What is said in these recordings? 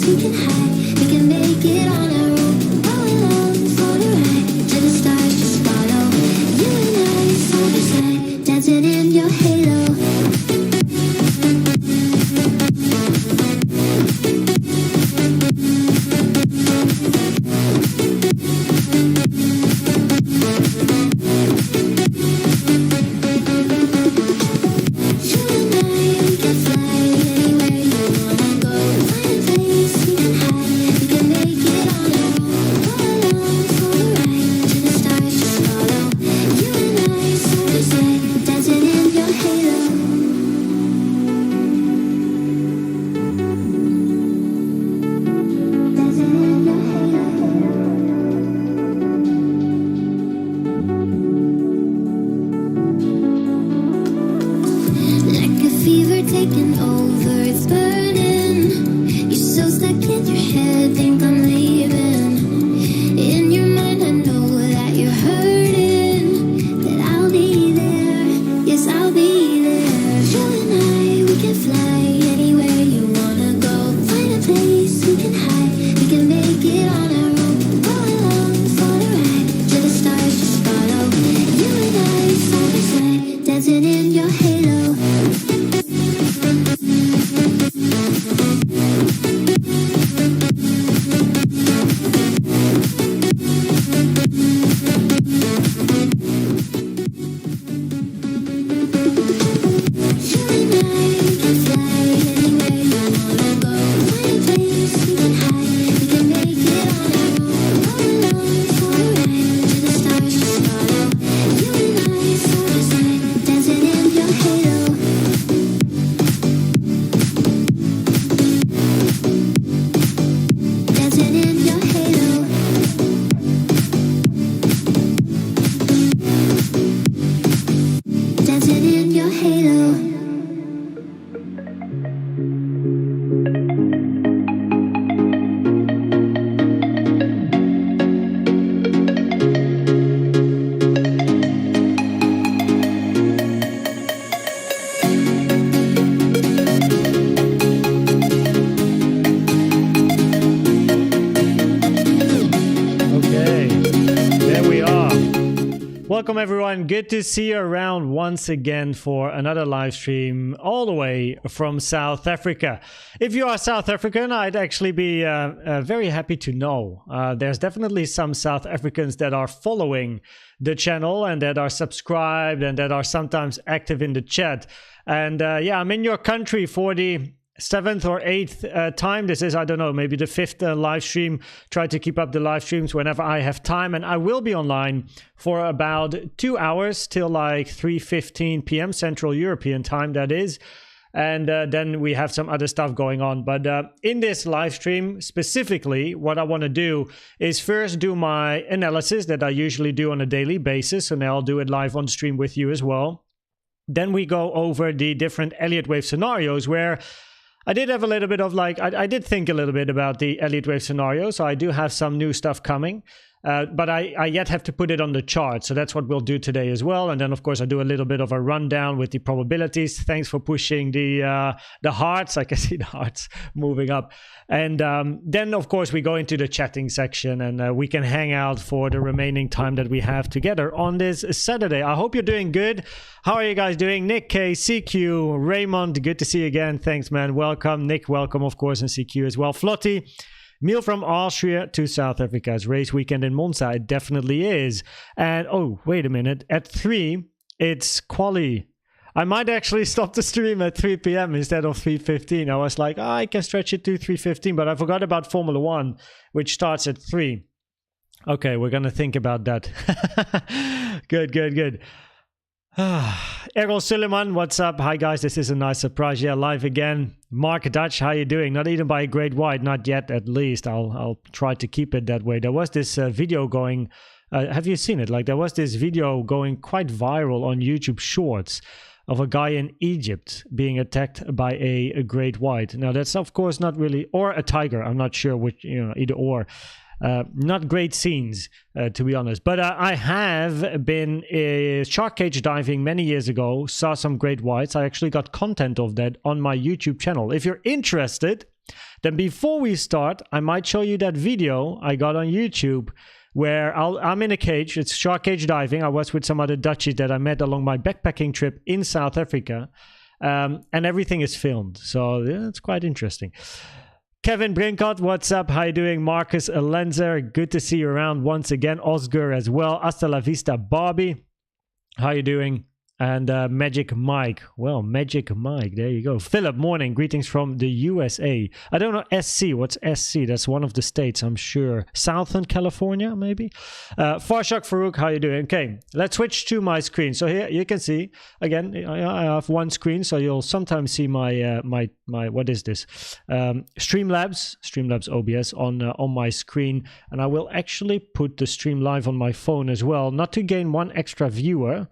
We can hide, we can make it on our own. Welcome everyone, good to see you around once again for another live stream all the way from South Africa. If you are South African, I'd actually be very happy to know. There's definitely some South Africans that are following the channel and that are subscribed and that are sometimes active in the chat. And yeah, I'm in your country for the 7th or 8th time. This is, I don't know, maybe the 5th live stream. Try to keep up the live streams whenever I have time, and I will be online for about 2 hours till like 3:15 p.m. Central European time, that is. And then we have some other stuff going on. But in this live stream specifically, what I want to do is first do my analysis that I usually do on a daily basis, and I'll do it live on stream with you as well. Then we go over the different Elliott Wave scenarios where I did have a little bit of I did think a little bit about the Elliott Wave scenario, so I do have some new stuff coming. But I yet have to put it on the chart, so that's what we'll do today as well. And then, of course, I do a little bit of a rundown with the probabilities. Thanks for pushing the hearts. I can see the hearts moving up. And then, of course, we go into the chatting section, and we can hang out for the remaining time that we have together on this Saturday. I hope you're doing good. How are you guys doing? Nick K, CQ, Raymond, good to see you again. Thanks, man. Welcome. Nick, welcome, of course, and CQ as well. Flotty. Meal from Austria to South Africa. It's race weekend in Monza. It definitely is. And, oh, wait a minute. At 3, it's quali. I might actually stop the stream at 3 p.m. instead of 3:15. I was like, oh, I can stretch it to 3:15, but I forgot about Formula 1, which starts at 3. Okay, we're going to think about that. Good. Errol Suleiman, what's up? Hi guys, this is a nice surprise. Yeah, live again. Mark Dutch, how you doing? Not eaten by a great white, not yet at least. I'll try to keep it that way. There was this video going, have you seen it? Like there was this video going quite viral on YouTube Shorts of a guy in Egypt being attacked by a great white. Now that's of course not really, or a tiger. I'm not sure which, either or. Not great scenes, to be honest. But I have been shark cage diving many years ago, saw some great whites. I actually got content of that on my YouTube channel. If you're interested, then before we start, I might show you that video I got on YouTube where I'm in a cage. It's shark cage diving. I was with some other Dutchies that I met along my backpacking trip in South Africa. And everything is filmed. So yeah, it's quite interesting. Kevin Brinkott, what's up? How you doing? Marcus Lenzer, good to see you around once again. Oscar as well. Hasta la vista, Bobby. How you doing? And Magic Mike. Well, Magic Mike, there you go. Philip, morning. Greetings from the USA. I don't know SC. What's SC? That's one of the states, I'm sure. Southern California, maybe? Farshak Farouk, how you doing? Okay, let's switch to my screen. So here you can see, again, I have one screen, so you'll sometimes see my, my what is this? Streamlabs OBS on my screen. And I will actually put the stream live on my phone as well, not to gain one extra viewer,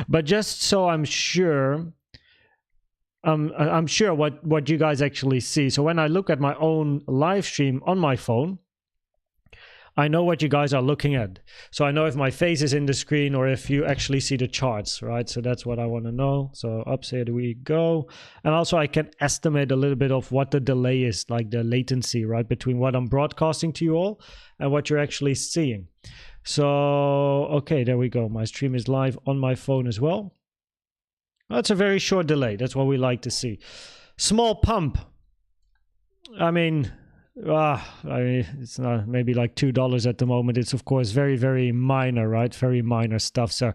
but just so I'm sure what you guys actually see. So when I look at my own live stream on my phone, I know what you guys are looking at. So I know if my face is in the screen or if you actually see the charts, right? So that's what I want to know. So up here we go. And also I can estimate a little bit of what the delay is, like the latency, right? Between what I'm broadcasting to you all and what you're actually seeing. So, okay, there we go. My stream is live on my phone as well. That's a very short delay. That's what we like to see. Small pump. I mean, it's not maybe like $2 at the moment. It's of course very, very minor, right? Very minor stuff. So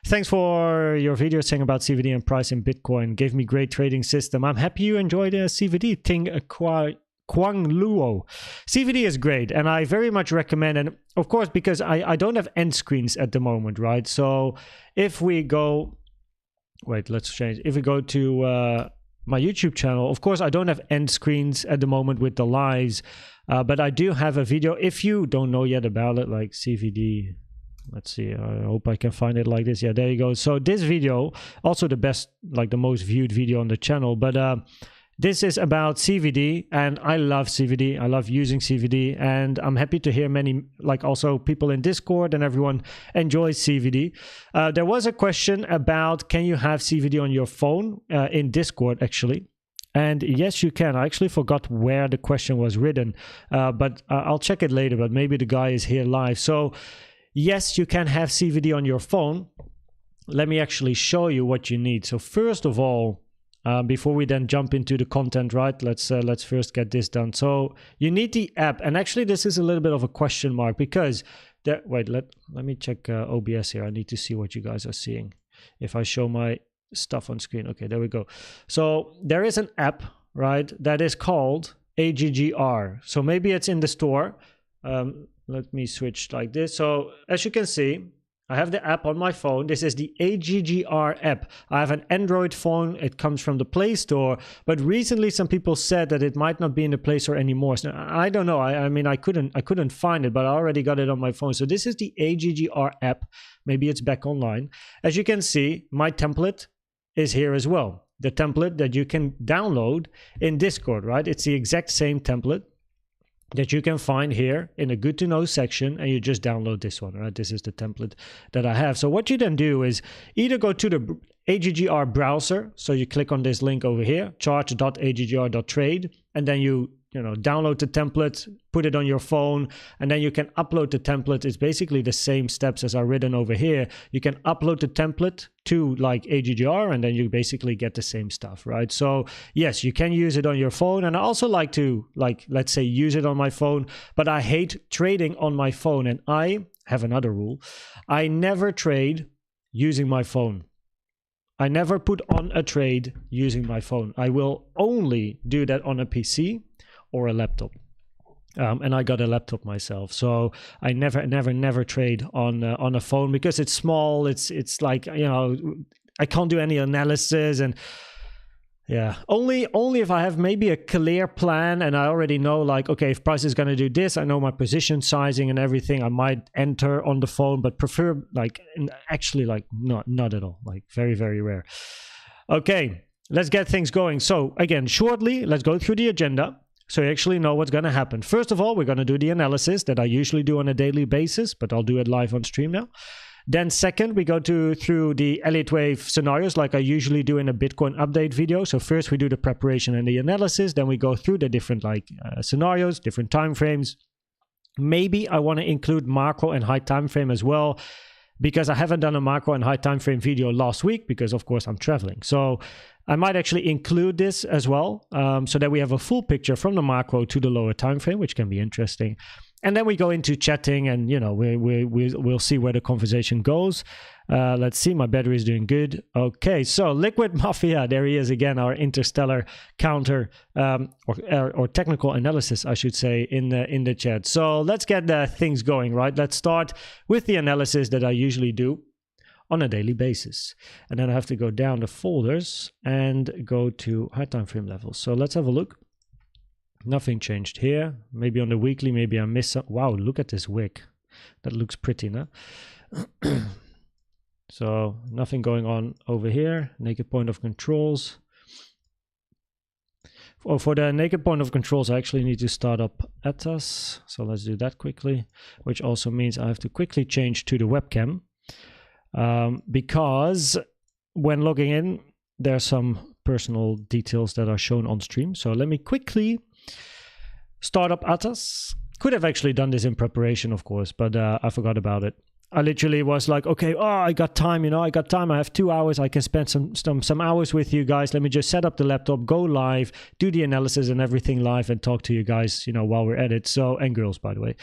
thanks for your video saying about CVD and price in Bitcoin. Gave me great trading system. I'm happy you enjoyed CVD. Ting Quang Luo. CVD is great and I very much recommend, and of course because I don't have end screens at the moment, right? So if we go, wait, let's change. If we go to my YouTube channel, of course I don't have end screens at the moment with the lives, but I do have a video. If you don't know yet about it, like CVD, let's see, I hope I can find it like this. Yeah, there you go. So this video, also the best, like the most viewed video on the channel, but this is about CVD, and I love CVD. I love using CVD, and I'm happy to hear many, like also people in Discord and everyone enjoys CVD. There was a question about, can you have CVD on your phone in Discord, actually? And yes, you can. I actually forgot where the question was written, but I'll check it later, but maybe the guy is here live. So yes, you can have CVD on your phone. Let me actually show you what you need. So first of all, before we then jump into the content, right? Let's first get this done. So you need the app, and actually this is a little bit of a question mark because there. Wait, let me check OBS here. I need to see what you guys are seeing. If I show my stuff on screen, okay, there we go. So there is an app, right? That is called AGGR. So maybe it's in the store. Let me switch like this. So as you can see, I have the app on my phone. This is the AGGR app. I have an Android phone. It comes from the Play Store. But recently some people said that it might not be in the Play Store anymore. So I don't know. I mean, I couldn't find it, but I already got it on my phone. So this is the AGGR app. Maybe it's back online. As you can see, my template is here as well. The template that you can download in Discord, right? It's the exact same template that you can find here in the good to know section, and you just download this one, right? This is the template that I have. So what you then do is either go to the AGGR browser, so you click on this link over here, charts.aggr.trade, and then you download the template, put it on your phone, and then you can upload the template. It's basically the same steps as are written over here. You can upload the template to like AGGR, and then you basically get the same stuff, right? So yes, you can use it on your phone, and I also like to, let's say, use it on my phone, but I hate trading on my phone, and I have another rule. I never trade using my phone. I never put on a trade using my phone. I will only do that on a PC or a laptop. And I got a laptop myself, so I never trade on a phone because it's small. It's like, I can't do any analysis, and yeah, only if I have maybe a clear plan and I already know, like, okay, if price is going to do this, I know my position sizing and everything, I might enter on the phone, but prefer actually not at all, like very, very rare. Okay, let's get things going. So again, shortly, let's go through the agenda, so you actually know what's going to happen. First of all, we're going to do the analysis that I usually do on a daily basis, but I'll do it live on stream now. Then second, we go through the Elliott Wave scenarios like I usually do in a Bitcoin update video. So first we do the preparation and the analysis. Then we go through the different scenarios, different time frames. Maybe I want to include macro and high time frame as well, because I haven't done a macro and high time frame video last week because, of course, I'm traveling. So I might actually include this as well, so that we have a full picture from the macro to the lower time frame, which can be interesting. And then we go into chatting, and we'll see where the conversation goes. Let's see, my battery is doing good. Okay, so Liquid Mafia, there he is again, our interstellar counter or technical analysis, I should say, in the chat. So let's get things going, right? Let's start with the analysis that I usually do on a daily basis, and then I have to go down the folders and go to high time frame levels. So let's have a look. Nothing changed here. Maybe on the weekly, maybe I missed some. Wow, look at this wick. That looks pretty, no? So nothing going on over here. Naked point of controls. For the naked point of controls, I actually need to start up ATAS. So let's do that quickly, which also means I have to quickly change to the webcam. Because when logging in, there are some personal details that are shown on stream. So let me quickly start up ATAS. Could have actually done this in preparation, of course, but I forgot about it. I literally was like, okay, I got time, I got time. I have 2 hours. I can spend some hours with you guys. Let me just set up the laptop, go live, do the analysis and everything live, and talk to you guys, while we're at it. So, and girls, by the way.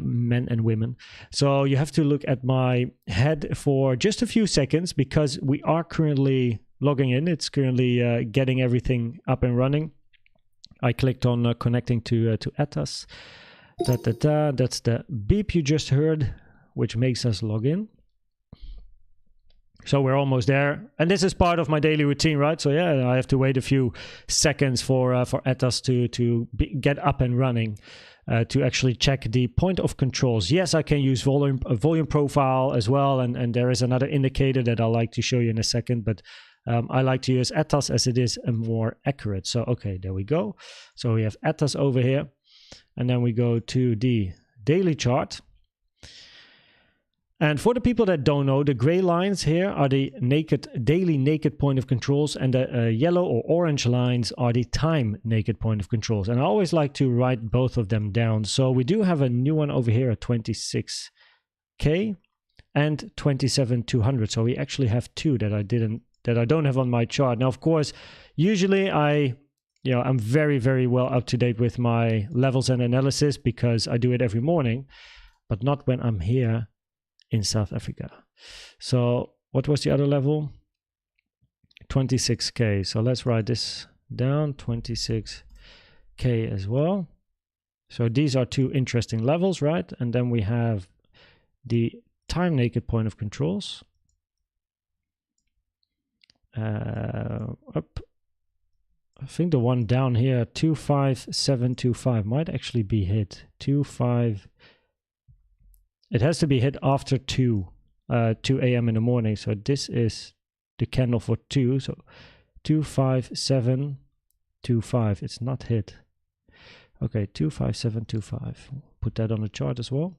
Men and women. So you have to look at my head for just a few seconds because we are currently logging in. It's currently getting everything up and running. I clicked on connecting to ATAS. That's the beep you just heard, which makes us log in. So we're almost there, and this is part of my daily routine, right? So yeah, I have to wait a few seconds for ATAS to get up and running. To actually check the point of controls. Yes, I can use volume profile as well, and there is another indicator that I like to show you in a second, but I like to use ATAS as it is more accurate. So okay, there we go. So we have ATAS over here, and then we go to the daily chart. And for the people that don't know, the gray lines here are the daily naked point of controls, and the yellow or orange lines are the time naked point of controls. And I always like to write both of them down. So we do have a new one over here at 26 26K and 27,200. So we actually have two that I don't have on my chart. Now, of course, usually I'm very, very well up to date with my levels and analysis because I do it every morning, but not when I'm here in South Africa. So what was the other level? 26K. So let's write this down, 26K as well. So these are two interesting levels, right? And then we have the time naked point of controls. Up. I think the one down here, 25725, might actually be hit. 25. It has to be hit after 2 a.m. in the morning. So this is the candle for 2. So 25725. It's not hit. Okay, 25725. Put that on the chart as well.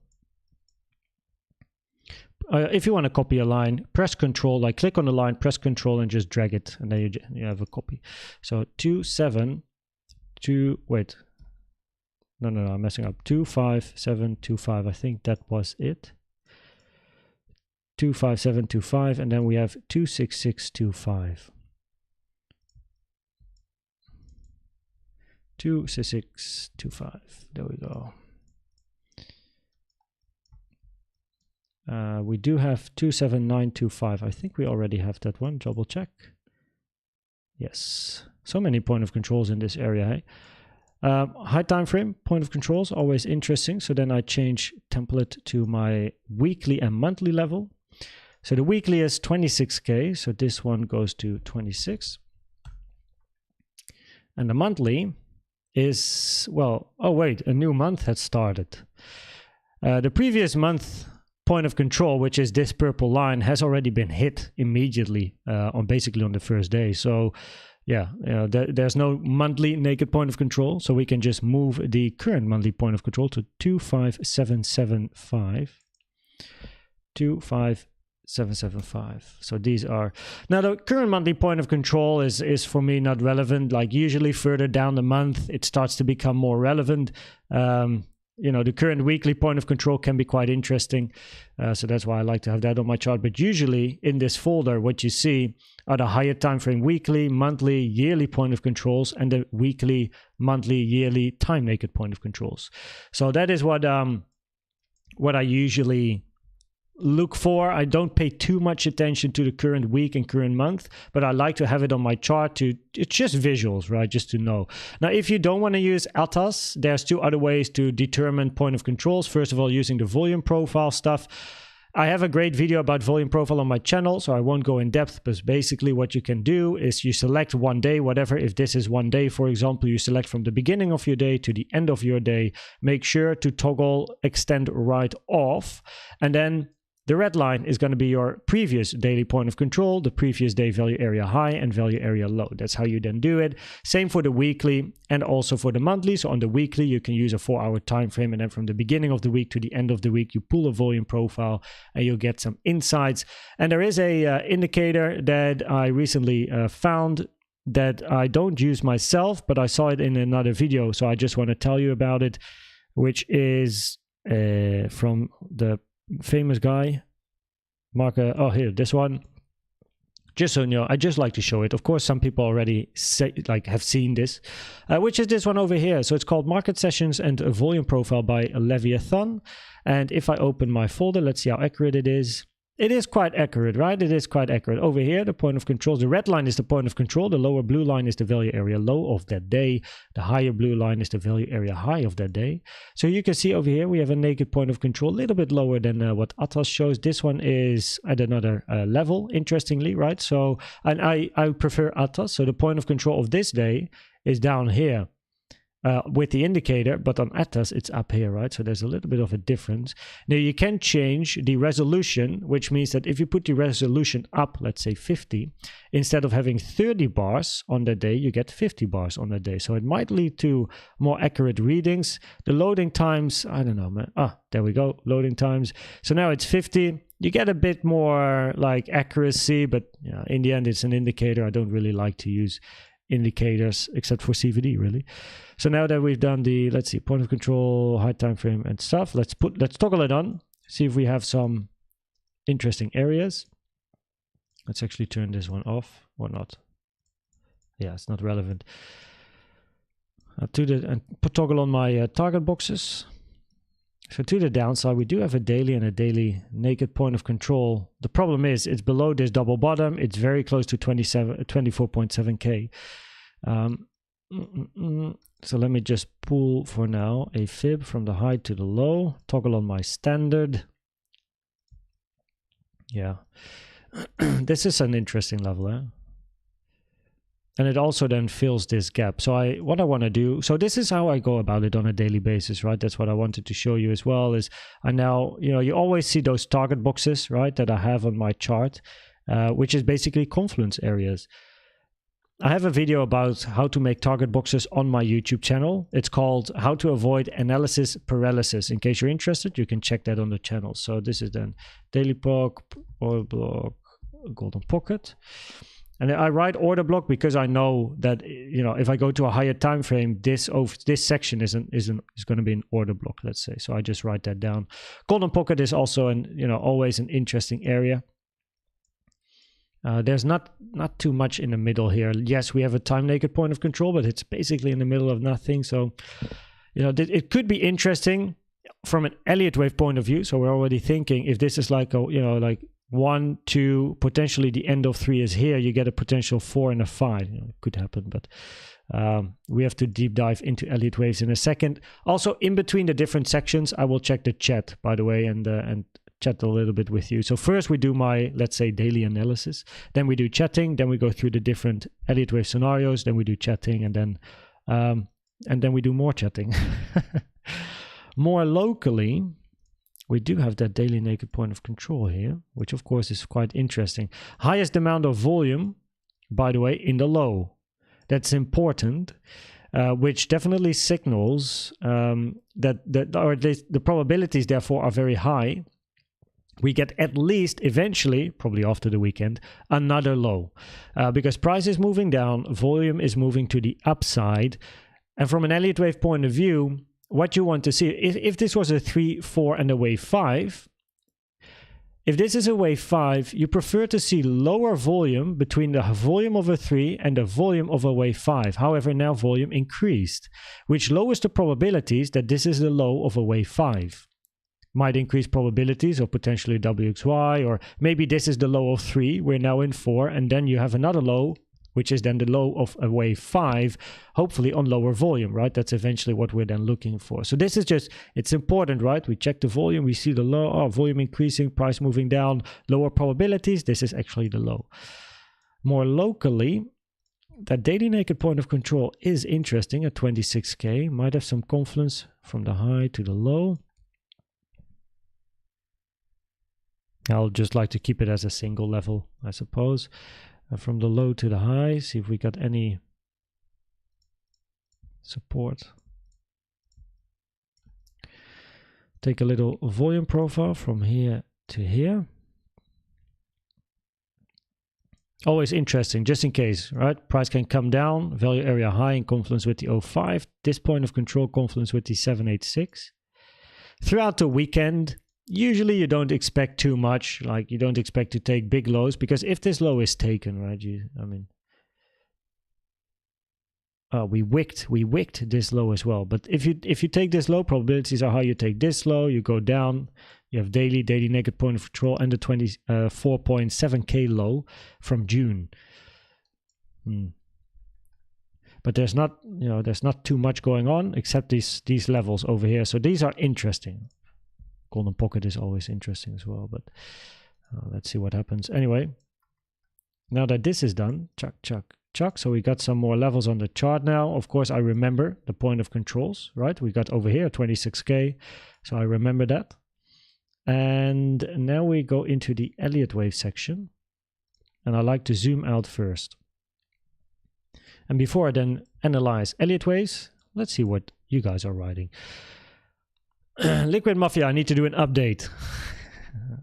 If you want to copy a line, press Control, like click on the line, press Control, and just drag it, and then you have a copy. So 272. Wait, no, I'm messing up. 25725. I think that was it. 25725, and then we have 26625. 26625. There we go. We do have 27925. I think we already have that one. Double check. Yes. So many point of controls in this area. Hey? High time frame point of controls, always interesting. So then I change template to my weekly and monthly level. So the weekly is 26K. So this one goes to 26. And the monthly is, well, oh wait, a new month has started. The previous month point of control, which is this purple line, has already been hit immediately basically on the first day. So yeah, there's no monthly naked point of control, so we can just move the current monthly point of control to 25775. 25775. So these are now the current monthly point of control is for me not relevant. Like usually further down the month it starts to become more relevant. The current weekly point of control can be quite interesting. So that's why I like to have that on my chart. But usually in this folder, what you see are the higher time frame weekly, monthly, yearly point of controls, and the weekly, monthly, yearly time naked point of controls. So that is what I usually look for. I don't pay too much attention to the current week and current month, but I like to have it on my chart it's just visuals, right? Just to know. Now, if you don't want to use ATAS, there's two other ways to determine point of controls. First of all, using the volume profile stuff. I have a great video about volume profile on my channel, so I won't go in depth, but basically what you can do is you select one day, whatever. If this is one day, for example, you select from the beginning of your day to the end of your day. Make sure to toggle extend right off, and then the red line is going to be your previous daily point of control, the previous day value area high and value area low. That's how you then do it. Same for the weekly and also for the monthly. So on the weekly, you can use a 4-hour time frame, and then from the beginning of the week to the end of the week, you pull a volume profile and you'll get some insights. And there is a indicator that I recently found that I don't use myself, but I saw it in another video. So I just want to tell you about it, which is from the famous guy, marker. Oh, here, this one. Just so you know, I just like to show it. Of course, some people already have seen this, which is this one over here. So it's called Market Sessions and a Volume Profile by Leviathan. And if I open my folder, let's see how accurate it is. It is quite accurate, right? It is quite accurate. Over here, the point of control, the red line is the point of control. The lower blue line is the value area low of that day. The higher blue line is the value area high of that day. So you can see over here, we have a naked point of control, a little bit lower than what ATAS shows. This one is at another level, interestingly, right? So, and I prefer ATAS. So the point of control of this day is down here. With the indicator, but on ATAS it's up here, right? So there's a little bit of a difference. Now you can change the resolution, which means that if you put the resolution up, let's say 50, instead of having 30 bars on that day, you get 50 bars on that day. So it might lead to more accurate readings. The loading times, I don't know, man. There we go, loading times. So now it's 50. You get a bit more like accuracy, but in the end it's an indicator. I don't really like to use indicators except for CVD, really. So now that we've done the, let's see, point of control, high time frame and stuff, let's toggle it on. See if we have some interesting areas. Let's actually turn this one off or not. Yeah, it's not relevant. And toggle on my target boxes. So to the downside, we do have a daily and a daily naked point of control. The problem is it's below this double bottom. It's very close to 24.7K. So let me just pull for now a fib from the high to the low. Toggle on my standard. Yeah. This is an interesting level, eh? And it also then fills this gap. So what I want to do, so this is how I go about it on a daily basis, right? That's what I wanted to show you as well, is I now, you always see those target boxes, right, that I have on my chart, which is basically confluence areas. I have a video about how to make target boxes on my YouTube channel. It's called How to Avoid Analysis Paralysis. In case you're interested, you can check that on the channel. So this is then daily block, order block, golden pocket. And I write order block because I know that, if I go to a higher time frame, this section is going to be an order block, let's say. So I just write that down. Golden pocket is also always an interesting area. There's not too much in the middle here. Yes, we have a time naked point of control, but it's basically in the middle of nothing. So, it could be interesting from an Elliott Wave point of view. So we're already thinking if this is like like 1, 2, potentially the end of 3 is here, you get a potential 4 and a 5. It could happen, but we have to deep dive into Elliott Waves in a second. Also, in between the different sections, I will check the chat, by the way, and chat a little bit with you. So first we do my, let's say, daily analysis. Then we do chatting. Then we go through the different Elliott Wave scenarios. Then we do chatting, and then we do more chatting. More locally, we do have that daily naked point of control here, which of course is quite interesting. Highest amount of volume, by the way, in the low. That's important, which definitely signals that the probabilities therefore are very high. We get at least eventually, probably after the weekend, another low. Because price is moving down, volume is moving to the upside. And from an Elliott Wave point of view, what you want to see, if this was a 3, 4 and a wave 5, if this is a wave 5, you prefer to see lower volume between the volume of a 3 and the volume of a wave 5. However, now volume increased, which lowers the probabilities that this is the low of a wave 5. Might increase probabilities of potentially WXY, or maybe this is the low of 3, we're now in 4, and then you have another low, which is then the low of a wave 5, hopefully on lower volume, right? That's eventually what we're then looking for. So this is just, it's important, right? We check the volume, we see the low, volume increasing, price moving down, lower probabilities. This is actually the low. More locally, that daily naked point of control is interesting at 26K. Might have some confluence from the high to the low. I'll just like to keep it as a single level, I suppose. From the low to the high, see if we got any support. Take a little volume profile from here to here. Always interesting, just in case, right? Price can come down, value area high in confluence with the 05. This point of control confluence with the 786. Throughout the weekend, usually you don't expect too much, like you don't expect to take big lows, because if this low is taken, right, we wicked this low as well. But if you take this low, probabilities are high. You take this low, you go down, you have daily naked point of control, and the 24.7K low from June. But there's not too much going on except these levels over here. So these are interesting. Golden pocket is always interesting as well, but let's see what happens. Anyway, now that this is done, chuck. So we got some more levels on the chart now. Of course, I remember the point of controls, right? We got over here 26K, so I remember that. And now we go into the Elliott Wave section, and I like to zoom out first. And before I then analyze Elliott Waves, let's see what you guys are writing. Liquid Mafia, I need to do an update.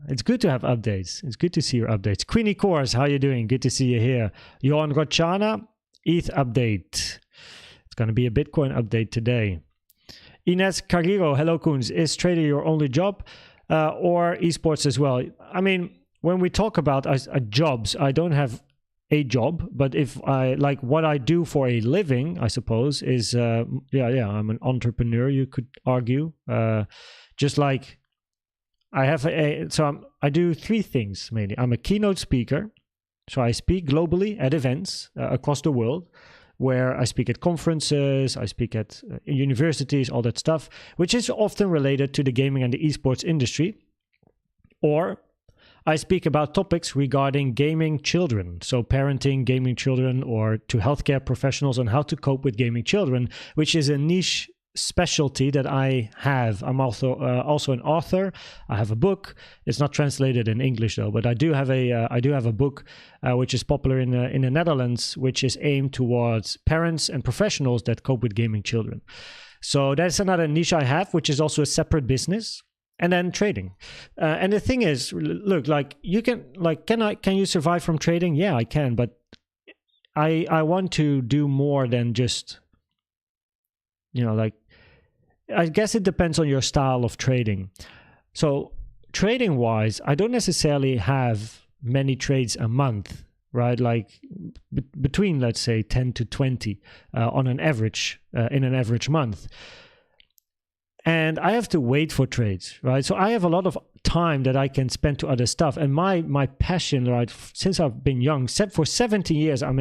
It's good to have updates. It's good to see your updates. Queenie Course, how you doing? Good to see you here. Johan Rochana, ETH update. It's going to be a Bitcoin update today. Ines Carrero, hello Koenz. Is trader your only job? or esports as well. I mean, when we talk about jobs, I don't have a job, but if I like what I do for a living, I suppose is I'm an entrepreneur, you could argue. Just like I have I do three things mainly. I'm a keynote speaker, so I speak globally at events across the world, where I speak at conferences, I speak at universities, all that stuff, which is often related to the gaming and the esports industry. Or I speak about topics regarding gaming children, so parenting gaming children, or to healthcare professionals on how to cope with gaming children, which is a niche specialty that I have. I'm also an author. I have a book. It's not translated in English though, but I do have a book which is popular in the Netherlands, which is aimed towards parents and professionals that cope with gaming children. So that's another niche I have, which is also a separate business. And then trading. And the thing is, look, like you can you survive from trading? Yeah, I can, but I want to do more than just, I guess it depends on your style of trading. So trading wise, I don't necessarily have many trades a month, right? Like between, let's say, 10 to 20 on an average, in an average month. And I have to wait for trades, right? So I have a lot of time that I can spend to other stuff. And my passion, right, since I've been young, for 17 years, I'm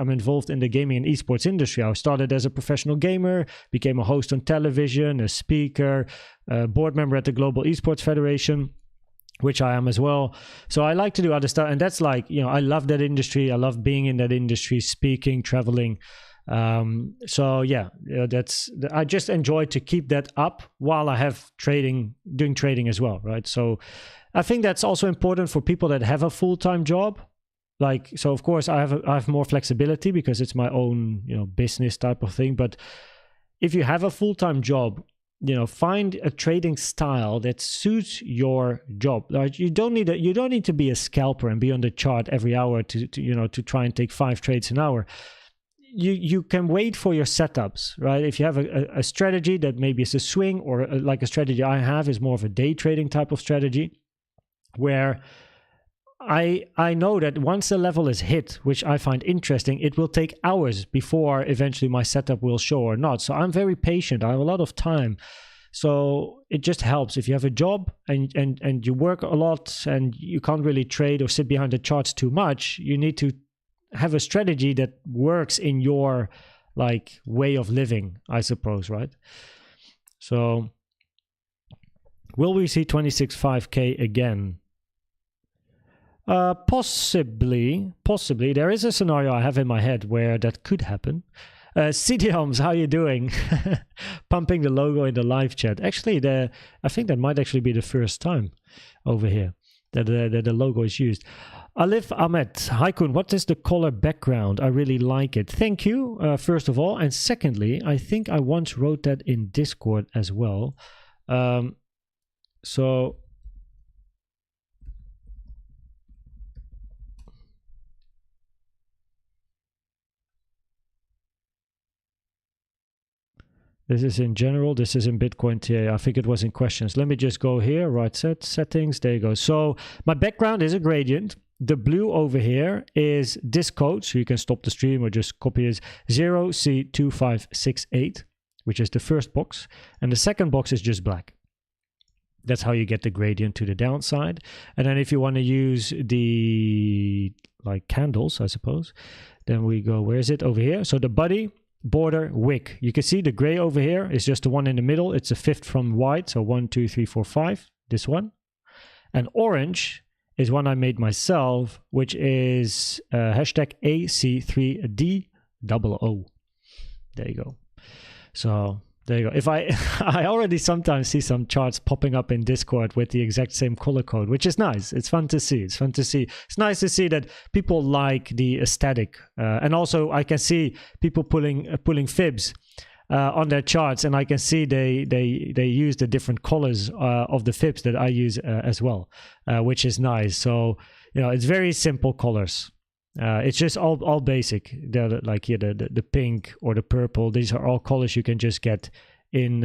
involved in the gaming and esports industry. I started as a professional gamer, became a host on television, a speaker, a board member at the Global Esports Federation, which I am as well. So I like to do other stuff. And that's like, I love that industry. I love being in that industry, speaking, traveling. I just enjoy to keep that up while I have doing trading as well, right? So I think that's also important for people that have a full-time job. Like, so of course I have more flexibility because it's my own, business type of thing. But if you have a full-time job, find a trading style that suits your job. Like you don't need to be a scalper and be on the chart every hour to try and take 5 trades an hour. You can wait for your setups, right? If you have a strategy that maybe is a swing, or like a strategy I have is more of a day trading type of strategy, where I know that once the level is hit, which I find interesting, it will take hours before eventually my setup will show or not. So I'm very patient. I have a lot of time. So it just helps if you have a job and you work a lot and you can't really trade or sit behind the charts too much. You need to have a strategy that works in your way of living, I suppose, right? So will we see 26.5K again? Possibly. There is a scenario I have in my head where that could happen. CDOMs, how you doing? Pumping the logo in the live chat. Actually, I think that might actually be the first time over here that the logo is used. Alif Ahmed, hi Koen, what is the color background? I really like it. Thank you, first of all. And secondly, I think I once wrote that in Discord as well. So this is in general, this is in Bitcoin TA. I think it was in questions. Let me just go here, right settings, there you go. So my background is a gradient. The blue over here is this code, so you can stop the stream or just copy it. 0C2568, which is the first box. And the second box is just black. That's how you get the gradient to the downside. And then if you want to use the candles, I suppose, then we go, where is it? Over here. So the body, border, wick. You can see the gray over here is just the one in the middle. It's a fifth from white. So 1, 2, 3, 4, 5. This one. And orange is one I made myself, which is hashtag AC3DOO. There you go. So there you go. If I already sometimes see some charts popping up in Discord with the exact same color code, which is nice. It's fun to see. It's nice to see that people like the aesthetic, and also I can see people pulling fibs on their charts, and I can see they use the different colors of the fibs that I use as well, which is nice. So it's very simple colors. It's just all basic. The pink or the purple. These are all colors you can just get in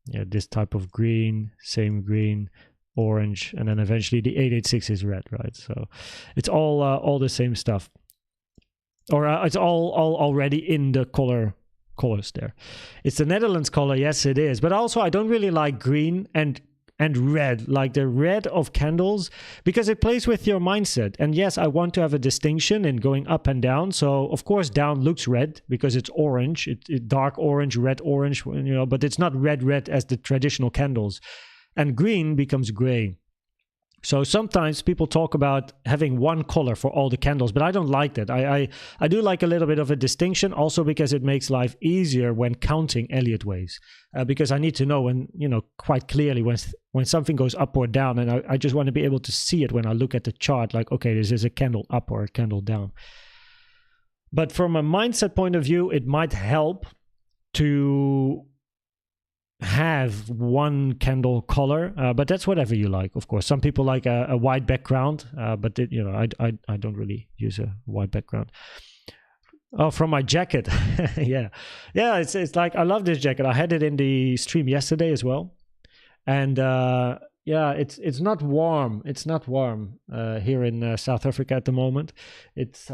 yeah, this type of green, same green, orange, and then eventually the 886 is red, right? So it's all the same stuff, or it's all already in the colors there. It's the Netherlands color, yes it is, but also I don't really like green and red, like the red of candles, because it plays with your mindset. And yes, I want to have a distinction in going up and down. So of course down looks red because it's orange, it dark orange, red orange, you know, but it's not red as the traditional candles. And green becomes gray. So sometimes people talk about having one color for all the candles, but I don't like that. I do like a little bit of a distinction, also because it makes life easier when counting Elliott waves, because I need to know when, you know, quite clearly when something goes up or down, and I just want to be able to see it when I look at the chart, like, okay, this is a candle up or a candle down. But from a mindset point of view, it might help to have one candle color, but that's whatever you like, of course. Some people like a white background, but you know, I don't really use a white background. Oh, from my jacket. yeah it's like, I love this jacket. I had it in the stream yesterday as well, and yeah, it's not warm. It's not warm here in South Africa at the moment. It's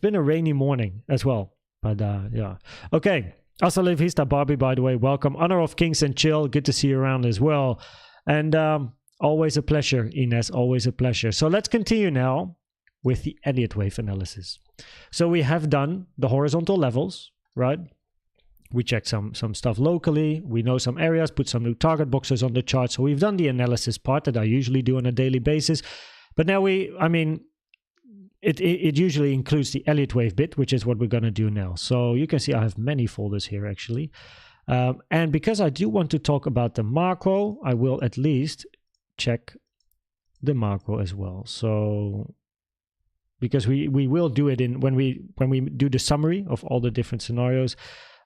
been a rainy morning as well, but yeah, okay. Hasta la vista, Barbie, by the way. Welcome. Honor of Kings and Chill. Good to see you around as well. And always a pleasure, Ines. Always a pleasure. So let's continue now with the Elliott wave analysis. So we have done the horizontal levels, right? We checked some stuff locally. We know some areas, put some new target boxes on the chart. So we've done the analysis part that I usually do on a daily basis. But now it usually includes the Elliott wave bit, which is what we're going to do now. So you can see I have many folders here actually. And because I do want to talk about the macro, I will at least check the macro as well. So because we will do it when we do the summary of all the different scenarios.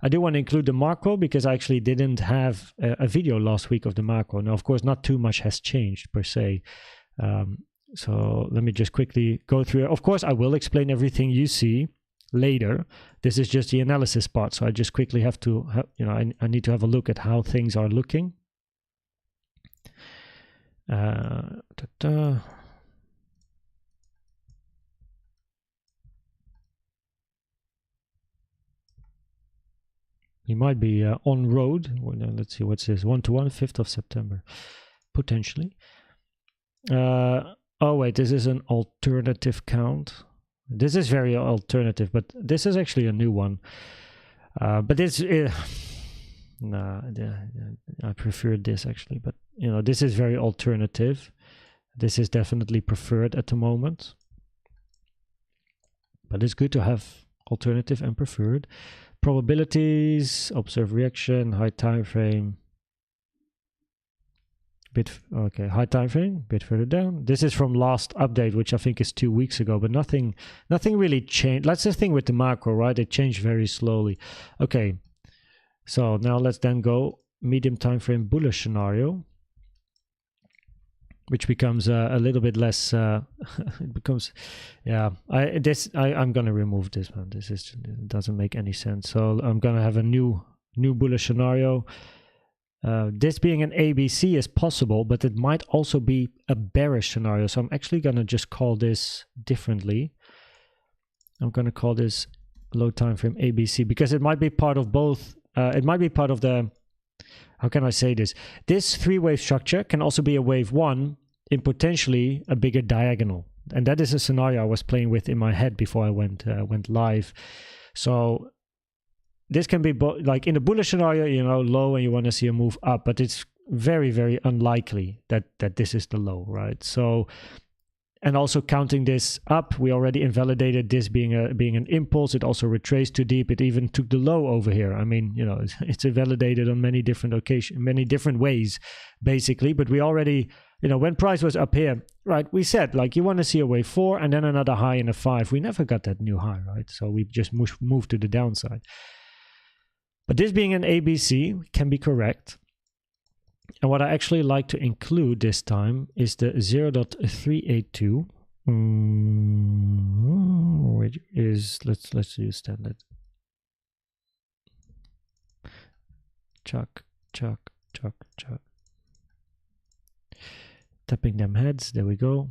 I do want to include the macro because I actually didn't have a video last week of the macro. Now, of course, not too much has changed per se. So let me just quickly go through it. Of course, I will explain everything you see later. This is just the analysis part. So I just quickly have to, I need to have a look at how things are looking. We might be on road. Well, let's see, what's this? 1-to-1, 5th of September, potentially. Oh wait, this is an alternative count. This is very alternative, but this is actually a new one. But this, nah, I prefer this actually. But you know, this is very alternative. This is definitely preferred at the moment. But it's good to have alternative and preferred. Probabilities, observe reaction, high time frame. Okay, high time frame, bit further down. This is from last update, which I think is 2 weeks ago, but nothing really changed. That's the thing with the macro, right? It changed very slowly. Okay, so now let's then go medium time frame bullish scenario, which becomes a little bit less. It becomes, yeah. I'm gonna remove this one. It doesn't make any sense. So I'm gonna have a new bullish scenario. This being an ABC is possible, but it might also be a bearish scenario. So I'm actually going to just call this differently. I'm going to call this low time frame ABC because it might be part of both. It might be part of the, how can I say this? This three-wave structure can also be a wave one in potentially a bigger diagonal. And that is a scenario I was playing with in my head before I went live. So this can be like in the bullish scenario, you know, low and you want to see a move up, but it's very, very unlikely that this is the low, right? So, and also counting this up, we already invalidated this being an impulse. It also retraced too deep. It even took the low over here. I mean, you know, it's invalidated on many different occasions, many different ways, basically. But we already, you know, when price was up here, right, we said, like, you want to see a wave 4 and then another high in a 5. We never got that new high, right? So we just moved to the downside. But this being an ABC can be correct. And what I actually like to include this time is the 0.382, which is, let's use standard. Chuck. Chuck, chuck. Tapping them heads. There we go.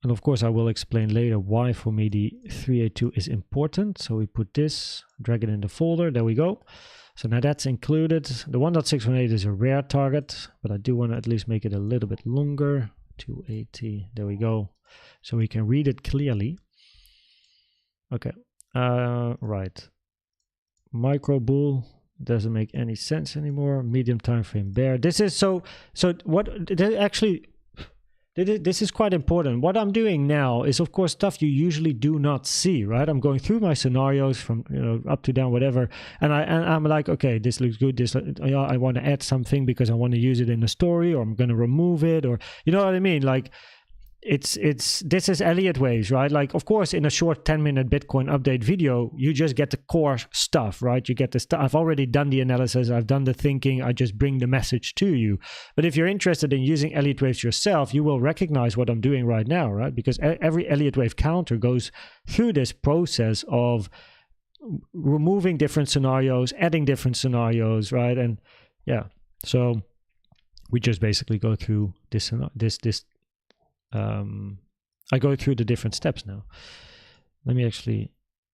And of course, I will explain later why for me the 382 is important. So we put this, drag it in the folder. There we go. So now that's included. The 1.618 is a rare target, but I do want to at least make it a little bit longer. 280. There we go. So we can read it clearly. Okay. Right. Micro bull doesn't make any sense anymore. Medium time frame bear. This is so what actually. This is quite important. What I'm doing now is, of course, stuff you usually do not see, right? I'm going through my scenarios from up to down, whatever, and I'm like, okay, this looks good. This I want to add something because I want to use it in a story, or I'm going to remove it, or you know what I mean? Like, this is Elliott waves, right? Like, of course, in a short 10-minute Bitcoin update video, you just get the core stuff, right? You get the stuff. I've already done the analysis. I've done the thinking. I just bring the message to you. But if you're interested in using Elliott waves yourself, you will recognize what I'm doing right now, right? Because every Elliott wave counter goes through this process of removing different scenarios, adding different scenarios, right? And yeah, so we just basically go through this. I go through the different steps now. Let me actually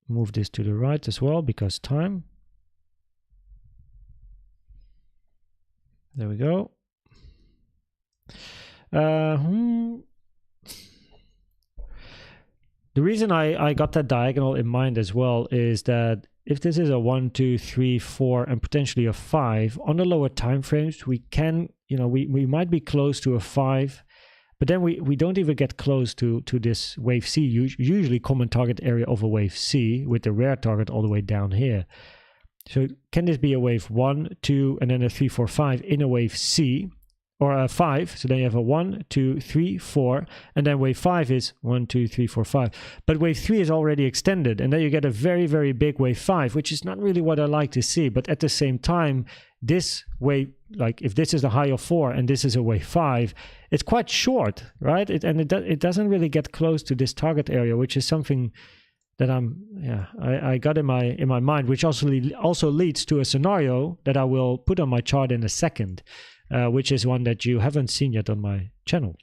move this to the right as well because time. There we go. The reason I got that diagonal in mind as well is that if this is a 1, 2, 3, 4, and potentially a 5 on the lower time frames, we can, we might be close to a 5. But then we don't even get close to this wave C, usually common target area of a wave C, with the rare target all the way down here. So can this be a wave 1, 2, and then a 3, 4, 5 in a wave C, or a 5? So then you have a 1, 2, 3, 4, and then wave 5 is 1, 2, 3, 4, 5. But wave 3 is already extended, and then you get a very, very big wave 5, which is not really what I like to see. But at the same time, this wave, like if this is the high of 4 and this is a wave 5, it's quite short, right? It doesn't really get close to this target area, which is something that I got in my mind, which also leads to a scenario that I will put on my chart in a second, which is one that you haven't seen yet on my channel.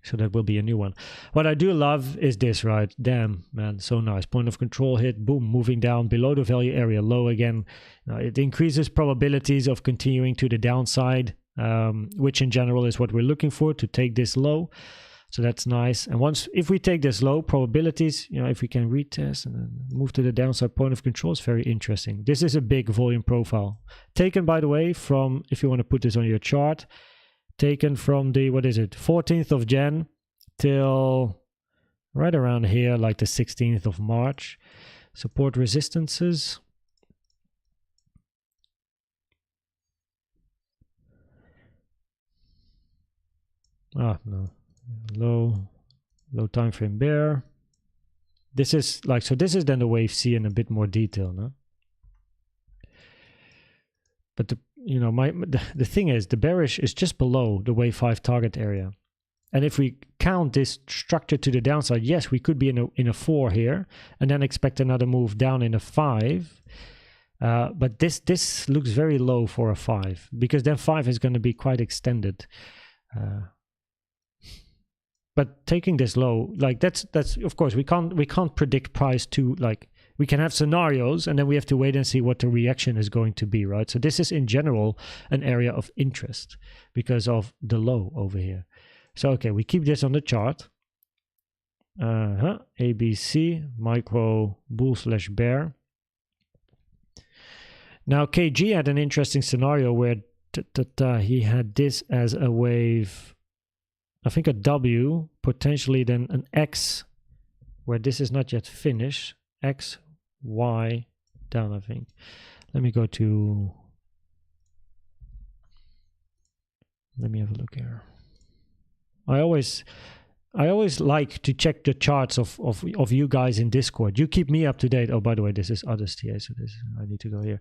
So that will be a new one. What I do love is this, right? Damn, man, so nice. Point of control hit, boom, moving down below the value area, low again. It increases probabilities of continuing to the downside, which in general is what we're looking for, to take this low. So that's nice. And if we take this low, probabilities, if we can retest and then move to the downside, point of control is very interesting. This is a big volume profile. Taken, by the way, from, if you want to put this on your chart, taken from the, 14th of Jan till right around here, like the 16th of March. Support resistances. No. Low time frame bear. This is like, so this is then the wave C in a bit more detail, no? But the thing is, the bearish is just below the wave 5 target area. And if we count this structure to the downside, yes, we could be in a 4 here and then expect another move down in a 5. But this looks very low for a 5, because then 5 is going to be quite extended. But taking this low, like that's of course we can't predict price to, like, we can have scenarios and then we have to wait and see what the reaction is going to be, right? So this is in general an area of interest because of the low over here. So okay, we keep this on the chart. ABC, micro bull / bear. Now KG had an interesting scenario where he had this as a wave, I think a W, potentially then an X, where this is not yet finished. X, Y, down, I think. Let me have a look here. I always like to check the charts of you guys in Discord. You keep me up to date. Oh, by the way, this is others TA, so I need to go here.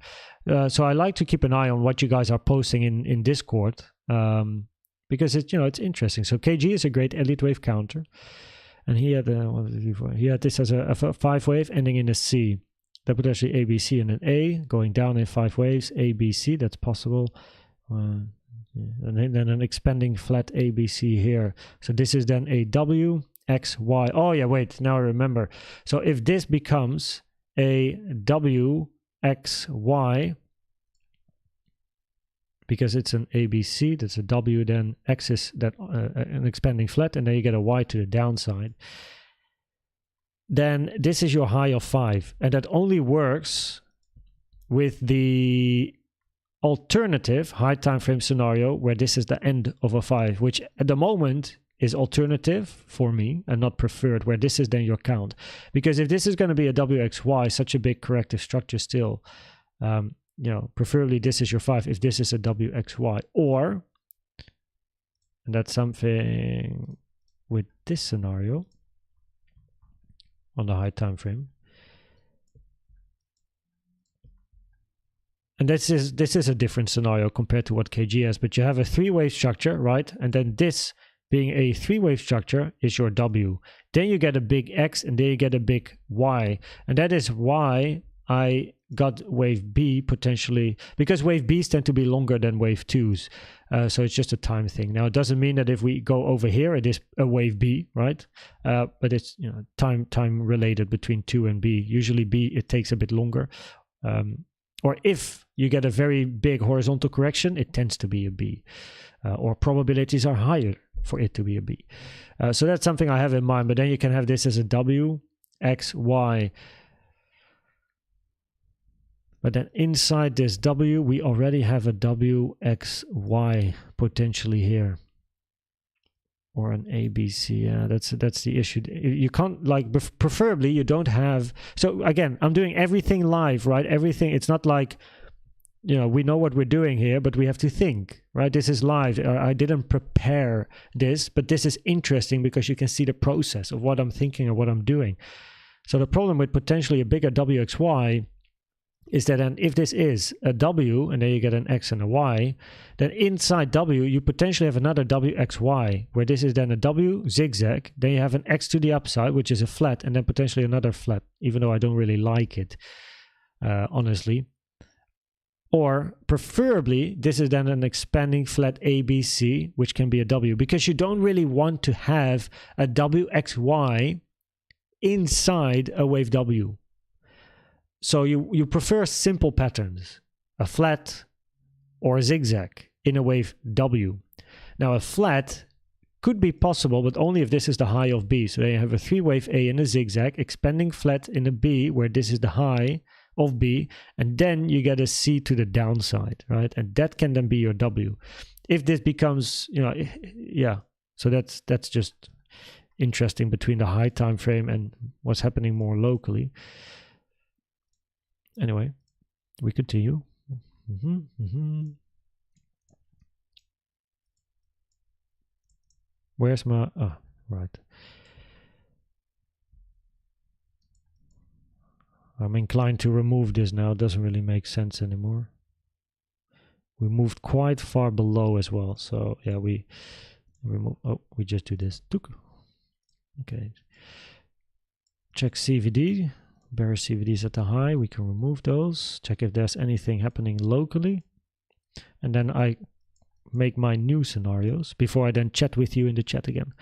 So I like to keep an eye on what you guys are posting in Discord, because it's interesting. So KG is a great Elliott Wave counter, and he had this as a 5 wave ending in a C. Then potentially ABC and an A, going down in 5 waves, ABC, that's possible. And then an expanding flat ABC here. So this is then a W, X, Y. Oh yeah, wait, now I remember. So if this becomes a W, X, Y, because it's an ABC, that's a W, then X is that an expanding flat, and then you get a Y to the downside. Then this is your high of 5, and that only works with the alternative high time frame scenario where this is the end of a 5, which at the moment is alternative for me and not preferred, where this is then your count. Because if this is going to be a WXY, such a big corrective structure still, you know, preferably this is your 5 if this is a WXY, or, and that's something with this scenario on the high time frame. And this is a different scenario compared to what KG has, but you have a 3-wave structure, right? And then this being a 3-wave structure is your W. Then you get a big X and then you get a big Y. And that is why I got wave B potentially, because wave B's tend to be longer than wave 2s. So it's just a time thing. Now, it doesn't mean that if we go over here, it is a wave B, right? But it's, you know, time related between 2 and B. Usually B, it takes a bit longer. Or if you get a very big horizontal correction, it tends to be a B. Or probabilities are higher for it to be a B. So that's something I have in mind. But then you can have this as a W, X, Y. But then inside this W, we already have a W, X, Y potentially here. Or an ABC. Yeah, that's the issue. You can't, like, preferably you don't have. So again, I'm doing everything live, right? Everything. It's not like, you know, we know what we're doing here, but we have to think, right? This is live. I didn't prepare this, but this is interesting because you can see the process of what I'm thinking or what I'm doing. So the problem with potentially a bigger WXY is that then if this is a W and then you get an X and a Y, then inside W you potentially have another WXY, where this is then a W zigzag, then you have an X to the upside, which is a flat, and then potentially another flat, even though I don't really like it, honestly. Or preferably, this is then an expanding flat ABC, which can be a W, because you don't really want to have a WXY inside a wave W. So you prefer simple patterns, a flat or a zigzag in a wave W. Now a flat could be possible, but only if this is the high of B. So then you have a 3-wave A in a zigzag, expanding flat in a B, where this is the high of B, and then you get a C to the downside, right? And that can then be your W. If this becomes, you know, yeah. So that's just interesting between the high time frame and what's happening more locally. Anyway, we continue. Where's my... Oh, right. I'm inclined to remove this now. It doesn't really make sense anymore. We moved quite far below as well. So, yeah, we remove... Oh, we just do this. Okay. Check CVD. Bearish CVDs at the high, we can remove those. Check if there's anything happening locally. And then I make my new scenarios before I then chat with you in the chat again.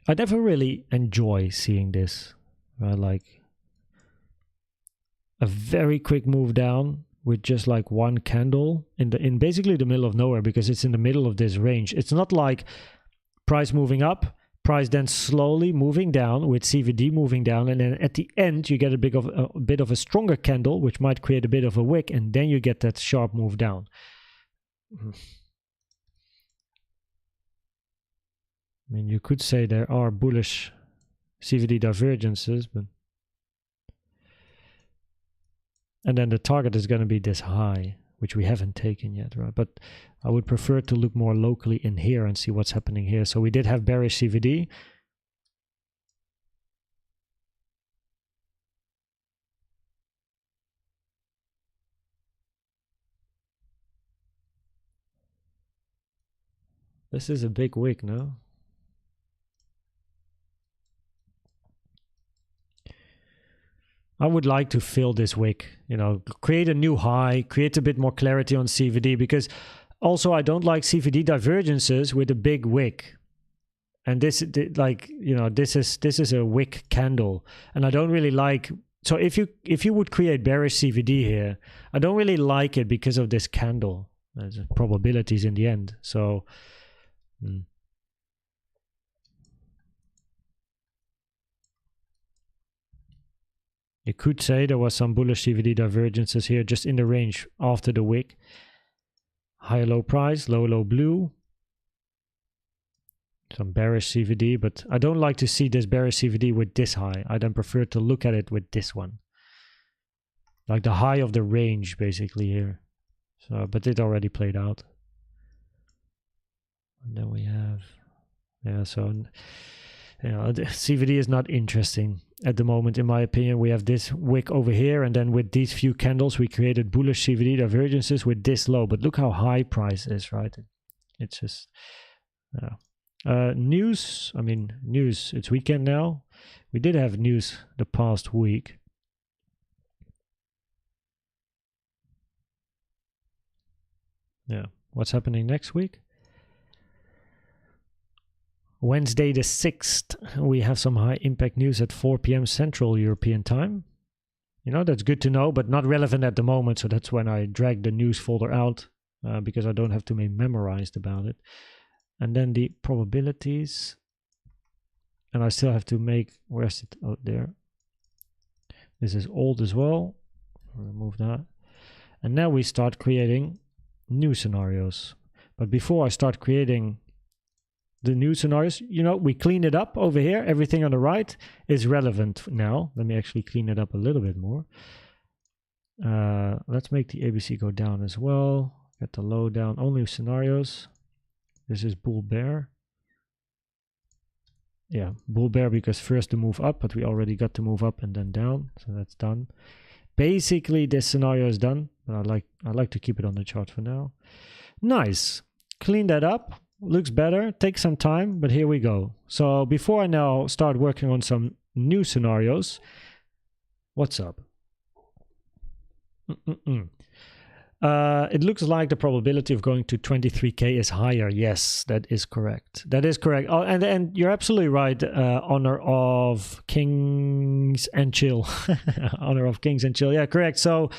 I never really enjoy seeing this. Like a very quick move down with just like one candle in basically the middle of nowhere, because it's in the middle of this range. It's not like price moving up, price then slowly moving down with CVD moving down, and then at the end you get a bit of a stronger candle, which might create a bit of a wick, and then you get that sharp move down. I mean, you could say there are bullish CVD divergences, but and then the target is going to be this high, which we haven't taken yet, right? But I would prefer to look more locally in here and see what's happening here. So we did have bearish CVD. This is a big wick, no? I would like to fill this wick, you know, create a new high, create a bit more clarity on CVD, because also I don't like CVD divergences with a big wick. And this, like, you know, this is a wick candle, and I don't really like. So if you would create bearish CVD here, I don't really like it because of this candle. There's probabilities in the end. So you could say there was some bullish CVD divergences here just in the range after the wick. High low price, low low blue. Some bearish CVD, but I don't like to see this bearish CVD with this high. I then prefer to look at it with this one. Like the high of the range basically here. So, but it already played out. And then we have, yeah, so, you know, the CVD is not interesting at the moment, in my opinion. We have this wick over here, and then with these few candles, we created bullish CVD divergences with this low. But look how high price is, right? It's just, news, I mean, news, it's weekend now. We did have news the past week. Yeah, what's happening next week? Wednesday the 6th, we have some high impact news at 4 p.m. Central European time. You know, that's good to know, but not relevant at the moment. So that's when I drag the news folder out, because I don't have to be memorized about it. And then the probabilities. And I still have to make, where's it? Oh, there. This is old as well. Remove that. And now we start creating new scenarios. But before I start creating the new scenarios, you know, we clean it up over here. Everything on the right is relevant now. Let me actually clean it up a little bit more. Let's make the ABC go down as well. Get the low down, only scenarios. This is bull bear. Yeah, bull bear, because first to move up, but we already got to move up and then down. So that's done. Basically, this scenario is done, but I like to keep it on the chart for now. Nice. Clean that up. Looks better. Takes some time, but here we go. So before I now start working on some new scenarios, what's up? It looks like the probability of going to 23k is higher. Yes, that is correct. That is correct. Oh, and you're absolutely right. Honor of Kings and Chill. Honor of Kings and Chill. Yeah, correct. So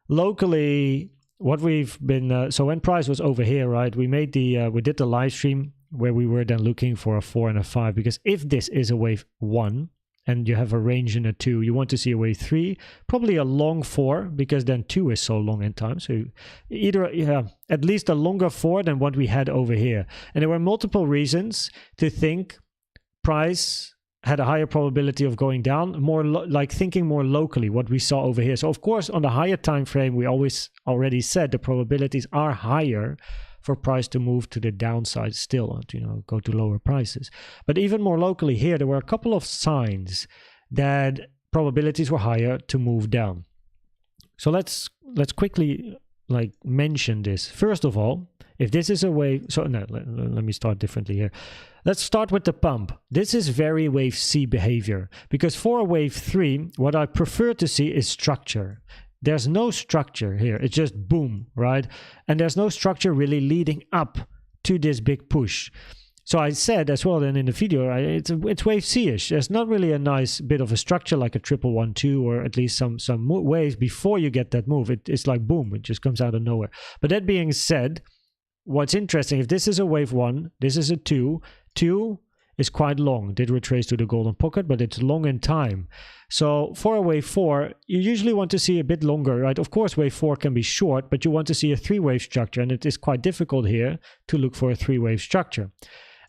locally, what we've been so when price was over here, right? We made the we did the live stream where we were then looking for a 4 and a 5, because if this is a wave 1. And you have a range in a 2, you want to see a wave 3, probably a long 4, because then 2 is so long in time. So either at least a longer 4 than what we had over here. And there were multiple reasons to think price had a higher probability of going down, more like thinking more locally, what we saw over here. So of course, on the higher time frame, we always already said the probabilities are higher for price to move to the downside still, you know, go to lower prices. But even more locally here, there were a couple of signs that probabilities were higher to move down. So let's quickly like mention this. First of all, if this is a wave, so no, let me start differently here. Let's start with the pump. This is very wave C behavior, because for a wave 3, what I prefer to see is structure. There's no structure here. It's just boom, right? And there's no structure really leading up to this big push. So I said as well then in the video, it's wave C-ish. There's not really a nice bit of a structure like a 1112 or at least some waves before you get that move. It's like boom, it just comes out of nowhere. But that being said, what's interesting, if this is a wave 1, this is a 2. 2 is quite long. Did retrace to the golden pocket, but it's long in time. So for a wave 4, you usually want to see a bit longer, right? Of course, wave 4 can be short, but you want to see a 3-wave structure, and it is quite difficult here to look for a 3-wave structure.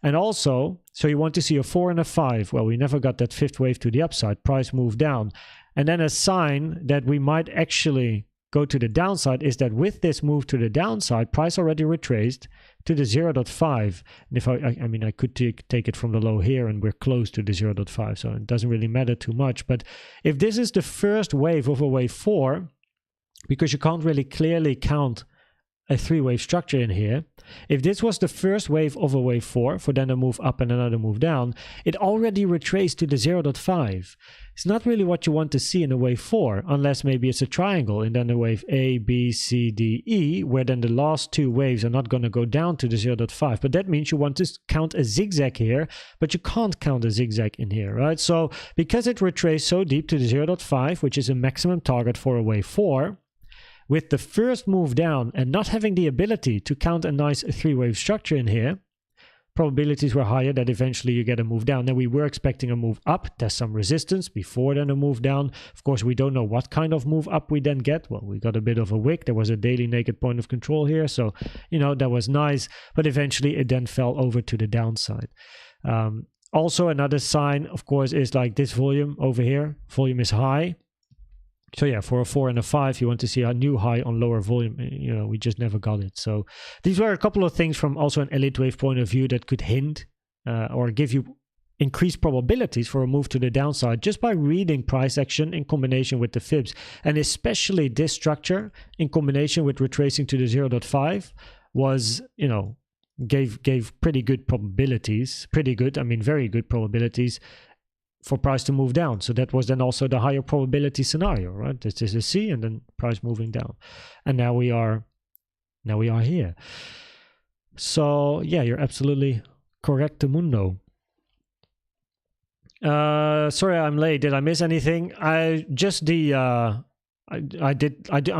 And also, so you want to see a 4 and a 5. Well, we never got that 5th wave to the upside. Price moved down. And then a sign that we might actually go to the downside is that with this move to the downside, price already retraced to the 0.5. And if I mean, I could take it from the low here, and we're close to the 0.5, so it doesn't really matter too much. But if this is the first wave of a wave 4, because you can't really clearly count a three-wave structure in here, if this was the first wave of a wave 4, for then a move up and another move down, it already retraced to the 0.5. It's not really what you want to see in a wave 4, unless maybe it's a triangle and then a wave A, B, C, D, E, where then the last two waves are not going to go down to the 0.5. But that means you want to count a zigzag here, but you can't count a zigzag in here, right? So because it retraced so deep to the 0.5, which is a maximum target for a wave 4, with the first move down and not having the ability to count a nice three-wave structure in here, probabilities were higher that eventually you get a move down. Then we were expecting a move up, test some resistance before then a move down. Of course, we don't know what kind of move up we then get. Well, we got a bit of a wick. There was a daily naked point of control here. So, you know, that was nice. But eventually it then fell over to the downside. Also, another sign, of course, is like this volume over here. Volume is high. So yeah, for a 4 and a 5, you want to see a new high on lower volume. You know, we just never got it. So these were a couple of things from also an Elliott Wave point of view that could hint or give you increased probabilities for a move to the downside just by reading price action in combination with the fibs. And especially this structure in combination with retracing to the 0.5 was, you know, gave pretty good probabilities. Pretty good, I mean very good probabilities for price to move down. So that was then also the higher probability scenario, right? This is a C and then price moving down. And now we are here. So yeah, you're absolutely correct, Mundo. Sorry I'm late. Did I miss anything? I'm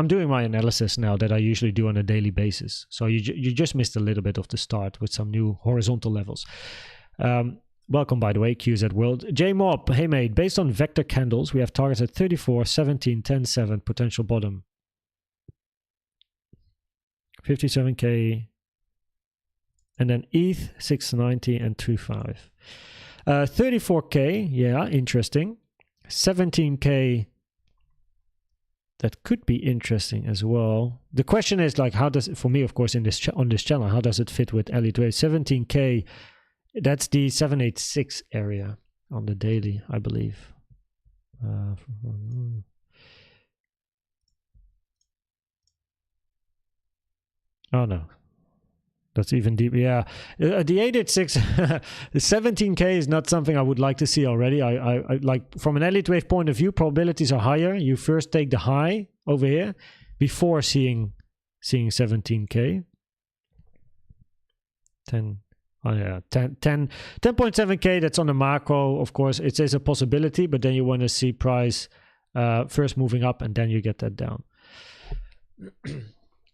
doing my analysis now that I usually do on a daily basis. So you just missed a little bit of the start with some new horizontal levels. Welcome, by the way, QZ World. JMob, hey mate, based on vector candles, we have targets at 34, 17, 10, 7, potential bottom. 57k, and then ETH, 690 and 2.5. 34k, yeah, interesting. 17k, that could be interesting as well. The question is, like, how does it, for me, of course, on this channel, how does it fit with Elliott Wave? 17k, that's the 786 area on the daily, I believe. Oh no, that's even deep. Yeah, the 886, the 17k is not something I would like to see already. I like, from an Elliott Wave point of view, probabilities are higher. You first take the high over here before seeing 17k. 10. Oh yeah, 10.7k, that's on the macro. Of course, it is a possibility, but then you want to see price first moving up and then you get that down.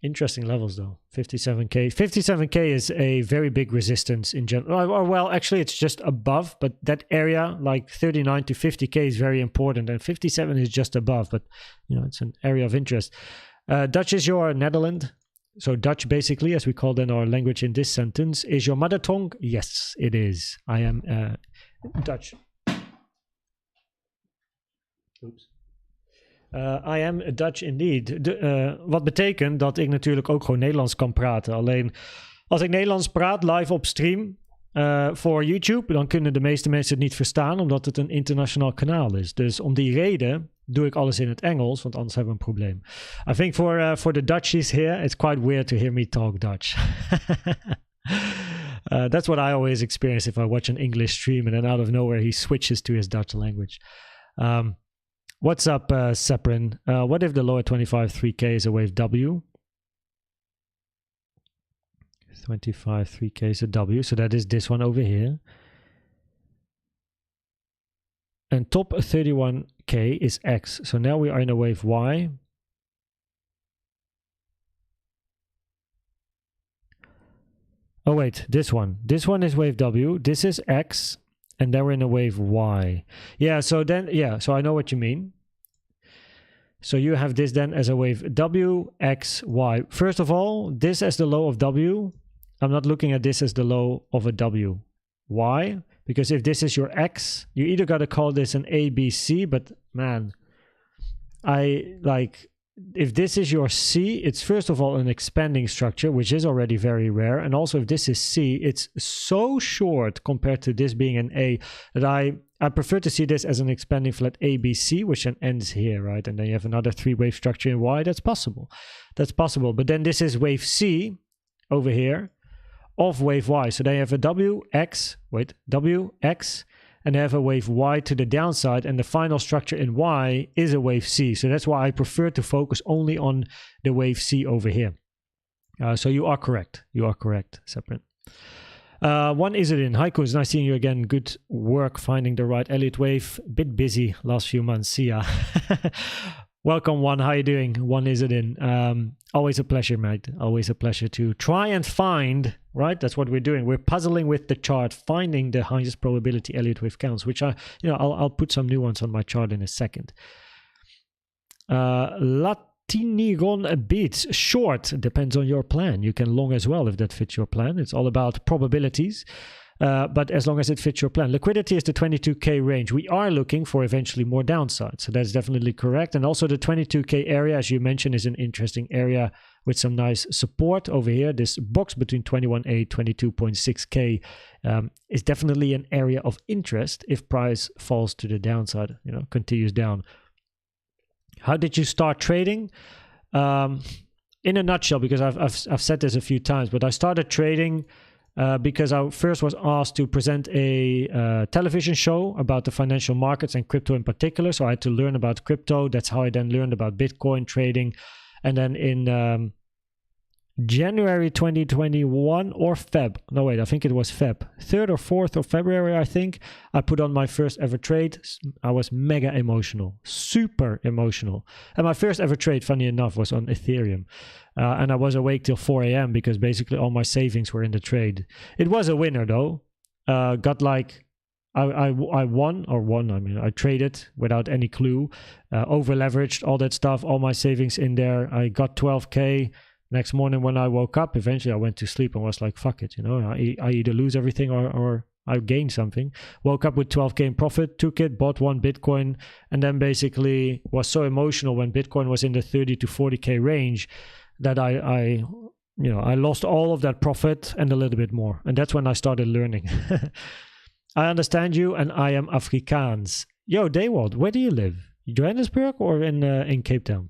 Interesting levels though. 57k. 57k is a very big resistance in general. Or, well, actually it's just above, but that area like 39 to 50k is very important, and 57 is just above, but you know, it's an area of interest. Dutch is your Netherlands. So Dutch, basically, as we call it in our language in this sentence, is your mother tongue? Yes, it is. I am Dutch. Oops. I am Dutch indeed. Wat betekent dat ik natuurlijk ook gewoon Nederlands kan praten. Alleen als ik Nederlands praat live op stream voor YouTube, dan kunnen de meeste mensen het niet verstaan, omdat het een internationaal kanaal is. Dus om die reden doe ik alles in het Engels, want anders hebben we een probleem. I think for the Dutchies here, it's quite weird to hear me talk Dutch. That's what I always experience if I watch an English stream and then out of nowhere he switches to his Dutch language. What's up, Seprin? What if the lower 25 3K is a wave W? 25 3K is a W, so that is this one over here. And top 31K is X. So now we are in a wave Y. Oh wait, this one. This one is wave W. This is X. And then we're in a wave Y. Yeah, so then, yeah, so I know what you mean. So you have this then as a wave W, X, Y. First of all, this as the low of W. I'm not looking at this as the low of a W. Why? Because if this is your X, you either got to call this an A, B, C, but man, if this is your C, it's first of all an expanding structure, which is already very rare. And also if this is C, it's so short compared to this being an A that I prefer to see this as an expanding flat ABC, which then ends here, right? And then you have another 3-wave structure in Y. That's possible. That's possible. But then this is wave C over here of wave Y. So they have a WX, and they have a wave Y to the downside, and the final structure in Y is a wave C. So that's why I prefer to focus only on the wave C over here. So you are correct. You are correct, Seprin. One is it in. Hi, Koenz. Nice seeing you again. Good work finding the right Elliott Wave. Bit busy last few months. See ya. Welcome, One. How you doing? One is it in. Always a pleasure, mate. Always a pleasure to try and find, right? That's what we're doing. We're puzzling with the chart, finding the highest probability Elliott Wave counts, which I'll put some new ones on my chart in a second. Latinigon beats short depends on your plan. You can long as well if that fits your plan. It's all about probabilities, but as long as it fits your plan. Liquidity is the 22k range. We are looking for eventually more downside, so that's definitely correct. And also the 22k area, as you mentioned, is an interesting area with some nice support over here. This box between 21.8 22.6k is definitely an area of interest if price falls to the downside, continues down. How did you start trading? In a nutshell, because I've said this a few times, but I started trading because I first was asked to present a television show about the financial markets and crypto in particular. So I had to learn about crypto. That's how I then learned about Bitcoin trading. And then in January 2021 or Feb. No, wait, I think it was Feb. 3rd or 4th of February, I think. I put on my first ever trade. I was mega emotional. Super emotional. And my first ever trade, funny enough, was on Ethereum. And I was awake till 4 a.m. because basically all my savings were in the trade. It was a winner, though. Got like... I won. I mean, I traded without any clue. Over leveraged, all that stuff. All my savings in there. I got 12k. Next morning when I woke up, eventually I went to sleep and was like, fuck it, I either lose everything or I gain something. Woke up with 12k in profit, took it, bought 1 Bitcoin, and then basically was so emotional when Bitcoin was in the 30 to 40k range that I lost all of that profit and a little bit more. And that's when I started learning. I understand you, and I am Afrikaans. Yo, Daywald, where do you live? Johannesburg or in Cape Town?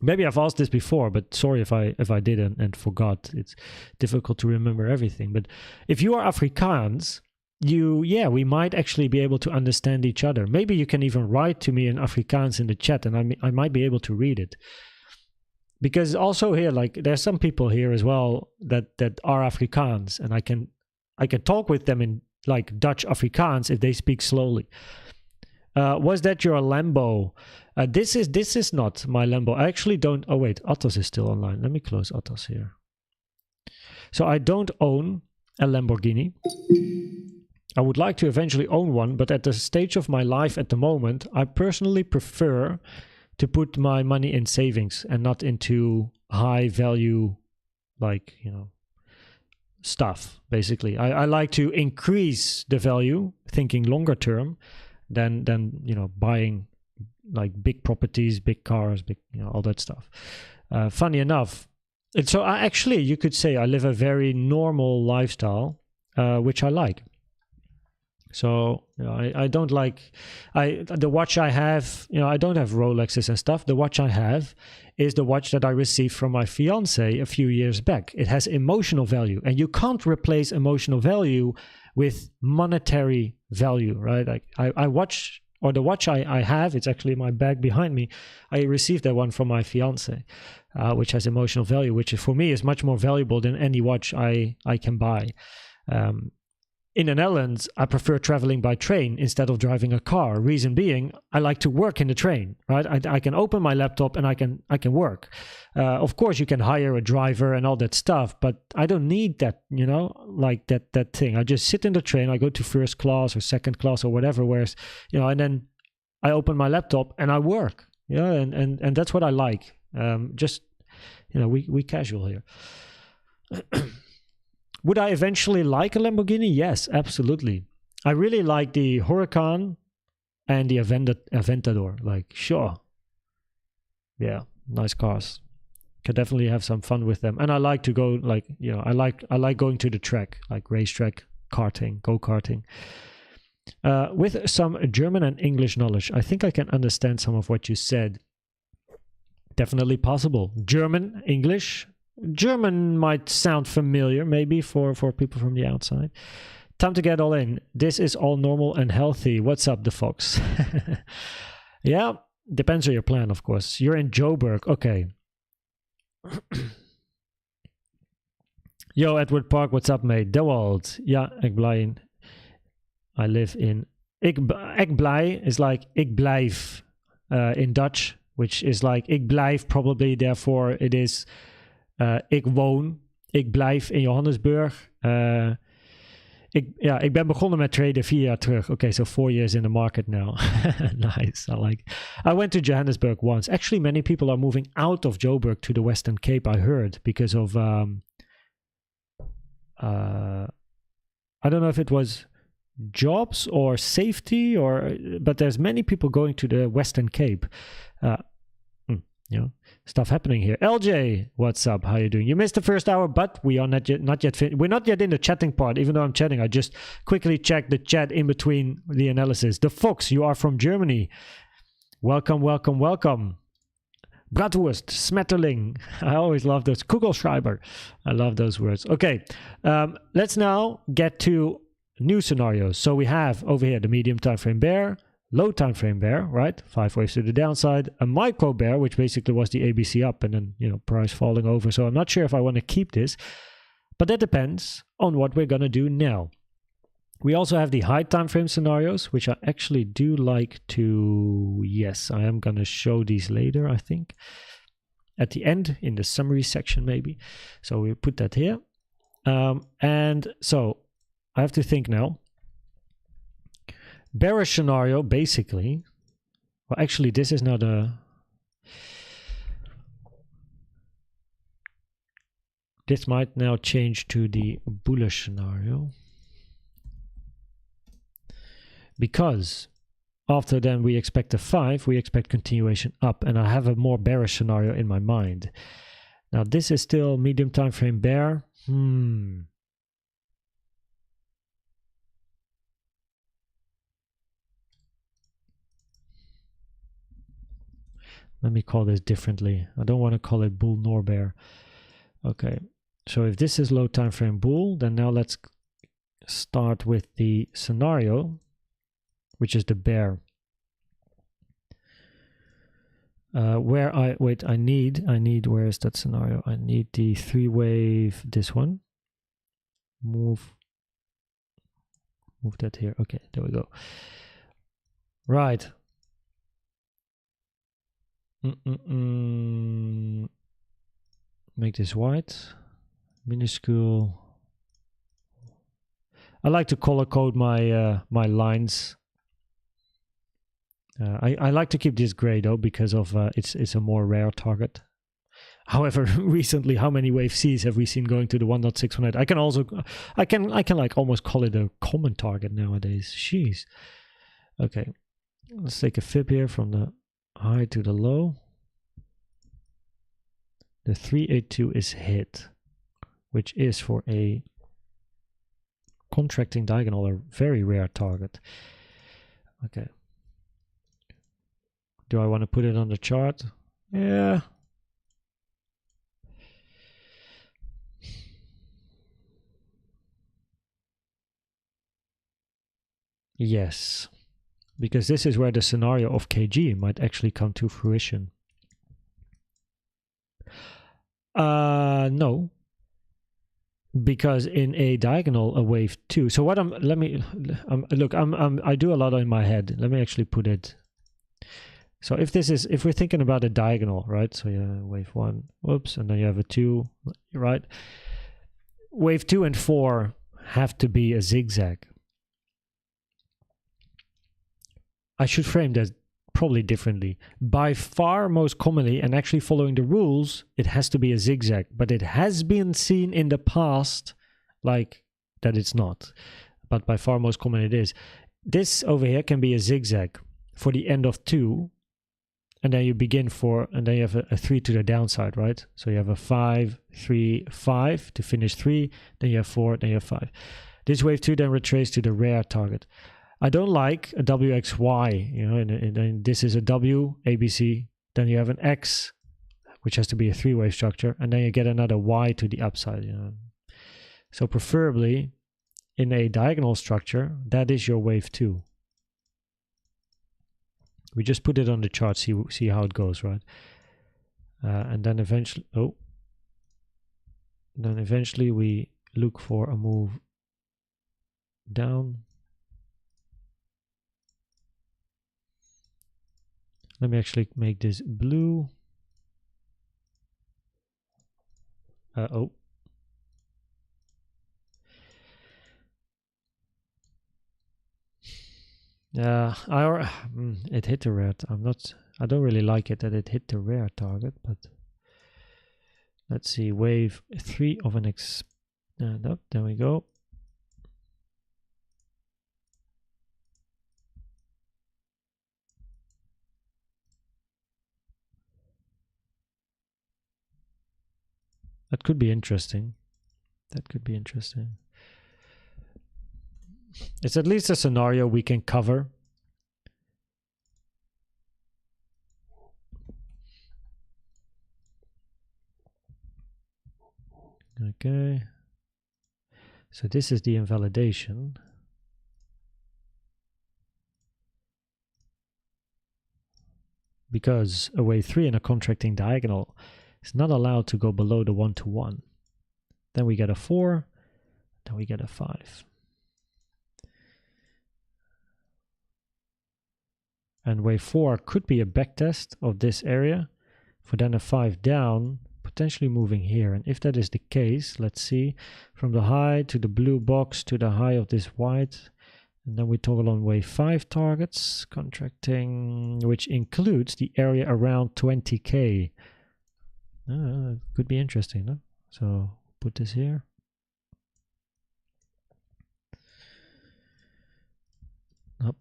Maybe I've asked this before, but sorry if I did and forgot. It's difficult to remember everything. But if you are Afrikaans, we might actually be able to understand each other. Maybe you can even write to me in Afrikaans in the chat, and I might be able to read it. Because also here, like, there's some people here as well that are Afrikaans, and I can talk with them in like Dutch Afrikaans if they speak slowly. Was that your Lambo? This is not my Lambo. I actually don't... Oh, wait. Atos is still online. Let me close Atos here. So I don't own a Lamborghini. I would like to eventually own one, but at the stage of my life at the moment, I personally prefer to put my money in savings and not into high value, stuff, basically. I like to increase the value, thinking longer term, than buying like big properties, big cars, all that stuff. Funny enough, so you could say I live a very normal lifestyle, which I like. So I don't like the watch I have. I don't have Rolexes and stuff. The watch I have is the watch that I received from my fiance a few years back. It has emotional value, and you can't replace emotional value with monetary value, right? Like I watch, or the watch I have, it's actually in my bag behind me. I received that one from my fiance, which has emotional value, which for me is much more valuable than any watch I can buy. In the Netherlands, I prefer traveling by train instead of driving a car. Reason being, I like to work in the train, right? I can open my laptop and I can work. Of course, you can hire a driver and all that stuff, but I don't need that, like that thing. I just sit in the train. I go to first class or second class or whatever, whereas, and then I open my laptop and I work. Yeah, and that's what I like. We casual here. Would I eventually like a Lamborghini? Yes, absolutely. I really like the Huracan and the Aventador. Like, sure. Yeah, nice cars. Could definitely have some fun with them. And I like to go, I like going to the track, like racetrack, karting, go-karting. With some German and English knowledge, I think I can understand some of what you said. Definitely possible. German, English. German might sound familiar maybe for people from the outside. Time to get all in. This is all normal and healthy. What's up, the Fox? Yeah, depends on your plan, of course. You're in Joburg. Okay. Yo, Edward Park, what's up, mate? De Wald. Ja, ik blij. I live in... Ik blij is like ik blijf in Dutch, which is like ik blijf probably, therefore it is ik woon. Ik blijf in Johannesburg. Ik ben begonnen met traden 4 jaar terug. Okay, so 4 years in the market now. Nice, I went to Johannesburg once. Actually, many people are moving out of Joburg to the Western Cape, I heard, because of... I don't know if it was jobs or safety, but there's many people going to the Western Cape. You know, stuff happening here. LJ, what's up? How you doing? You missed the first hour, but we are not yet we're not yet in the chatting part. Even though I'm chatting, I just quickly checked the chat in between the analysis. The Fox, you are from Germany. Welcome, welcome, welcome. Bratwurst, Smetterling. I always love those. Kugelschreiber. I love those words. Okay, let's now get to new scenarios. So we have over here the medium time frame bear, low time frame bear, right? 5 waves to the downside. A micro bear, which basically was the ABC up and then, you know, price falling over. So I'm not sure if I want to keep this, but that depends on what we're going to do now. We also have the high time frame scenarios, which I actually do like to... Yes, I am going to show these later, I think. At the end, in the summary section, maybe. So we put that here. And so I have to think now. Bearish scenario, basically. Well, actually, this is now the... This might now change to the bullish scenario. Because after then we expect a 5, we expect continuation up, and I have a more bearish scenario in my mind. Now this is still medium time frame bear. Let me call this differently. I don't want to call it bull nor bear. Okay, so if this is low time frame bull, then now let's start with the scenario, which is the bear. I need, where is that scenario? I need the 3 wave, this one. Move that here. Okay, there we go. Right. Make this white, minuscule. I like to color code my my lines. I like to keep this gray though, because of it's a more rare target. However, recently, how many wave Cs have we seen going to the 1.618? I can also, I can like almost call it a common target nowadays. Jeez. Okay, let's take a fib here from the high to the low. The 382 is hit, which is for a contracting diagonal a very rare target. Okay. Do I want to put it on the chart? Yeah. Yes. Because this is where the scenario of KG might actually come to fruition. No. Because in a diagonal, a wave 2. So what I do a lot in my head. Let me actually put it. So if we're thinking about a diagonal, right? So you have wave 1, whoops, and then you have a 2, right? Wave 2 and 4 have to be a zigzag. I should frame that probably differently. By far most commonly, and actually following the rules, it has to be a zigzag. But it has been seen in the past like that it's not. But by far most common it is. This over here can be a zigzag for the end of 2. And then you begin and then you have a 3 to the downside, right? So you have a 5, 3, 5 to finish 3. Then you have 4, then you have 5. This wave 2 then retraces to the rare target. I don't like a WXY, you know, and this is a W, ABC, then you have an X, which has to be a three-wave structure, and then you get another Y to the upside, you know. So preferably in a diagonal structure, that is your wave 2. We just put it on the chart, see how it goes, right? And then eventually, then eventually we look for a move down. Let me actually make this blue. It hit the rare. I don't really like it that it hit the rare target, but let's see. Wave 3 of an nope, there we go. That could be interesting. That could be interesting. It's at least a scenario we can cover. Okay. So this is the invalidation. Because a wave 3 in a contracting diagonal is not allowed to go below the 1-to-1. Then we get a 4, then we get a 5. And wave 4 could be a backtest of this area for then a 5 down, potentially moving here. And if that is the case, let's see, from the high to the blue box to the high of this white. And then we toggle on wave 5 targets, contracting, which includes the area around 20K. Could be interesting, no? So put this here.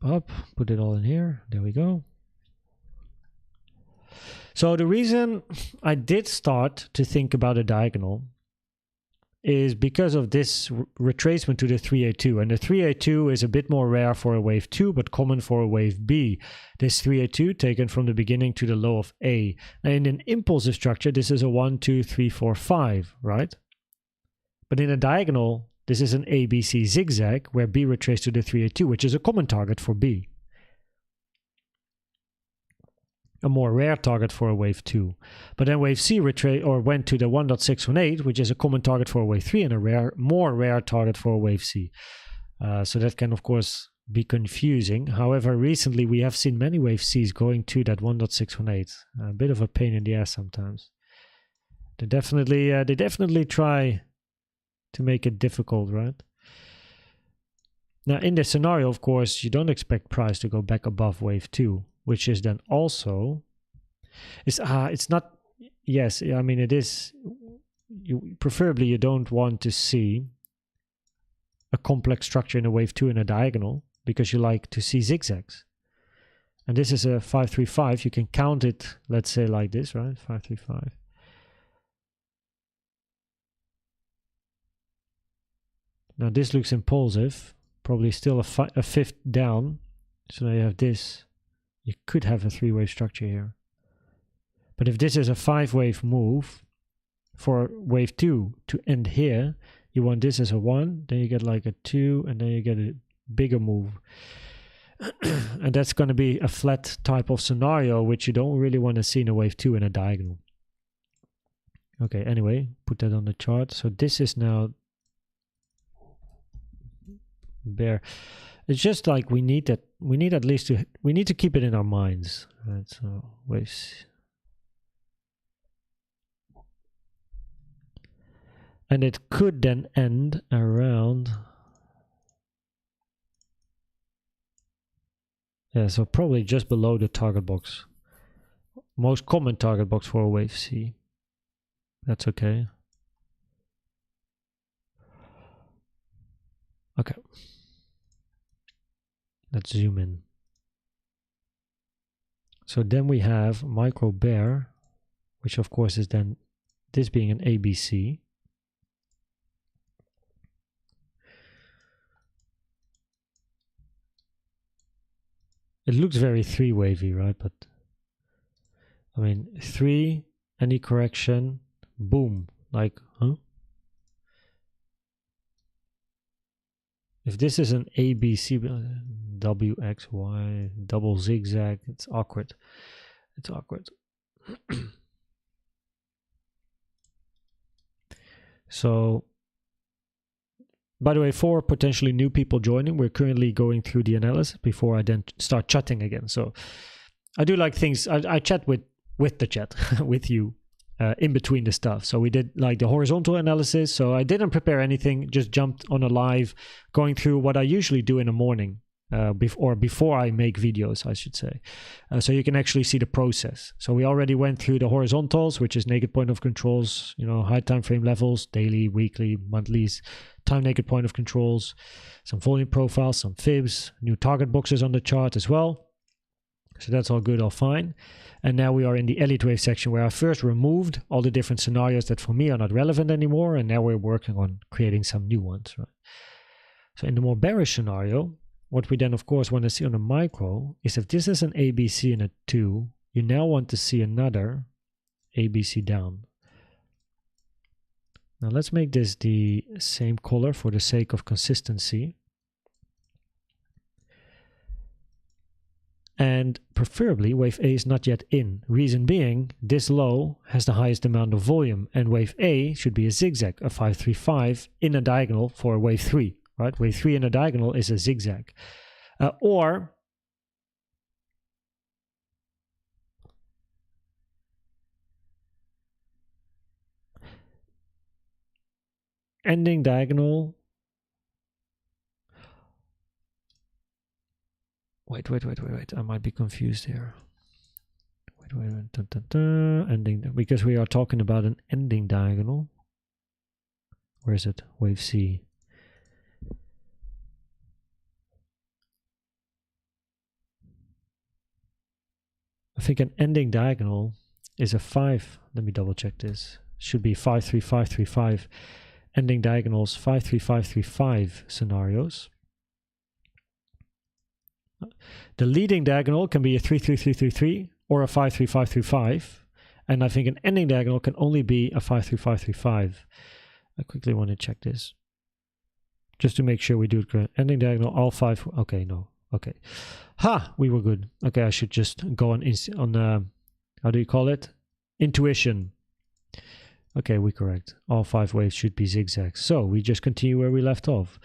Up, put it all in here. There we go. So the reason I did start to think about a diagonal is because of this retracement to the 382. And the 382 is a bit more rare for a wave 2, but common for a wave B. This 382 taken from the beginning to the low of A. And in an impulsive structure, this is a 1, 2, 3, 4, 5, right? But in a diagonal, this is an ABC zigzag where B retraced to the 382, which is a common target for B. A more rare target for a wave 2. But then wave C went to the 1.618, which is a common target for a wave 3 and a more rare target for a wave C. So that can, of course, be confusing. However, recently we have seen many wave Cs going to that 1.618. A bit of a pain in the ass sometimes. They definitely try to make it difficult, right? Now, in this scenario, of course, you don't expect price to go back above wave 2. Which is then also, it's not, yes, I mean, it is, preferably you don't want to see a complex structure in a wave 2 in a diagonal because you like to see zigzags. And this is a 535, you can count it, let's say like this, right? 535. Now this looks impulsive, probably still a fifth down. So now you have this. You could have a 3-wave structure here. But if this is a 5-wave move for wave 2 to end here, you want this as a 1, then you get like a 2, and then you get a bigger move. And that's going to be a flat type of scenario, which you don't really want to see in a wave 2 in a diagonal. Okay, anyway, put that on the chart. So this is now bear. It's just like we need to keep it in our minds, right? So waves, and it could then end around, yeah, so probably just below the target box, most common target box for a wave C. That's okay. Okay. Let's zoom in. So then we have micro-bear, which of course is then this being an ABC. It looks very 3 wavy, right? But I mean, 3, any correction, boom, like, huh? If this is an ABC, W, X, Y, double zigzag, it's awkward. It's awkward. So, by the way, for potentially new people joining, we're currently going through the analysis before I then start chatting again. So I do like things, I chat with the chat, with you, in between the stuff. So we did like the horizontal analysis. So I didn't prepare anything, just jumped on a live, going through what I usually do in the morning, before I make videos, I should say. So you can actually see the process. So we already went through the horizontals, which is naked point of controls, you know, high time frame levels, daily, weekly, monthlies, time naked point of controls, some volume profiles, some fibs, new target boxes on the chart as well. So that's all good, all fine. And now we are in the Elliott Wave section, where I first removed all the different scenarios that for me are not relevant anymore. And now we're working on creating some new ones, right? So in the more bearish scenario, what we then of course want to see on a micro is if this is an ABC and a 2, you now want to see another ABC down. Now let's make this the same color for the sake of consistency. And preferably wave A is not yet in. Reason being, this low has the highest amount of volume, and wave A should be a zigzag, a 535 in a diagonal for wave 3, right? Wave 3 in a diagonal is a zigzag. Or ending diagonal. Wait, I might be confused here. Wait, ending, because we are talking about an ending diagonal. Where is it? Wave C. I think an ending diagonal is a 5. Let me double check this. Should be 53535. Ending diagonals 53535 scenarios. The leading diagonal can be a 33333 or a 53535, and I think an ending diagonal can only be a 53535. I quickly want to check this just to make sure we do it correct. Ending diagonal, all 5. Okay, no. Okay. Ha! We were good. Okay, I should just go on how do you call it? Intuition. Okay, we're correct. All 5 waves should be zigzags. So we just continue where we left off.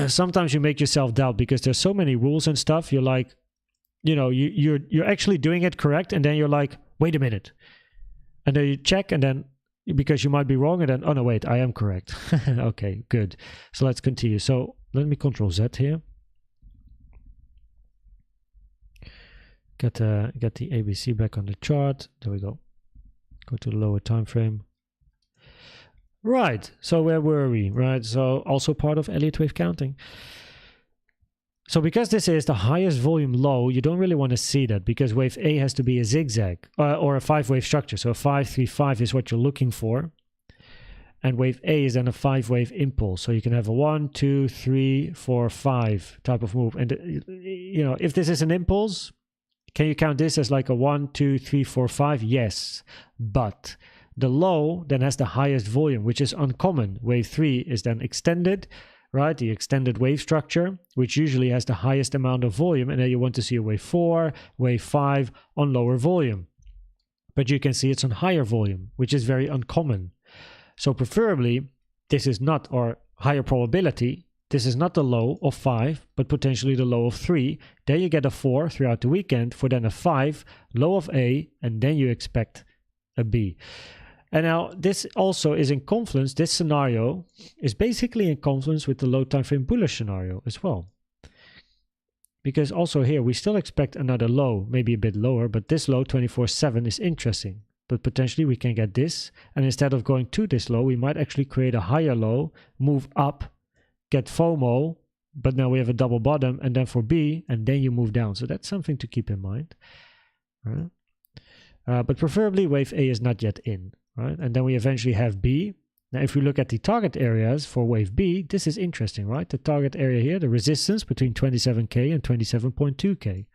Sometimes you make yourself doubt because there's so many rules and stuff. You're like, you know, you're actually doing it correct, and then you're like, wait a minute, and then you check, and then because you might be wrong, and then oh no, wait, I am correct. Okay, good. So let's continue. So let me Control Z here. Get the ABC back on the chart. There we go. Go to the lower time frame. Right, so where were we? Right, so also part of Elliott Wave counting. So because this is the highest volume low, you don't really want to see that because wave A has to be a zigzag or a 5-wave structure. So a 535 is what you're looking for. And wave A is then a 5-wave impulse. So you can have a 1, 2, 3, 4, 5 type of move. And, you know, if this is an impulse, can you count this as like a 1, 2, 3, 4, 5? Yes, but the low then has the highest volume, which is uncommon. Wave 3 is then extended, right? The extended wave structure, which usually has the highest amount of volume. And then you want to see a wave 4, wave 5 on lower volume. But you can see it's on higher volume, which is very uncommon. So preferably, this is not, or higher probability, this is not the low of 5, but potentially the low of 3. Then you get a 4 throughout the weekend for then a 5, low of A, and then you expect a B. And now this also is in confluence. This scenario is basically in confluence with the low time frame bullish scenario as well. Because also here we still expect another low, maybe a bit lower, but this low 24/7 is interesting. But potentially we can get this, and instead of going to this low, we might actually create a higher low, move up, get FOMO, but now we have a double bottom, and then for B, and then you move down. So that's something to keep in mind. All right. But preferably wave A is not yet in. Right? And then we eventually have B, Now, if we look at the target areas for wave B, this is interesting, right? The target area here, the resistance between 27K and 27.2K.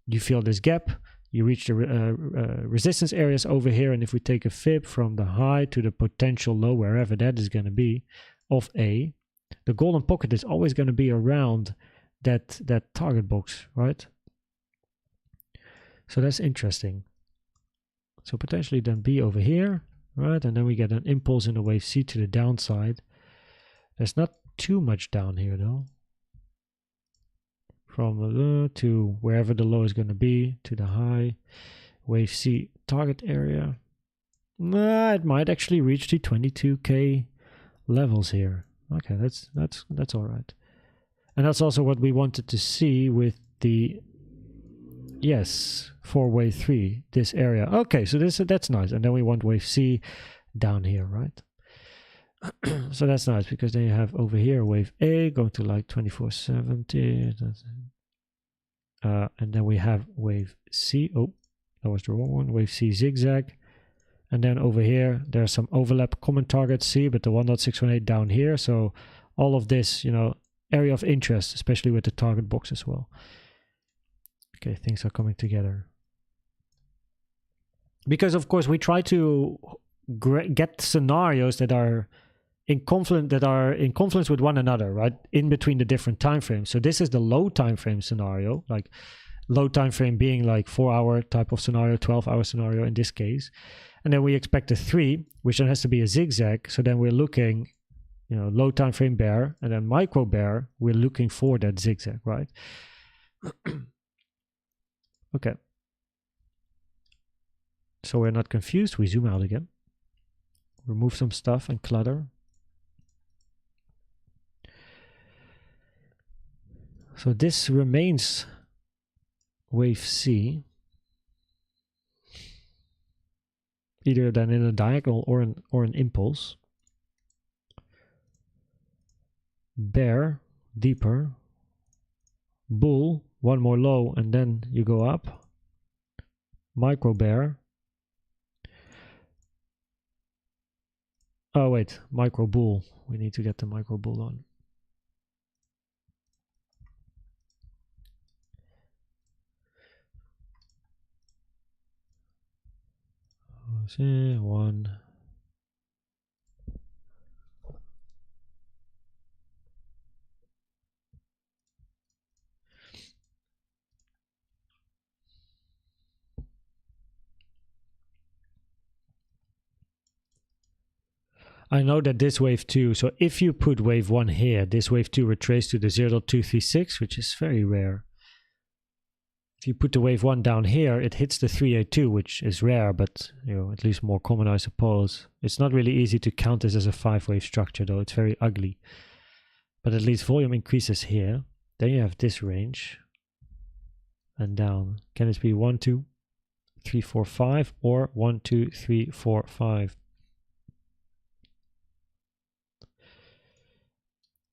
You feel this gap, you reach the resistance areas over here, and if we take a fib from the high to the potential low, wherever that is going to be, of A, the golden pocket is always going to be around that target box, right? So that's interesting. So potentially then B over here, right? And then we get an impulse in the wave C to the downside. There's not too much down here though. From the low to wherever the low is going to be to the high. Wave C target area. It might actually reach the 22K levels here. Okay, that's all right. And that's also what we wanted to see with the, yes, for wave 3, this area. Okay, so that's nice. And then we want wave C down here, right? So that's nice, because then you have over here wave A going to like 2470. And then we have wave C. Oh, that was the wrong one. Wave C zigzag. And then over here, there's some overlap common target C, but the 1.618 down here. So all of this, you know, area of interest, especially with the target box as well. Okay, things are coming together. Because of course we try to get scenarios that are in confluence with one another, right? In between the different time frames. So this is the low time frame scenario, like low time frame being like 4-hour type of scenario, 12-hour scenario in this case. And then we expect a 3, which then has to be a zigzag. So then we're looking, you know, low time frame bear, and then micro bear, we're looking for that zigzag, right? Okay. So we're not confused. We zoom out again. Remove some stuff and clutter. So this remains wave C. Either then in a diagonal or an impulse. Bear, deeper. Bull, one more low, and then you go up. Micro bear. Oh wait, micro bull. We need to get the micro bull on. One. I know that this wave 2, so if you put wave 1 here, this wave 2 retraced to the 0.236, which is very rare. If you put the wave 1 down here, it hits the 382, which is rare, but you know, at least more common, I suppose. It's not really easy to count this as a 5-wave structure, though. It's very ugly. But at least volume increases here. Then you have this range. And down. Can it be 1, 2, 3, 4, 5, or 1, 2, 3, 4, 5?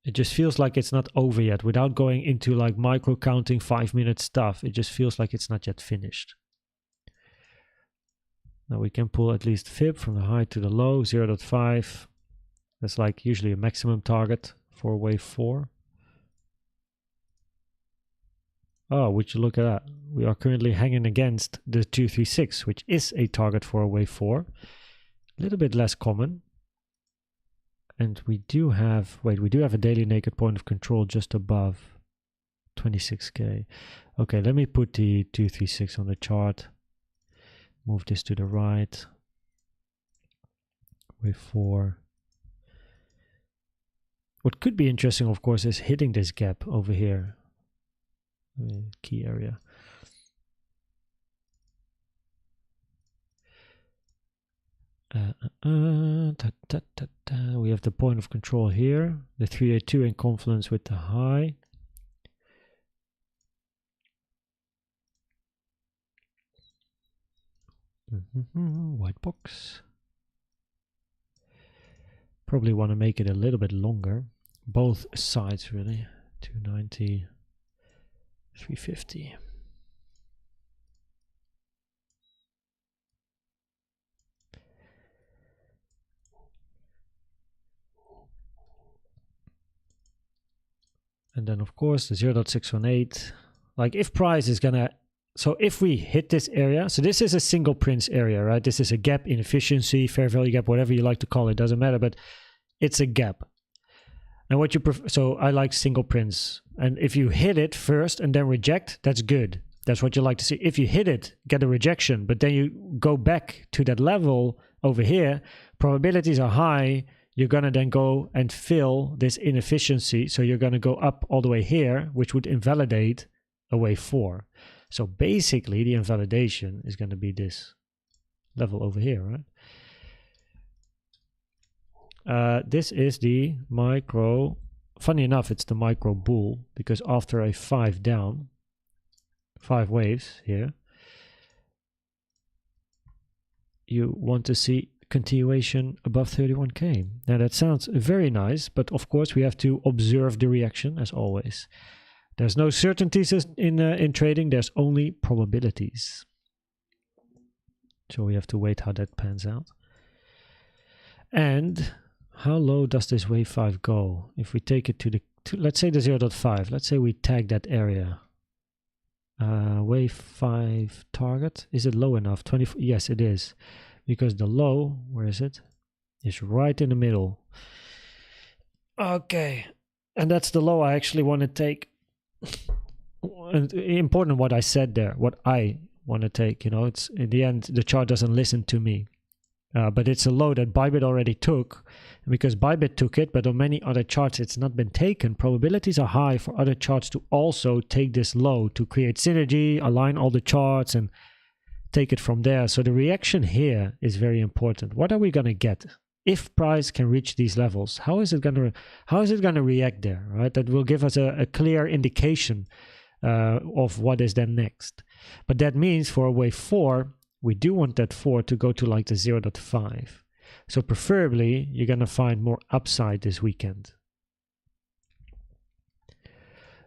It just feels like it's not over yet. Without going into like micro counting 5-minute stuff, it just feels like it's not yet finished. Now we can pull at least fib from the high to the low, 0.5. That's like usually a maximum target for wave 4. Oh, would you look at that? We are currently hanging against the 236, which is a target for a wave 4. A little bit less common. And we do have, wait, we do have a daily naked point of control just above 26K. Okay, let me put the 236 on the chart. Move this to the right. Wave 4. What could be interesting, of course, is hitting this gap over here. Key area. We have the point of control here, the 382 in confluence with the high. White box. Probably want to make it a little bit longer. Both sides really. 290, 350. And then of course the 0.618, like if price is gonna, so if we hit this area, so this is a single prince area, right? This is a gap, inefficiency, fair value gap, whatever you like to call it, doesn't matter, but it's a gap. And what you prefer, so I like single prints. And if you hit it first and then reject, that's good. That's what you like to see. If you hit it, get a rejection, but then you go back to that level over here, probabilities are high, you're gonna then go and fill this inefficiency. So you're gonna go up all the way here, which would invalidate a wave 4. So basically the invalidation is gonna be this level over here, right? This is the micro, funny enough, it's the micro bull, because after a 5 down, 5 waves here, you want to see continuation above 31k. Now that sounds very nice, but of course we have to observe the reaction as always. There's no certainties in trading, there's only probabilities. So we have to wait how that pans out. And how low does this wave 5 go? If we take it to let's say the 0.5, let's say we tag that area. Wave 5 target, is it low enough? 24, yes it is, because the low, where is it? Is right in the middle. Okay, and that's the low I actually want to take. And important what I said there, what I want to take, you know, it's in the end the chart doesn't listen to me. But it's a low that Bybit already took, and because Bybit took it, but on many other charts it's not been taken, probabilities are high for other charts to also take this low to create synergy, align all the charts and take it from there. So the reaction here is very important. What are we going to get if price can reach these levels? How is it going to react there, right? That will give us a clear indication of what is then next. But that means for a wave 4, we do want that 4 to go to like the 0.5. So preferably, you're going to find more upside this weekend.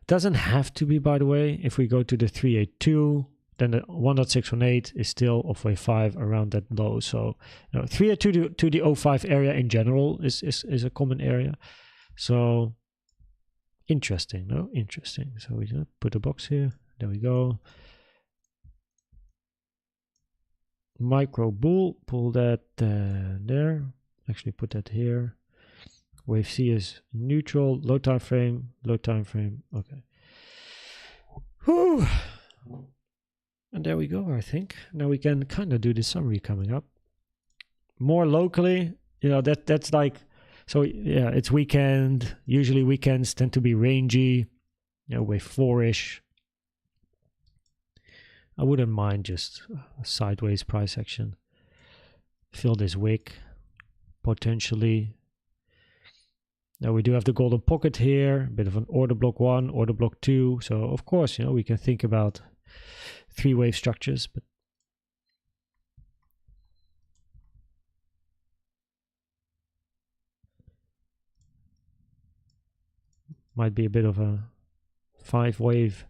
Doesn't have to be, by the way. If we go to the 382, then the 1.618 is still of wave 5 around that low. So 382 to the 05 area in general is a common area. So interesting, no? Interesting. So we put a box here. There we go. Micro bull, pull that there, actually put that here. Wave C is neutral, low time frame, okay. Whew. And there we go, I think. Now we can kind of do the summary coming up. More locally, you know, that's like, so yeah, it's weekend. Usually weekends tend to be rangy, you know, wave 4-ish. I wouldn't mind just a sideways price action. Fill this wick, potentially. Now we do have the golden pocket here, a bit of an order block 1, order block 2. So of course, you know, we can think about 3-wave structures, but might be a bit of a 5-wave.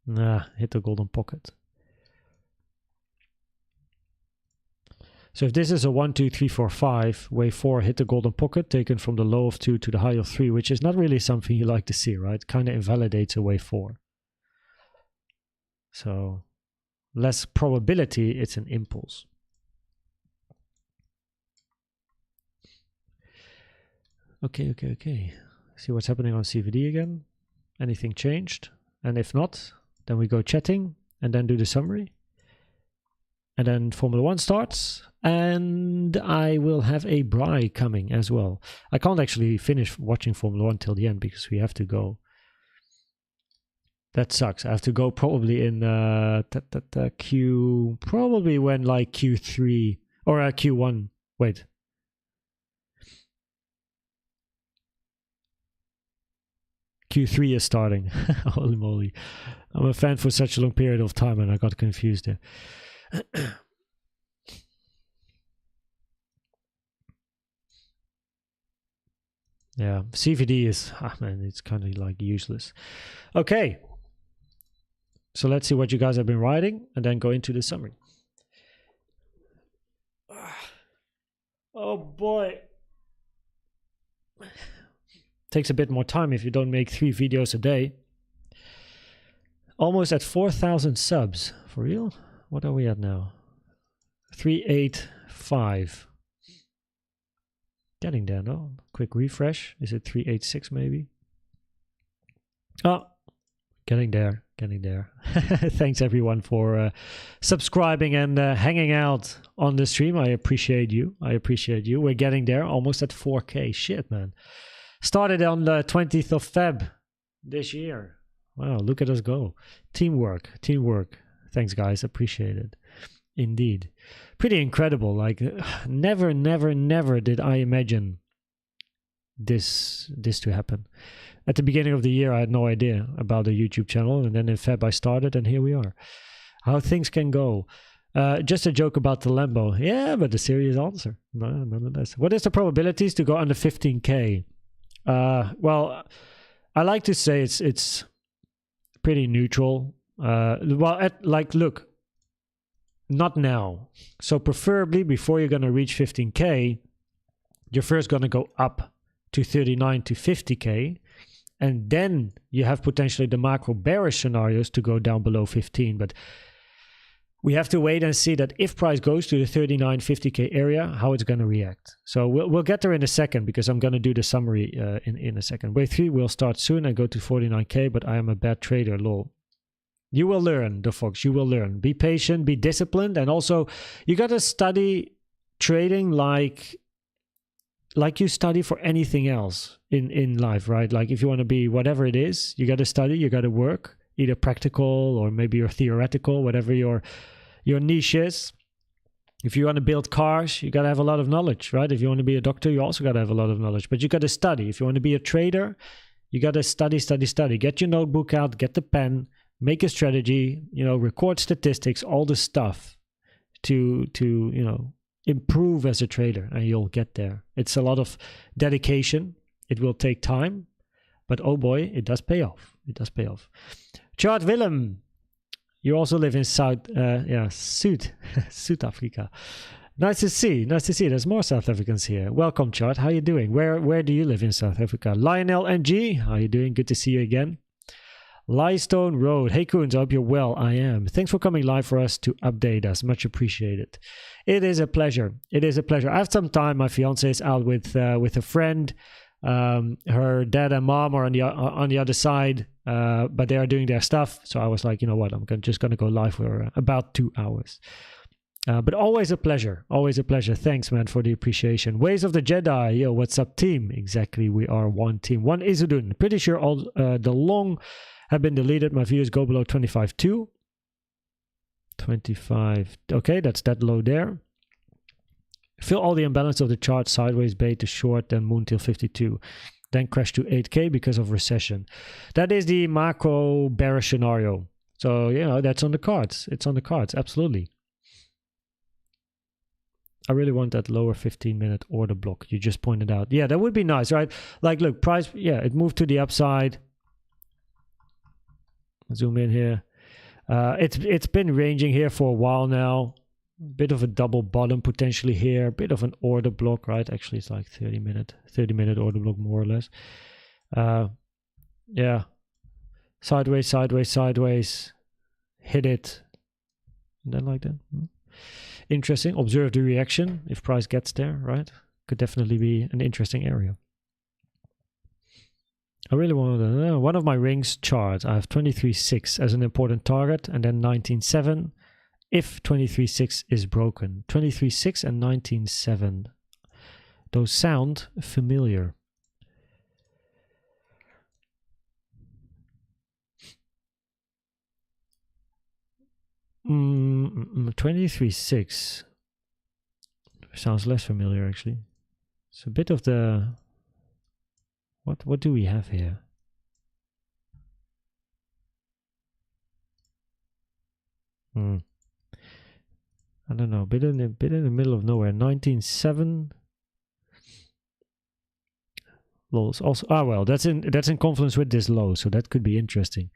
Nah, hit the golden pocket. So if this is a 1, 2, 3, 4, 5, wave 4 hit the golden pocket, taken from the low of 2 to the high of 3, which is not really something you like to see, right? Kind of invalidates a wave 4. So less probability, it's an impulse. Okay. See what's happening on CVD again. Anything changed? And if not, then we go chatting and then do the summary. And then Formula 1 starts. And I will have a Bri coming as well. I can't actually finish watching Formula 1 till the end because we have to go. That sucks. I have to go probably in Q... Probably when like Q3 or Q1. Wait. Q3 is starting. Holy moly. I'm a fan for such a long period of time and I got confused there. Yeah, CVD is, man, it's kind of like useless. Okay. So let's see what you guys have been writing and then go into the summary. Oh boy. Takes a bit more time if you don't make 3 videos a day. Almost at 4,000 subs. For real? What are we at now? 385. Getting there, no? Quick refresh. Is it 386 maybe? Oh, getting there. Getting there. Thanks everyone for subscribing and hanging out on the stream. I appreciate you. I appreciate you. We're getting there. Almost at 4K. Shit, man. Started on the 20th of Feb this year. Wow, look at us go. Teamwork. Teamwork. Thanks, guys. Appreciate it. Indeed. Pretty incredible. Like, never did I imagine this to happen. At the beginning of the year, I had no idea about the YouTube channel. And then in Feb, I started, and here we are. How things can go. Just a joke about the Lambo. Yeah, but a serious answer. No, nonetheless. What is the probabilities to go under 15K? Well, I like to say it's pretty neutral. Look, not now. So preferably before you're going to reach 15K, you're first going to go up to 39 to 50K. And then you have potentially the macro-bearish scenarios to go down below 15. But we have to wait and see that if price goes to the 39, 50K area, how it's going to react. So we'll get there in a second because I'm going to do the summary in a second. Wave 3 will start soon and go to 49K, but I am a bad trader, lol. You will learn, the Fox, you will learn. Be patient, be disciplined, and also you got to study trading like you study for anything else in life, right? Like if you want to be whatever it is, you got to study, you got to work, either practical or maybe you're theoretical, whatever your niche is. If you want to build cars, you got to have a lot of knowledge, right? If you want to be a doctor, you also got to have a lot of knowledge, but you got to study. If you want to be a trader, you got to study. Get your notebook out, get the pen, make a strategy, record statistics, all the stuff to improve as a trader, and you'll get there. It's a lot of dedication. It will take time, but oh boy, it does pay off. It does pay off. Chart Willem, you also live in South Africa. Nice to see. There's more South Africans here. Welcome, Chart. How you doing? Where do you live in South Africa? Lionel NG, how you doing? Good to see you again. Lystone Road. Hey, Koenz, I hope you're well. I am. Thanks for coming live for us to update us. Much appreciated. It is a pleasure. It is a pleasure. I have some time. My fiance is out with a friend. Her dad and mom are on the other side, but they are doing their stuff. So I was like, you know what? I'm just going to go live for about 2 hours. But always a pleasure. Always a pleasure. Thanks, man, for the appreciation. Ways of the Jedi. Yo, what's up, team? Exactly. We are one team. One Izudun. Pretty sure all the long have been deleted. My views go below 25.2. 25. Okay, that's that low there. Fill all the imbalance of the chart sideways bait to short, then moon till 52. Then crash to 8K because of recession. That is the macro-bearish scenario. So, that's on the cards. It's on the cards, absolutely. I really want that lower 15-minute order block you just pointed out. Yeah, that would be nice, right? Like, look, price, it moved to the upside. Zoom in here. It's been ranging here for a while now. Bit of a double bottom potentially here. Bit of an order block, right? Actually, it's like 30-minute order block more or less. Yeah. Sideways. Hit it. And then like that. Interesting. Observe the reaction if price gets there, right? Could definitely be an interesting area. I really want to know one of my rings charts. I have 23.6 as an important target, and then 19.7 if 23.6 is broken. 23.6 and 19.7. Those sound familiar. Mm, 23.6 sounds less familiar actually. It's a bit of the what do we have here? I don't know. Bit in the middle of nowhere. 19.7. Lows also. Well, that's in confluence with this low, so that could be interesting.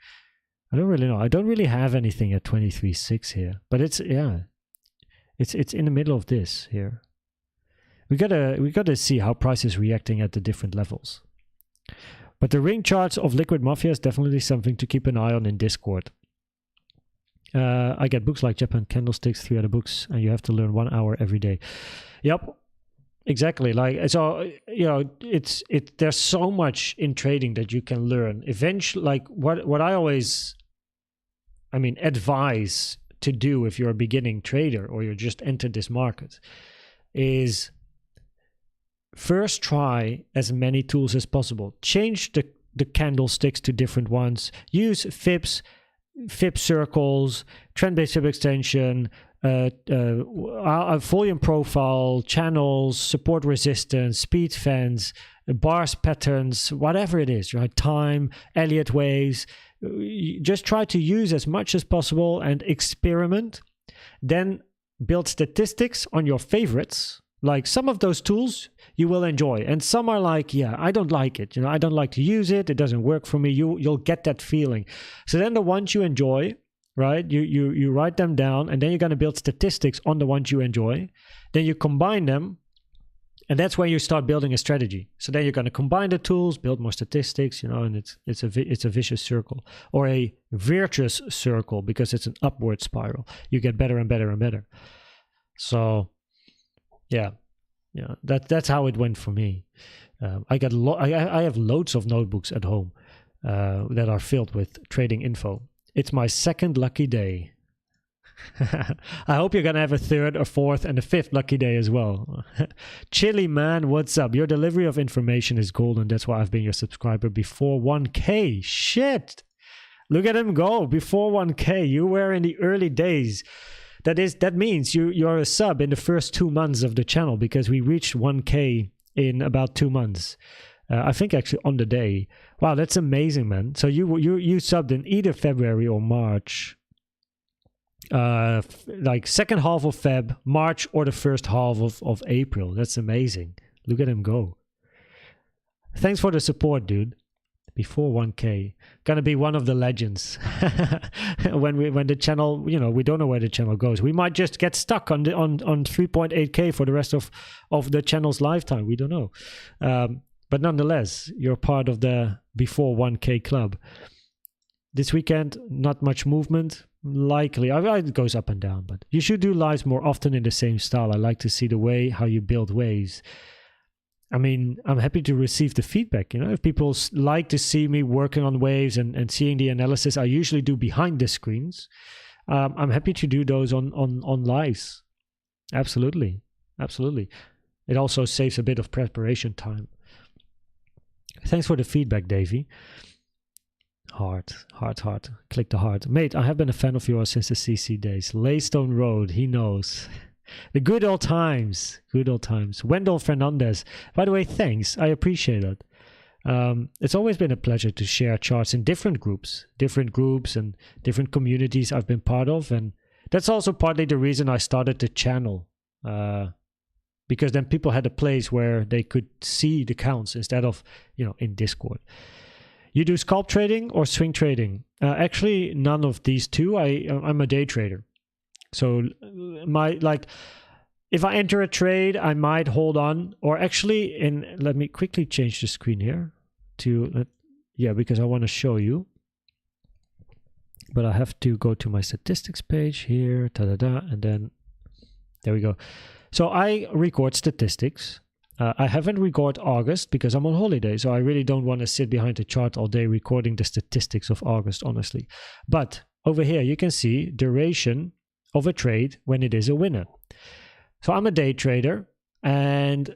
I don't really know. I don't really have anything at 23.6 here, but it's in the middle of this here. we gotta see how price is reacting at the different levels. But the ring charts of Liquid Mafia is definitely something to keep an eye on in Discord. I get books like Japan Candlesticks, 3 other books, and you have to learn 1 hour every day. Yep, exactly. Like, so, you know, there's so much in trading that you can learn. Eventually, like what I always, advise to do if you're a beginning trader or you just entered this market is first try as many tools as possible. Change the candlesticks to different ones. Use fib circles, trend-based fib extension, a volume profile, channels, support resistance, speed fans, bars patterns, whatever it is, right? Time, Elliott waves. Just try to use as much as possible and experiment. Then build statistics on your favorites. Like some of those tools you will enjoy, and some are like, yeah, I don't like it. I don't like to use it. It doesn't work for me. You'll get that feeling. So then the ones you enjoy, right? You write them down, and then you're going to build statistics on the ones you enjoy. Then you combine them, and that's where you start building a strategy. So then you're going to combine the tools, build more statistics, and it's a vicious circle, or a virtuous circle, because it's an upward spiral. You get better and better and better. So yeah, that's how it went for me. I have loads of notebooks at home that are filled with trading info. It's my second lucky day. I hope you're gonna have a third or fourth and a fifth lucky day as well. Chili man, what's up? Your delivery of information is golden. That's why I've been your subscriber before 1K. Shit, look at him go before 1K. You were in the early days. That means you're a sub in the first 2 months of the channel, because we reached 1K in about 2 months. I think actually on the day. Wow, that's amazing, man. So you subbed in either February or March. Like second half of Feb, March, or the first half of April. That's amazing. Look at him go. Thanks for the support, dude. Before 1K, gonna be one of the legends. when the channel, we don't know where the channel goes. We might just get stuck on 3.8K for the rest of the channel's lifetime. We don't know. But nonetheless, you're part of the before 1K club. This weekend, not much movement. Likely, it goes up and down, but you should do lives more often in the same style. I like to see the way how you build waves. I'm happy to receive the feedback. If people like to see me working on waves and seeing the analysis I usually do behind the screens, I'm happy to do those on lives. Absolutely. It also saves a bit of preparation time. Thanks for the feedback, Davey. Heart. Click the heart. Mate, I have been a fan of yours since the CC days. Laystone Road, he knows. The good old times. Wendell Fernandez. By the way, thanks. I appreciate it. It's always been a pleasure to share charts in different groups and different communities I've been part of. And that's also partly the reason I started the channel. Because then people had a place where they could see the counts instead of, in Discord. You do scalp trading or swing trading? Actually, none of these two. I'm a day trader. So if I enter a trade, I might hold on, or actually, let me quickly change the screen here because I want to show you. But I have to go to my statistics page here, and then there we go. So I record statistics. I haven't recorded August because I'm on holiday, so I really don't want to sit behind the chart all day recording the statistics of August, honestly. But over here, you can see duration of a trade when it is a winner. So I'm a day trader, and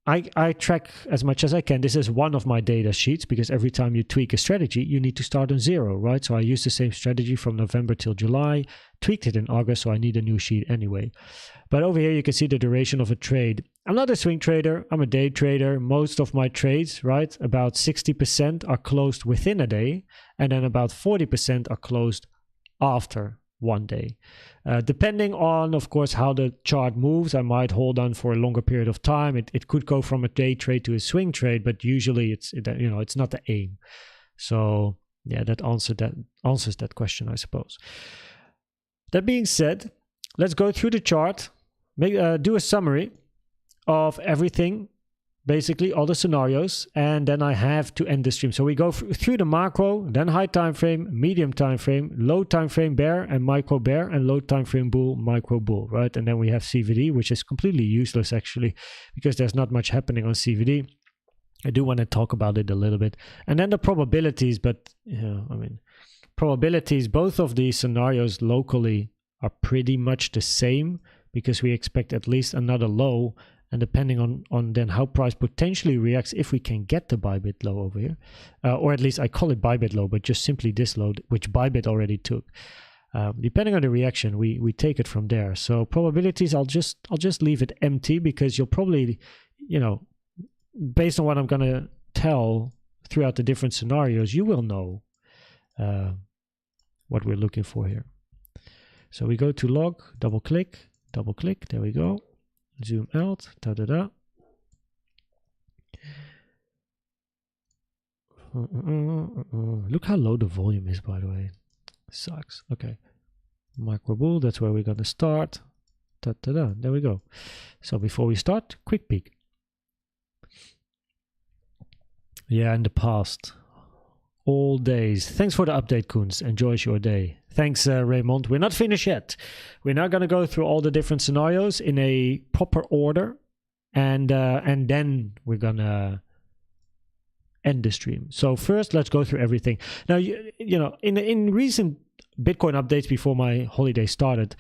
I track as much as I can. This is one of my data sheets, because every time you tweak a strategy, you need to start on 0, right? So I use the same strategy from November till July, tweaked it in August, so I need a new sheet anyway. But over here, you can see the duration of a trade. I'm not a swing trader, I'm a day trader. Most of my trades, right, about 60% are closed within a day, and then about 40% are closed after one day. Depending on, of course, how the chart moves, I might hold on for a longer period of time. It could go from a day trade to a swing trade, but usually it's not the aim. So yeah, that answers that question, I suppose. That being said, let's go through the chart, do a summary of everything, basically all the scenarios, and then I have to end the stream. So we go through the macro, then high time frame, medium time frame, low time frame bear and micro bear, and low time frame bull, micro bull, right? And then we have CVD, which is completely useless actually, because there's not much happening on CVD. I do want to talk about it a little bit. And then the probabilities, but I mean, probabilities, both of these scenarios locally are pretty much the same, because we expect at least another low, and depending on then how price potentially reacts, if we can get the buy bid low over here, or at least I call it buy bid low, but just simply this low, which buy bid already took. Depending on the reaction, we take it from there. So probabilities, I'll just leave it empty, because you'll probably, based on what I'm gonna tell throughout the different scenarios, you will know what we're looking for here. So we go to log, double click, there we go. Zoom out, Look how low the volume is, by the way. Sucks. Okay. Micro bull, that's where we're gonna start. There we go. So before we start, quick peek. Yeah, in the past. All days. Thanks for the update, Koenz. Enjoys your day. Thanks, Raymond. We're not finished yet. We're now going to go through all the different scenarios in a proper order, and then we're going to end the stream. So first, let's go through everything. Now, in recent Bitcoin updates before my holiday started,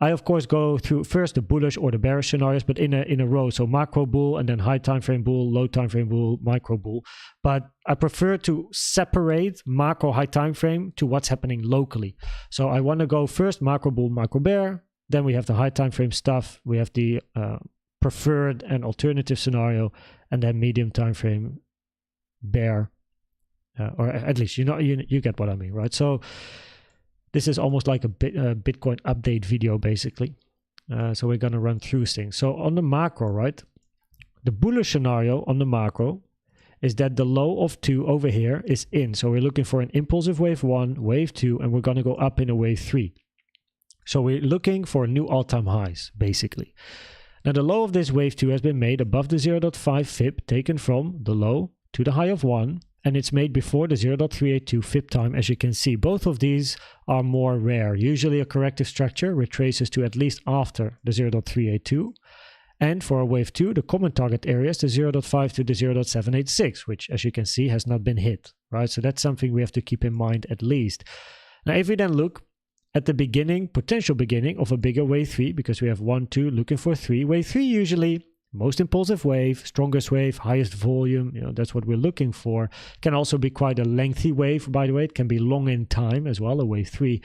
I of course go through first the bullish or the bearish scenarios, but in a row. So macro bull, and then high time frame bull, low time frame bull, micro bull. But I prefer to separate macro, high time frame to what's happening locally. So I want to go first macro bull, micro bear. Then we have the high time frame stuff. We have the preferred and alternative scenario, and then medium time frame bear, or at least you get what I mean, right? So this is almost like a Bitcoin update video, basically. So we're going to run through things. So on the macro, right, the bullish scenario on the macro is that the low of 2 over here is in. So we're looking for an impulsive wave 1, wave 2, and we're going to go up in a wave 3. So we're looking for new all-time highs, basically. Now the low of this wave 2 has been made above the 0.5 fib, taken from the low to the high of 1. And it's made before the 0.382 fib time, as you can see. Both of these are more rare. Usually a corrective structure retraces to at least after the 0.382. And for a wave 2, the common target area is the 0.5 to the 0.786, which, as you can see, has not been hit, right? So that's something we have to keep in mind at least. Now, if we then look at the beginning, potential beginning of a bigger wave 3, because we have 1, 2, looking for 3. Wave 3 usually most impulsive wave, strongest wave, highest volume, that's what we're looking for. Can also be quite a lengthy wave, by the way. It can be long in time as well, a wave 3.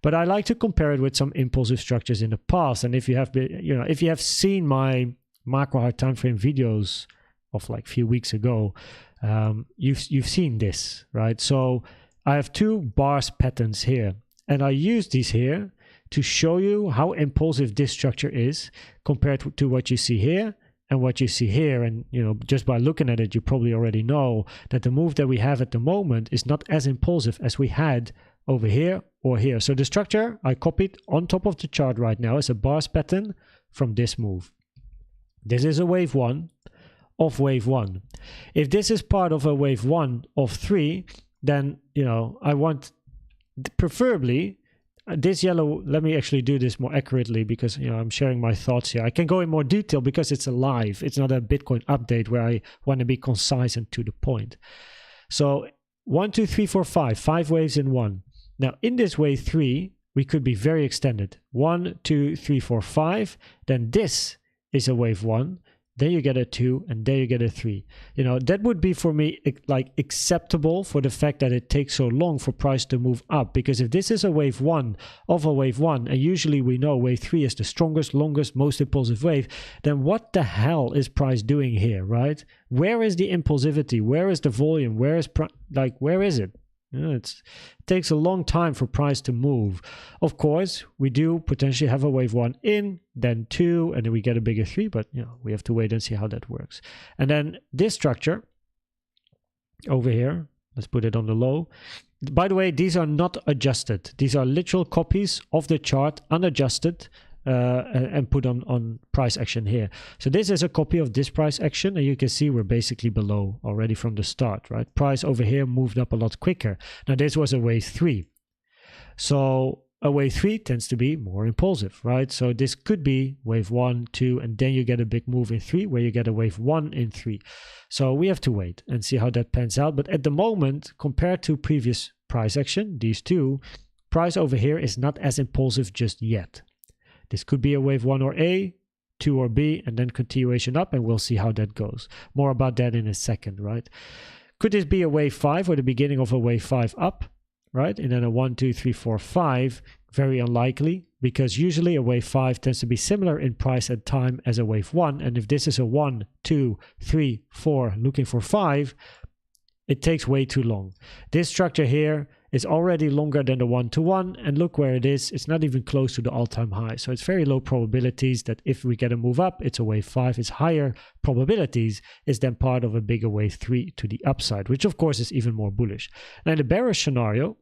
But I like to compare it with some impulsive structures in the past. And if you have been, if you have seen my macro high time frame videos of like a few weeks ago, you've seen this, right? So I have 2 bars patterns here, and I use these here to show you how impulsive this structure is compared to what you see here and what you see here. And just by looking at it, you probably already know that the move that we have at the moment is not as impulsive as we had over here or here. So the structure I copied on top of the chart right now is a bars pattern from this move. This is a wave 1 of wave 1. If this is part of a wave 1 of 3, then I want preferably this yellow. Let me actually do this more accurately, because I'm sharing my thoughts here. I can go in more detail because it's a live. It's not a Bitcoin update where I want to be concise and to the point. So 1, 2, 3, 4, 5 waves in one. Now in this wave 3, we could be very extended. 1, 2, 3, 4, 5. Then this is a wave 1. Then you get a 2, and then you get a 3. That would be for me like acceptable for the fact that it takes so long for price to move up. Because if this is a wave 1 of a wave 1, and usually we know wave 3 is the strongest, longest, most impulsive wave, then what the hell is price doing here, right? Where is the impulsivity? Where is the volume? Where is where is it? It takes a long time for price to move. Of course, we do potentially have a wave 1 in, then 2, and then we get a bigger 3, but we have to wait and see how that works. And then this structure over here, let's put it on the low. By the way, these are not adjusted. These are literal copies of the chart, unadjusted, and put on price action here. So this is a copy of this price action, and you can see we're basically below already from the start, right? Price over here moved up a lot quicker. Now this was a wave 3. So a wave 3 tends to be more impulsive, right? So this could be wave 1, 2, and then you get a big move in 3 where you get a wave 1 in 3. So we have to wait and see how that pans out. But at the moment, compared to previous price action, these two, price over here is not as impulsive just yet. This could be a wave 1 or A, 2 or B, and then continuation up, and we'll see how that goes. More about that in a second, right? Could this be a wave 5 or the beginning of a wave 5 up, right? And then a 1, 2, 3, 4, 5, very unlikely, because usually a wave 5 tends to be similar in price and time as a wave 1. And if this is a 1, 2, 3, 4, looking for 5, it takes way too long. This structure here is already longer than the 1-to-1, and look where it is. It's not even close to the all-time high. So it's very low probabilities that if we get a move up, it's a wave 5. It's higher probabilities is then part of a bigger wave 3 to the upside, which of course is even more bullish. Now in the bearish scenario,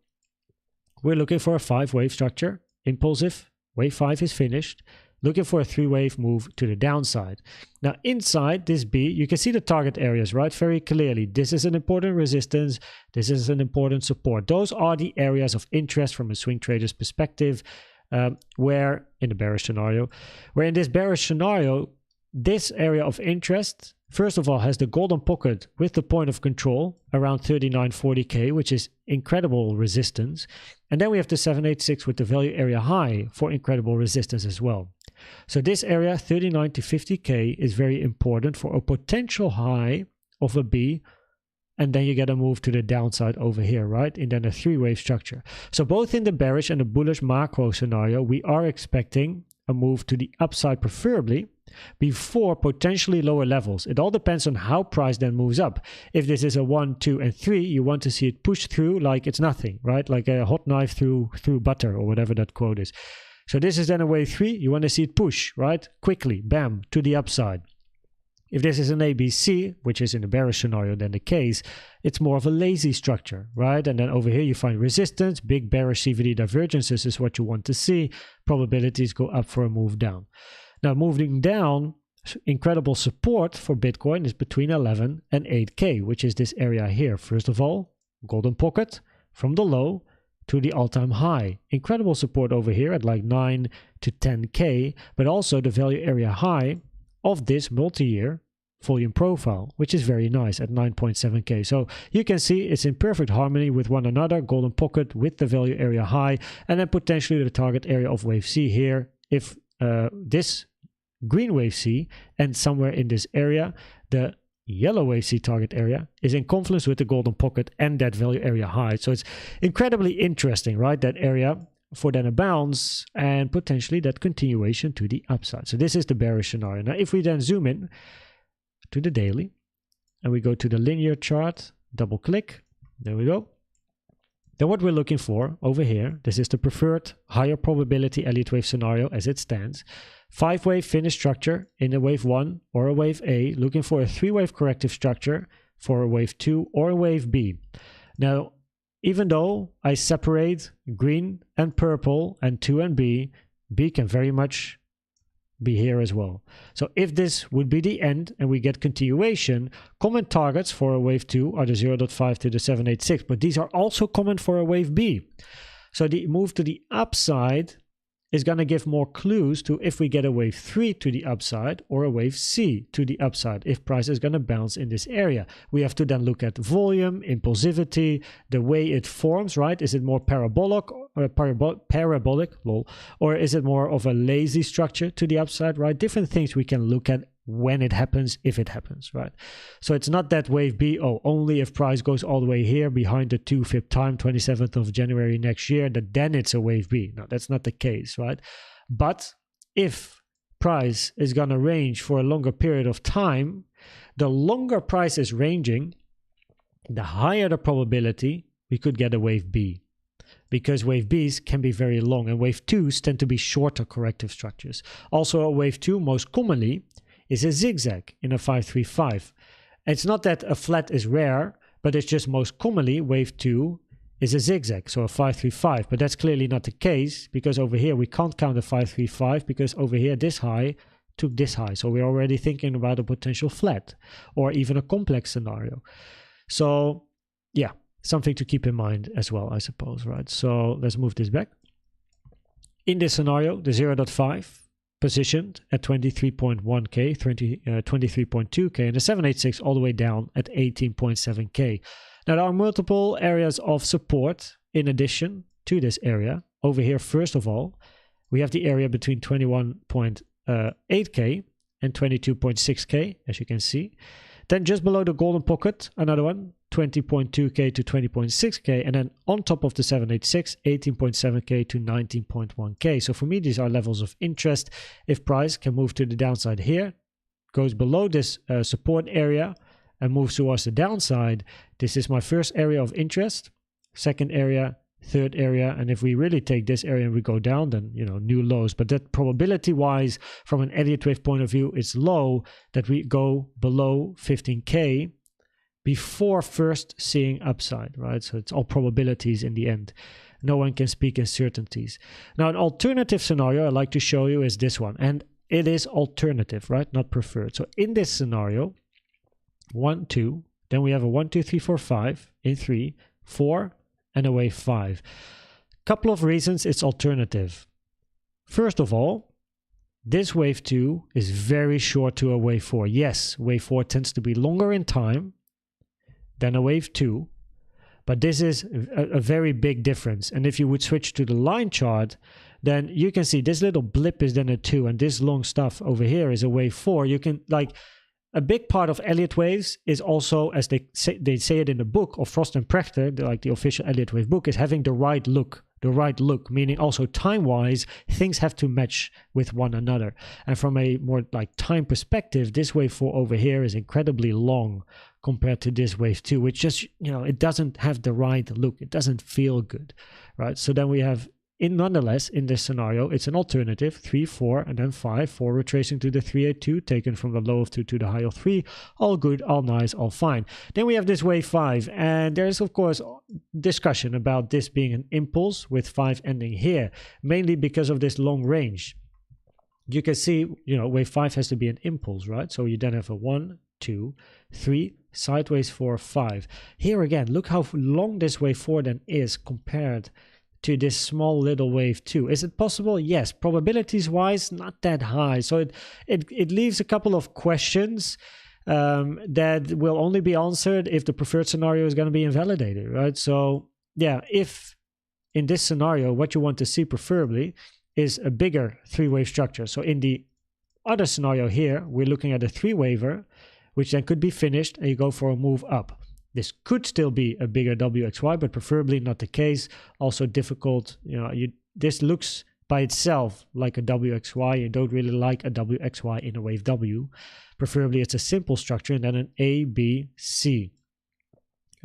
we're looking for a 5-wave structure, impulsive, wave 5 is finished, looking for a 3-wave move to the downside. Now inside this B, you can see the target areas, right? Very clearly. This is an important resistance. This is an important support. Those are the areas of interest from a swing trader's perspective, where in the bearish scenario, where in this bearish scenario, this area of interest, first of all, has the golden pocket with the point of control around 39.40k, which is incredible resistance. And then we have the 786 with the value area high for incredible resistance as well. So this area, 39 to 50k, is very important for a potential high of a B. And then you get a move to the downside over here, right? And then a 3-wave structure. So both in the bearish and the bullish macro scenario, we are expecting a move to the upside preferably before potentially lower levels. It all depends on how price then moves up. If this is a 1, 2, and 3, you want to see it push through like it's nothing, right? Like a hot knife through butter, or whatever that quote is. So this is then a wave 3. You want to see it push, right? Quickly, bam, to the upside. If this is an ABC, which is in the bearish scenario then the case, it's more of a lazy structure, right? And then over here you find resistance, big bearish CVD divergences is what you want to see. Probabilities go up for a move down. Now moving down, incredible support for Bitcoin is between 11 and 8k, which is this area here. First of all, golden pocket from the low to the all-time high. Incredible support over here at like 9 to 10k, but also the value area high of this multi-year volume profile, which is very nice at 9.7k. So you can see it's in perfect harmony with one another, golden pocket with the value area high, and then potentially the target area of wave C here. If this green wave C and somewhere in this area, the yellow wave C target area is in confluence with the golden pocket and that value area high. So it's incredibly interesting, right? That area for then a bounce and potentially that continuation to the upside. So this is the bearish scenario. Now if we then zoom in to the daily and we go to the linear chart, double click, there we go. Then what we're looking for over here, this is the preferred higher probability Elliott Wave scenario as it stands. 5-wave finish structure in a wave 1 or a wave A, looking for a 3-wave corrective structure for a wave 2 or a wave B. Now, even though I separate green and purple and 2 and B, B can very much be here as well. So if this would be the end and we get continuation, common targets for a wave 2 are the 0.5 to the 786, but these are also common for a wave B. So the move to the upside is going to give more clues to if we get a wave 3 to the upside or a wave C to the upside, if price is going to bounce in this area. We have to then look at volume, impulsivity, the way it forms, right? Is it more parabolic or is it more of a lazy structure to the upside, right? Different things we can look at when it happens, if it happens, right? So it's not that wave B, oh, only if price goes all the way here behind the 2 fib time, 27th of January next year, that then it's a wave B. No, that's not the case, right? But if price is going to range for a longer period of time, the longer price is ranging, the higher the probability we could get a wave B. Because wave Bs can be very long and wave 2s tend to be shorter corrective structures. Also a wave 2 most commonly is a zigzag in a 535. It's not that a flat is rare, but it's just most commonly wave 2 is a zigzag, so a 535, but that's clearly not the case because over here we can't count a 535 because over here this high took this high, so we're already thinking about a potential flat or even a complex scenario. So yeah, something to keep in mind as well, I suppose, right? So let's move this back. In this scenario, the 0.5 positioned at 23.1k, 23.2k, and the 786 all the way down at 18.7k. Now there are multiple areas of support in addition to this area. Over here, first of all, we have the area between 21.8k and 22.6k, as you can see. Then just below the golden pocket, another one, 20.2k to 20.6k, and then on top of the 786, 18.7k to 19.1k. So for me, these are levels of interest. If price can move to the downside here, goes below this support area and moves towards the downside, this is my first area of interest, second area, third area, and if we really take this area and we go down, then new lows. But that probability wise, from an Elliott Wave point of view, it's low that we go below 15k before first seeing upside, right? So it's all probabilities in the end. No one can speak in certainties. Now, an alternative scenario I'd like to show you is this one, and it is alternative, right? Not preferred. So in this scenario, 1, 2, then we have a 1, 2, 3, 4, 5 in 3, 4, and a wave 5. Couple of reasons it's alternative. First of all, this wave 2 is very short to a wave 4. Yes, wave 4 tends to be longer in time than a wave 2, but this is a very big difference. And if you would switch to the line chart, then you can see this little blip is then a 2, and this long stuff over here is a wave 4. You can, like, a big part of Elliott waves is also, as they say it in the book of Frost and Prechter, like the official Elliott Wave book, is having the right look. The right look, meaning also time-wise, things have to match with one another. And from a more like time perspective, this wave 4 over here is incredibly long compared to this wave 2, which just, it doesn't have the right look. It doesn't feel good, right? So then we have, nonetheless, in this scenario, it's an alternative, 3, 4, and then 5, 4 retracing to the 382, taken from the low of 2 to the high of 3, all good, all nice, all fine. Then we have this wave 5, and there's, of course, discussion about this being an impulse with 5 ending here, mainly because of this long range. You can see, wave 5 has to be an impulse, right? So you then have a 1, 2, 3, sideways 4, 5. Here again, look how long this wave 4 then is compared to this small little wave 2. Is it possible? Yes. Probabilities wise, not that high. So it leaves a couple of questions that will only be answered if the preferred scenario is going to be invalidated, right? So yeah, if in this scenario, what you want to see preferably is a bigger 3-wave structure. So in the other scenario here, we're looking at a 3-waver, which then could be finished and you go for a move up. This could still be a bigger WXY, but preferably not the case. Also difficult, this looks by itself like a WXY. You don't really like a WXY in a wave W. Preferably it's a simple structure and then an A, B, C.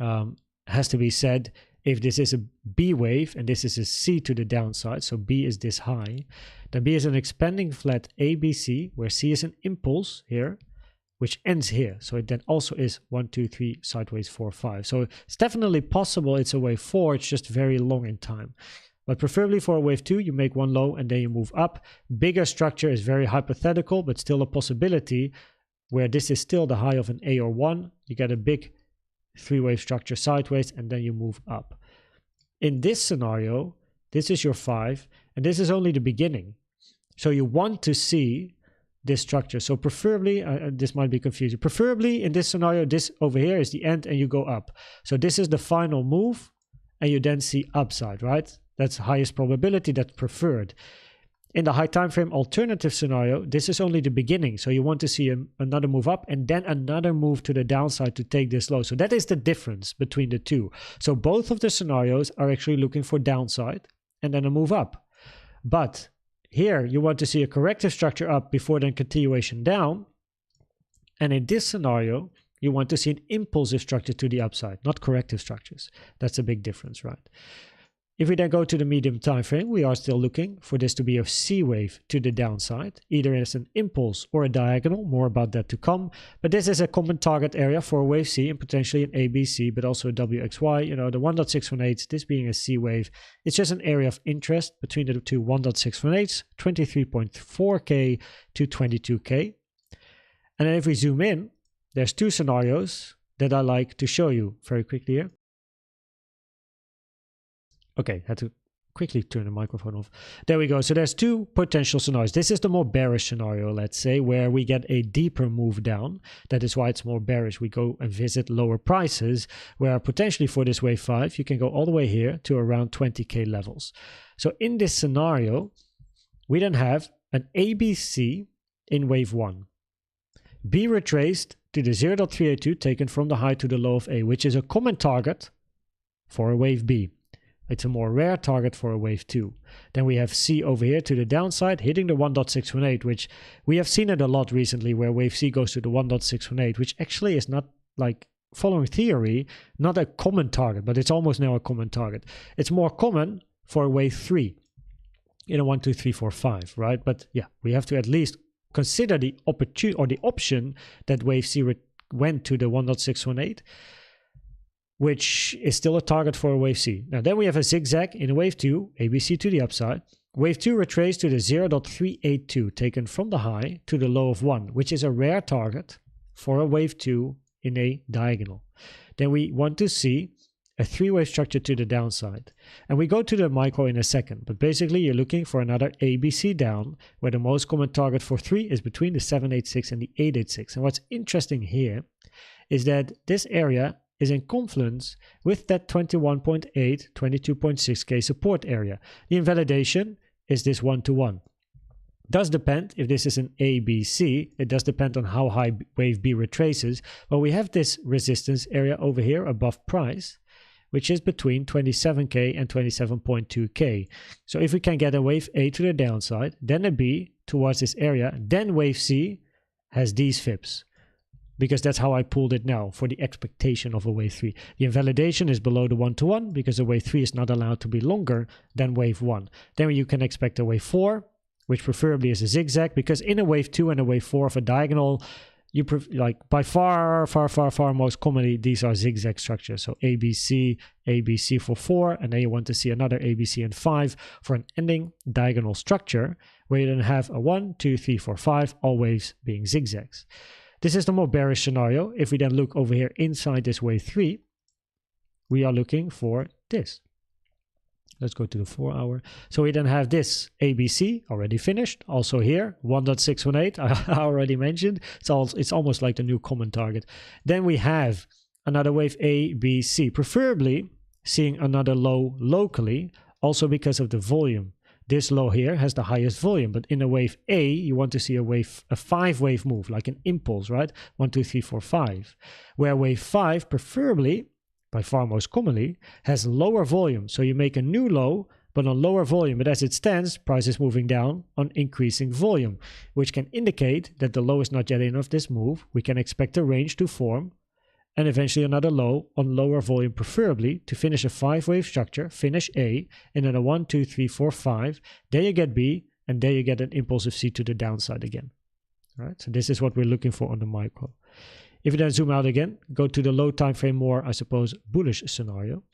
Has to be said, if this is a B wave and this is a C to the downside, so B is this high, then B is an expanding flat ABC, where C is an impulse here, which ends here. So it then also is 1, 2, 3, sideways 4, 5. So it's definitely possible it's a wave 4, it's just very long in time. But preferably for a wave 2, you make one low and then you move up. Bigger structure is very hypothetical, but still a possibility where this is still the high of an A or 1. You get a big 3-wave structure sideways and then you move up. In this scenario, this is your 5 and this is only the beginning. So you want to see this structure. So preferably, this might be confusing. Preferably in this scenario, this over here is the end and you go up. So this is the final move and you then see upside, right? That's highest probability, that's preferred. In the high time frame alternative scenario, this is only the beginning. So you want to see another move up and then another move to the downside to take this low. So that is the difference between the two. So both of the scenarios are actually looking for downside and then a move up. But here, you want to see a corrective structure up before then continuation down. And in this scenario, you want to see an impulsive structure to the upside, not corrective structures. That's a big difference, right? If we then go to the medium time frame, we are still looking for this to be a C wave to the downside, either as an impulse or a diagonal. More about that to come. But this is a common target area for a wave C and potentially an ABC, but also a WXY. You know, the 1.618, this being a C wave, it's just an area of interest between the two 1.618s, 23.4K to 22K. And then if we zoom in, there's two scenarios that I like to show you very quickly here. Okay, had to quickly turn the microphone off. There we go. So there's two potential scenarios. This is the more bearish scenario, let's say, where we get a deeper move down. That is why it's more bearish. We go and visit lower prices, where potentially for this wave 5, you can go all the way here to around 20K levels. So in this scenario, we then have an ABC in wave 1. B retraced to the 0.382 taken from the high to the low of A, which is a common target for a wave B. It's a more rare target for a wave 2. Then we have C over here to the downside, hitting the 1.618, which we have seen it a lot recently, where wave C goes to the 1.618, which actually is not, like, following theory, not a common target, but it's almost now a common target. It's more common for a wave 3 in a 1, 2, 3, 4, 5, right? But yeah, we have to at least consider the opportunity or the option that wave C went to the 1.618, which is still a target for a wave C. Now then we have a zigzag in a wave 2, ABC to the upside. Wave 2 retraced to the 0.382 taken from the high to the low of 1, which is a rare target for a wave 2 in a diagonal. Then we want to see a 3-wave structure to the downside. And we go to the micro in a second, but basically you're looking for another ABC down, where the most common target for 3 is between the 786 and the 886. And what's interesting here is that this area is in confluence with that 21.8, 22.6K support area. The invalidation is this 1-to-1. Does depend if this is an ABC. It does depend on how high wave B retraces. But we have this resistance area over here above price, which is between 27K and 27.2K. So if we can get a wave A to the downside, then a B towards this area, then wave C has these fips, because that's how I pulled it now for the expectation of a wave 3. The invalidation is below the 1-to-1 because a wave 3 is not allowed to be longer than wave 1. Then you can expect a wave 4, which preferably is a zigzag, because in a wave 2 and a wave 4 of a diagonal, you like by far most commonly these are zigzag structures. So ABC, ABC for 4, and then you want to see another ABC and 5 for an ending diagonal structure, where you then have a 1, 2, 3, 4, 5, all waves being zigzags. This is the more bearish scenario. If we then look over here inside this wave 3, we are looking for this. Let's go to the 4-hour. So we then have this ABC already finished. Also here, 1.618, I already mentioned. It's almost like the new common target. Then we have another wave A, B, C, preferably seeing another low locally, also because of the volume. This low here has the highest volume, but in a wave A, you want to see a 5-wave move, like an impulse, right? 1, 2, 3, 4, 5. Where wave 5, preferably, by far most commonly, has lower volume. So you make a new low, but on lower volume. But as it stands, price is moving down on increasing volume, which can indicate that the low is not yet in of this move. We can expect a range to form, and eventually another low on lower volume, preferably to finish a 5-wave structure, finish A, and then a 1, 2, 3, 4, 5. There you get B, and there you get an impulsive C to the downside again. All right, so this is what we're looking for on the micro. If you then zoom out again, go to the low time frame, more, I suppose, bullish scenario,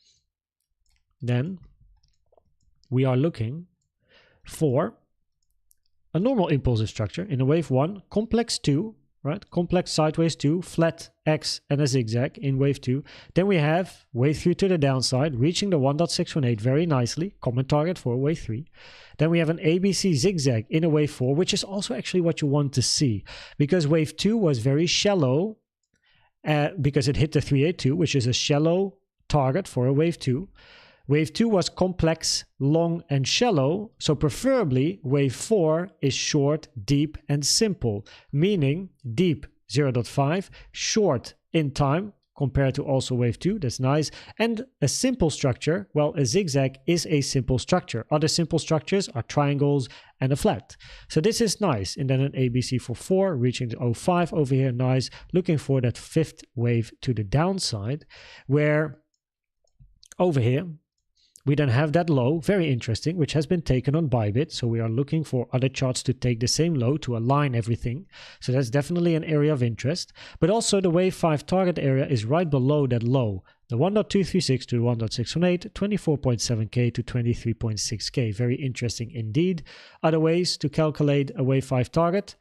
then we are looking for a normal impulsive structure in a wave 1, complex 2, right? Complex sideways 2, flat X and a zigzag in wave 2. Then we have wave 3 to the downside, reaching the 1.618 very nicely, common target for wave 3. Then we have an ABC zigzag in a wave 4, which is also actually what you want to see, because wave 2 was very shallow, because it hit the 382, which is a shallow target for a wave 2. Wave 2 was complex, long, and shallow, so preferably wave 4 is short, deep, and simple, meaning deep 0.5, short in time compared to also wave 2, that's nice, and a simple structure, well, a zigzag is a simple structure. Other simple structures are triangles and a flat. So this is nice, and then an ABC for 4, reaching the 05 over here, nice, looking for that 5th wave to the downside, where over here, we then have that low, very interesting, which has been taken on Bybit. So we are looking for other charts to take the same low to align everything. So that's definitely an area of interest. But also the wave 5 target area is right below that low. The 1.236 to 1.618, 24.7K to 23.6K. Very interesting indeed. Other ways to calculate a wave 5 target.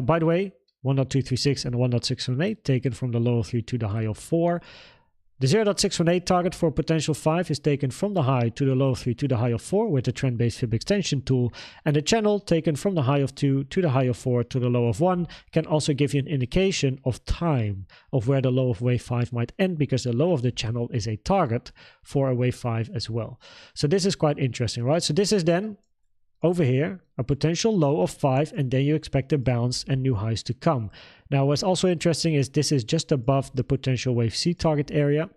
By the way, 1.236 and 1.618 taken from the low of 3 to the high of 4. The 0.618 target for potential 5 is taken from the high to the low of 3 to the high of 4 with the trend-based fib extension tool, and the channel taken from the high of 2 to the high of 4 to the low of 1 can also give you an indication of time of where the low of wave 5 might end, because the low of the channel is a target for a wave 5 as well. So this is quite interesting, right? So this is then over here a potential low of 5, and then you expect a bounce and new highs to come. Now what's also interesting is this is just above the potential wave C target area,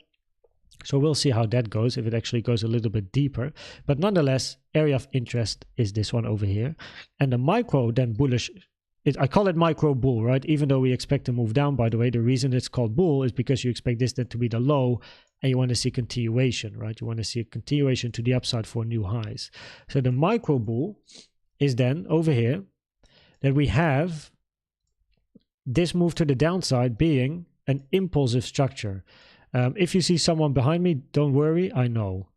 so we'll see how that goes, if it actually goes a little bit deeper. But nonetheless, area of interest is this one over here. And the micro then bullish, I call it micro bull, right? Even though we expect to move down, by the way, the reason it's called bull is because you expect this then to be the low, and you want to see continuation, right? You want to see a continuation to the upside for new highs. So the micro bull is then over here that we have this move to the downside being an impulsive structure. If you see someone behind me, don't worry, I know,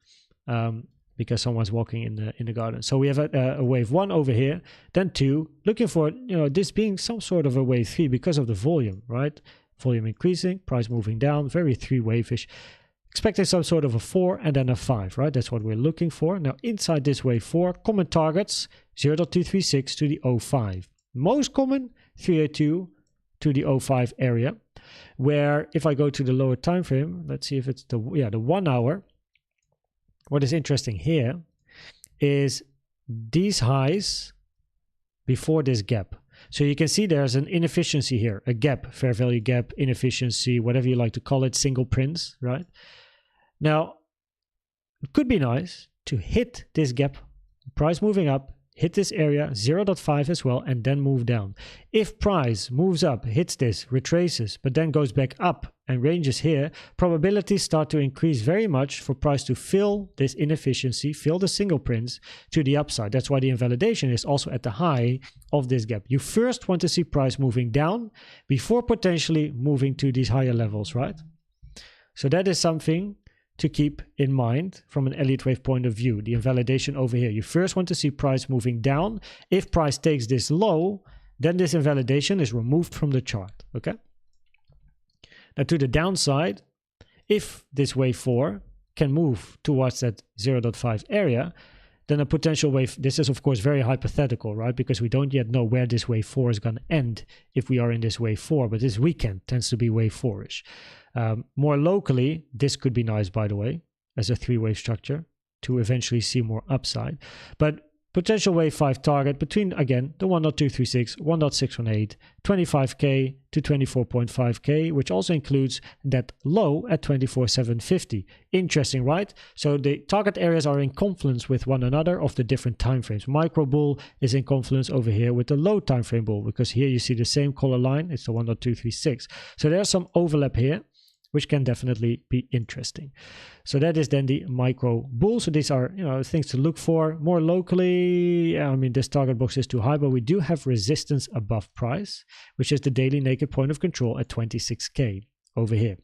because someone's walking in the garden. So we have a wave 1 over here, then 2, looking for, this being some sort of a wave 3 because of the volume, right? Volume increasing, price moving down, very 3 wave-ish. Expecting some sort of a 4 and then a 5, right? That's what we're looking for. Now inside this wave 4, common targets 0.236 to the 0.5. Most common 302 to the 0.5 area, where if I go to the lower time frame, let's see if it's the 1 hour. What is interesting here is these highs before this gap. So you can see there's an inefficiency here, a gap, fair value gap, inefficiency, whatever you like to call it, single prints, right? Now, it could be nice to hit this gap, price moving up, hit this area, 0.5 as well, and then move down. If price moves up, hits this, retraces, but then goes back up and ranges here, probabilities start to increase very much for price to fill this inefficiency, fill the single prints to the upside. That's why the invalidation is also at the high of this gap. You first want to see price moving down before potentially moving to these higher levels, right? So that is something to keep in mind from an Elliott Wave point of view, the invalidation over here. You first want to see price moving down. If price takes this low, then this invalidation is removed from the chart, okay? Now to the downside, if this wave 4 can move towards that 0.5 area, then a potential wave, this is of course very hypothetical, right? Because we don't yet know where this wave 4 is going to end if we are in this wave 4, but this weekend tends to be wave 4-ish. More locally, this could be nice, by the way, as a 3-wave structure to eventually see more upside. But potential wave 5 target between, again, the 1.236, 1.618, 25K to 24.5K, which also includes that low at 24,750. Interesting, right? So the target areas are in confluence with one another of the different time frames. Micro bull is in confluence over here with the low time frame bull, because here you see the same color line. It's the 1.236. So there's some overlap here, which can definitely be interesting. So that is then the micro bull. So these are, things to look for. More locally, I mean, this target box is too high, but we do have resistance above price, which is the daily naked point of control at 26K over here.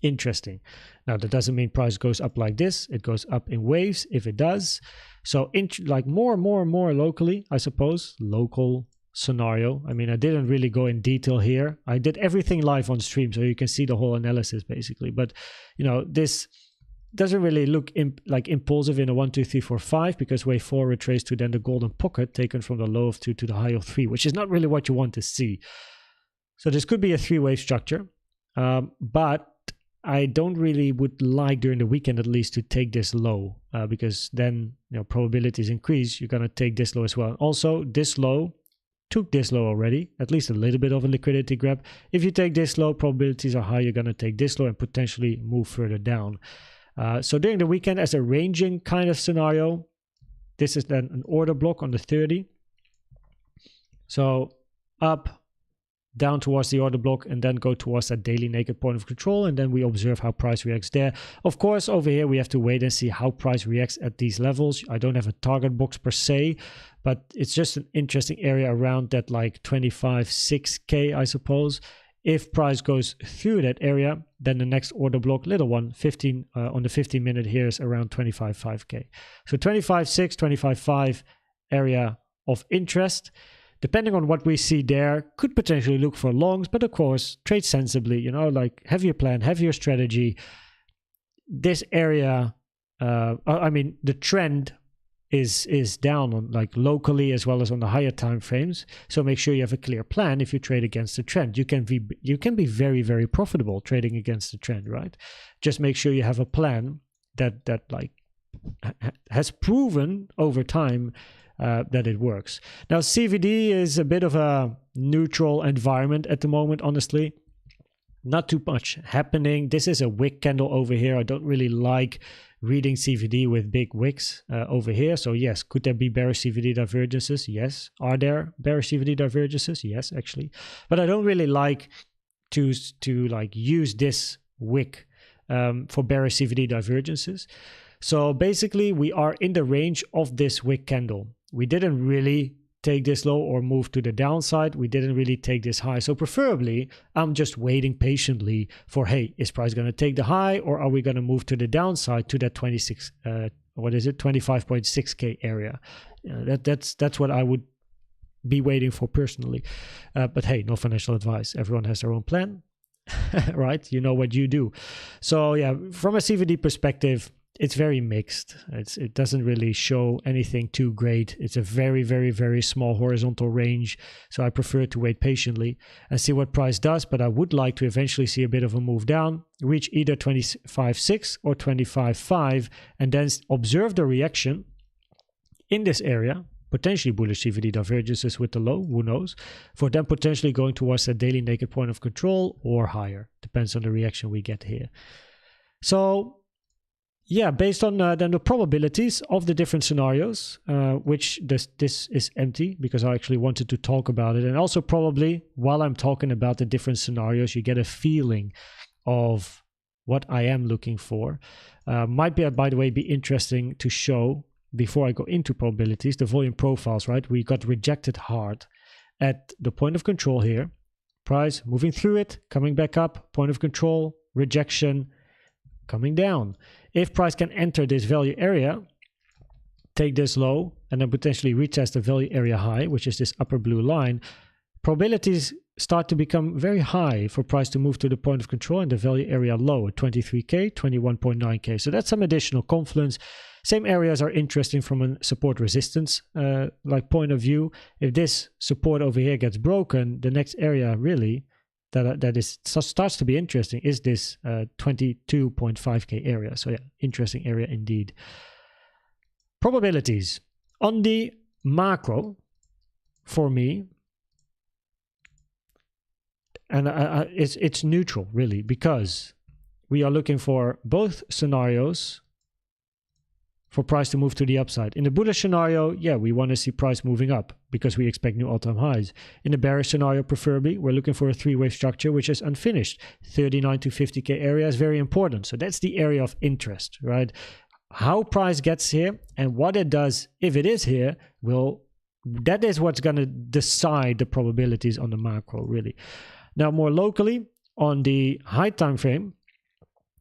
Interesting. Now, that doesn't mean price goes up like this. It goes up in waves if it does. So like more locally, I suppose, local scenario. I mean, I didn't really go in detail here. I did everything live on stream, so you can see the whole analysis basically. But this doesn't really look like impulsive in a 1, 2, 3, 4, 5, because wave 4 retraced to then the golden pocket taken from the low of 2 to the high of 3, which is not really what you want to see. So this could be a 3-wave structure, but I don't really would like during the weekend at least to take this low, because then probabilities increase. You're going to take this low as well. Also, this low took this low already, at least a little bit of a liquidity grab. If you take this low, probabilities are high. You're going to take this low and potentially move further down. So during the weekend, as a ranging kind of scenario, this is then an order block on the 30. So up, down towards the order block, and then go towards that daily naked point of control, and then we observe how price reacts there. Of course, over here we have to wait and see how price reacts at these levels. I don't have a target box per se, but it's just an interesting area around that like 25.6k, I suppose. If price goes through that area, then the next order block, little one, 15 on the 15 minute here is around 25.5k. So 25.6, 25.5 area of interest. Depending on what we see there, could potentially look for longs, but of course, trade sensibly, you know, like have your plan, have your strategy. This area, I mean, the trend is down on like locally as well as on the higher time frames. So make sure you have a clear plan if you trade against the trend. You can be very, very profitable trading against the trend, right? Just make sure you have a plan that like has proven over time that it works. Now CVD is a bit of a neutral environment at the moment, honestly. Not too much happening. This is a wick candle over here. I don't really like reading CVD with big wicks over here. So yes, could there be bearish CVD divergences? Yes. Are there bearish CVD divergences? Yes, actually. But I don't really like to like use this wick for bearish CVD divergences. So basically we are in the range of this wick candle. We didn't really take this low or move to the downside. We didn't really take this high. So preferably, I'm just waiting patiently for, hey, is price going to take the high, or are we going to move to the downside to that 25.6k area? That's what I would be waiting for personally. But hey, no financial advice. Everyone has their own plan, right? You know what you do. So yeah, from a CVD perspective, it's very mixed. It doesn't really show anything too great. It's a very, very, very small horizontal range. So I prefer to wait patiently and see what price does. But I would like to eventually see a bit of a move down, reach either 25.6 or 25.5, and then observe the reaction in this area. Potentially bullish CVD divergences with the low, who knows? For them potentially going towards a daily naked point of control or higher. Depends on the reaction we get here. So yeah, based on then the probabilities of the different scenarios, which this is empty because I actually wanted to talk about it. And also probably while I'm talking about the different scenarios, you get a feeling of what I am looking for. Might be, by the way, be interesting to show before I go into probabilities, the volume profiles, right? We got rejected hard at the point of control here. Price moving through it, coming back up, point of control, rejection, coming down. If price can enter this value area, take this low, and then potentially retest the value area high, which is this upper blue line, probabilities start to become very high for price to move to the point of control and the value area low at 23k, 21.9k. So that's some additional confluence. Same areas are interesting from a support resistance like point of view. If this support over here gets broken, the next area really that starts to be interesting is this 22.5k area. So yeah, interesting area indeed. Probabilities on the macro for me, and it's neutral really, because we are looking for both scenarios for price to move to the upside. In the bullish scenario, yeah, we want to see price moving up because we expect new all-time highs. In the bearish scenario, preferably, we're looking for a three-wave structure which is unfinished. 39 to 50k area is very important. So that's the area of interest, right? How price gets here and what it does if it is here, that is what's going to decide the probabilities on the macro, really. Now, more locally, on the high time frame,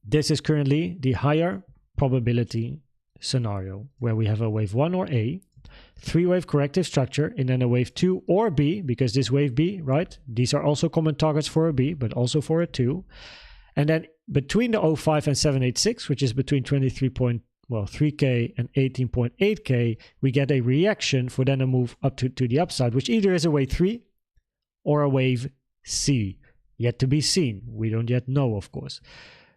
this is currently the higher probability scenario where we have a wave 1 or A, three-wave corrective structure, and then a wave 2 or B, because this wave B, right, these are also common targets for a B, but also for a 2. And then between the 05 and 786, which is between 3k and 18.8k, we get a reaction for then a move up to the upside, which either is a wave 3 or a wave C. Yet to be seen. We don't yet know, of course.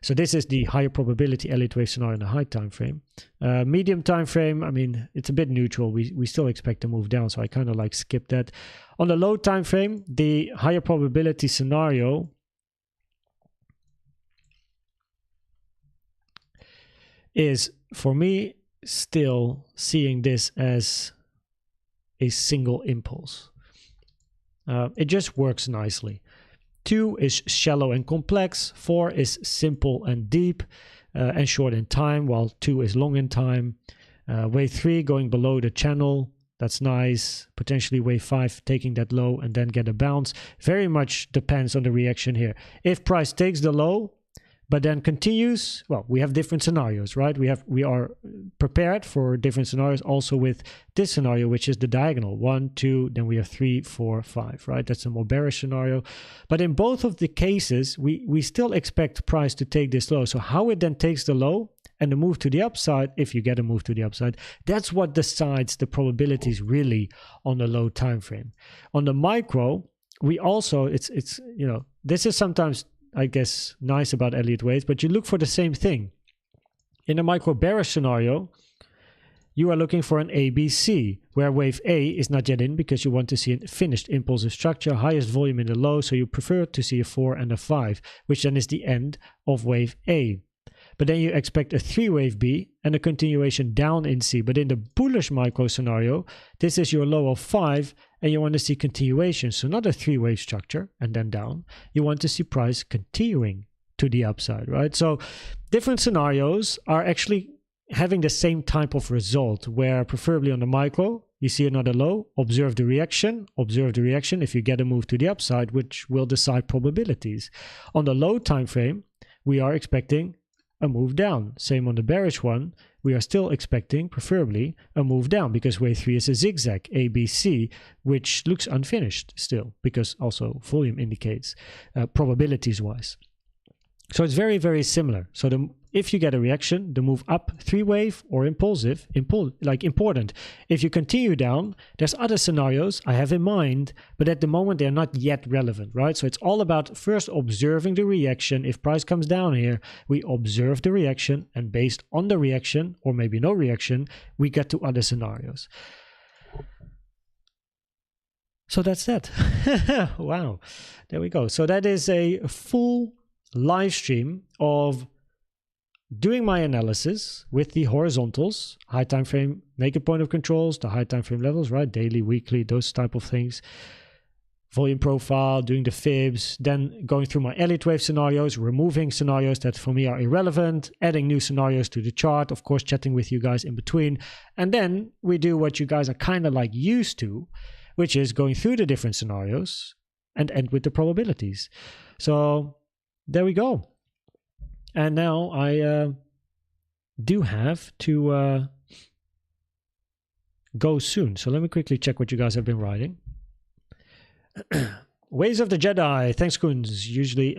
So this is the higher probability Elliott Wave scenario in the high time frame. Medium time frame, I mean, it's a bit neutral. We still expect to move down, so I kind of like skip that. On the low time frame, the higher probability scenario is, for me, still seeing this as a single impulse. It just works nicely. 2 is shallow and complex, 4 is simple and deep and short in time, while 2 is long in time. Wave 3 going below the channel, that's nice. Potentially wave 5 taking that low and then get a bounce. Very much depends on the reaction here. If price takes the low, but then continues, well, we have different scenarios, right? We are prepared for different scenarios also with this scenario, which is the diagonal 1, 2, then we have 3, 4, 5, right? That's a more bearish scenario. But in both of the cases, we still expect price to take this low. So how it then takes the low and the move to the upside, if you get a move to the upside, that's what decides the probabilities really on the low time frame. On the micro, we also, it's you know, this is sometimes, I guess, nice about Elliott Wave, but you look for the same thing. In a micro-bearish scenario, you are looking for an ABC, where wave A is not yet in because you want to see a finished impulsive structure, highest volume in the low, so you prefer to see a 4 and a 5, which then is the end of wave A. But then you expect a 3-wave B and a continuation down in C. But in the bullish micro scenario, this is your low of 5 and you want to see continuation. So not a 3-wave structure and then down. You want to see price continuing to the upside, right? So different scenarios are actually having the same type of result, where preferably on the micro, you see another low, observe the reaction if you get a move to the upside, which will decide probabilities. On the low time frame, we are expecting a move down. Same on the bearish one, we are still expecting preferably a move down because wave 3 is a zigzag ABC, which looks unfinished still because also volume indicates probabilities wise. So it's very, very similar. So if you get a reaction, the move up 3-wave or impulsive, important. If you continue down, there's other scenarios I have in mind, but at the moment they're not yet relevant, right? So it's all about first observing the reaction. If price comes down here, we observe the reaction, and based on the reaction, or maybe no reaction, we get to other scenarios. So that's that. Wow, there we go. So that is a full live stream of doing my analysis with the horizontals, high time frame, naked point of controls, the high time frame levels, right? Daily, weekly, those type of things. Volume profile, doing the fibs, then going through my Elliott Wave scenarios, removing scenarios that for me are irrelevant, adding new scenarios to the chart, of course, chatting with you guys in between. And then we do what you guys are kind of like used to, which is going through the different scenarios and end with the probabilities. So there we go. And now I do have to go soon. So let me quickly check what you guys have been writing. Ways of the Jedi. Thanks, Koenz. Hugely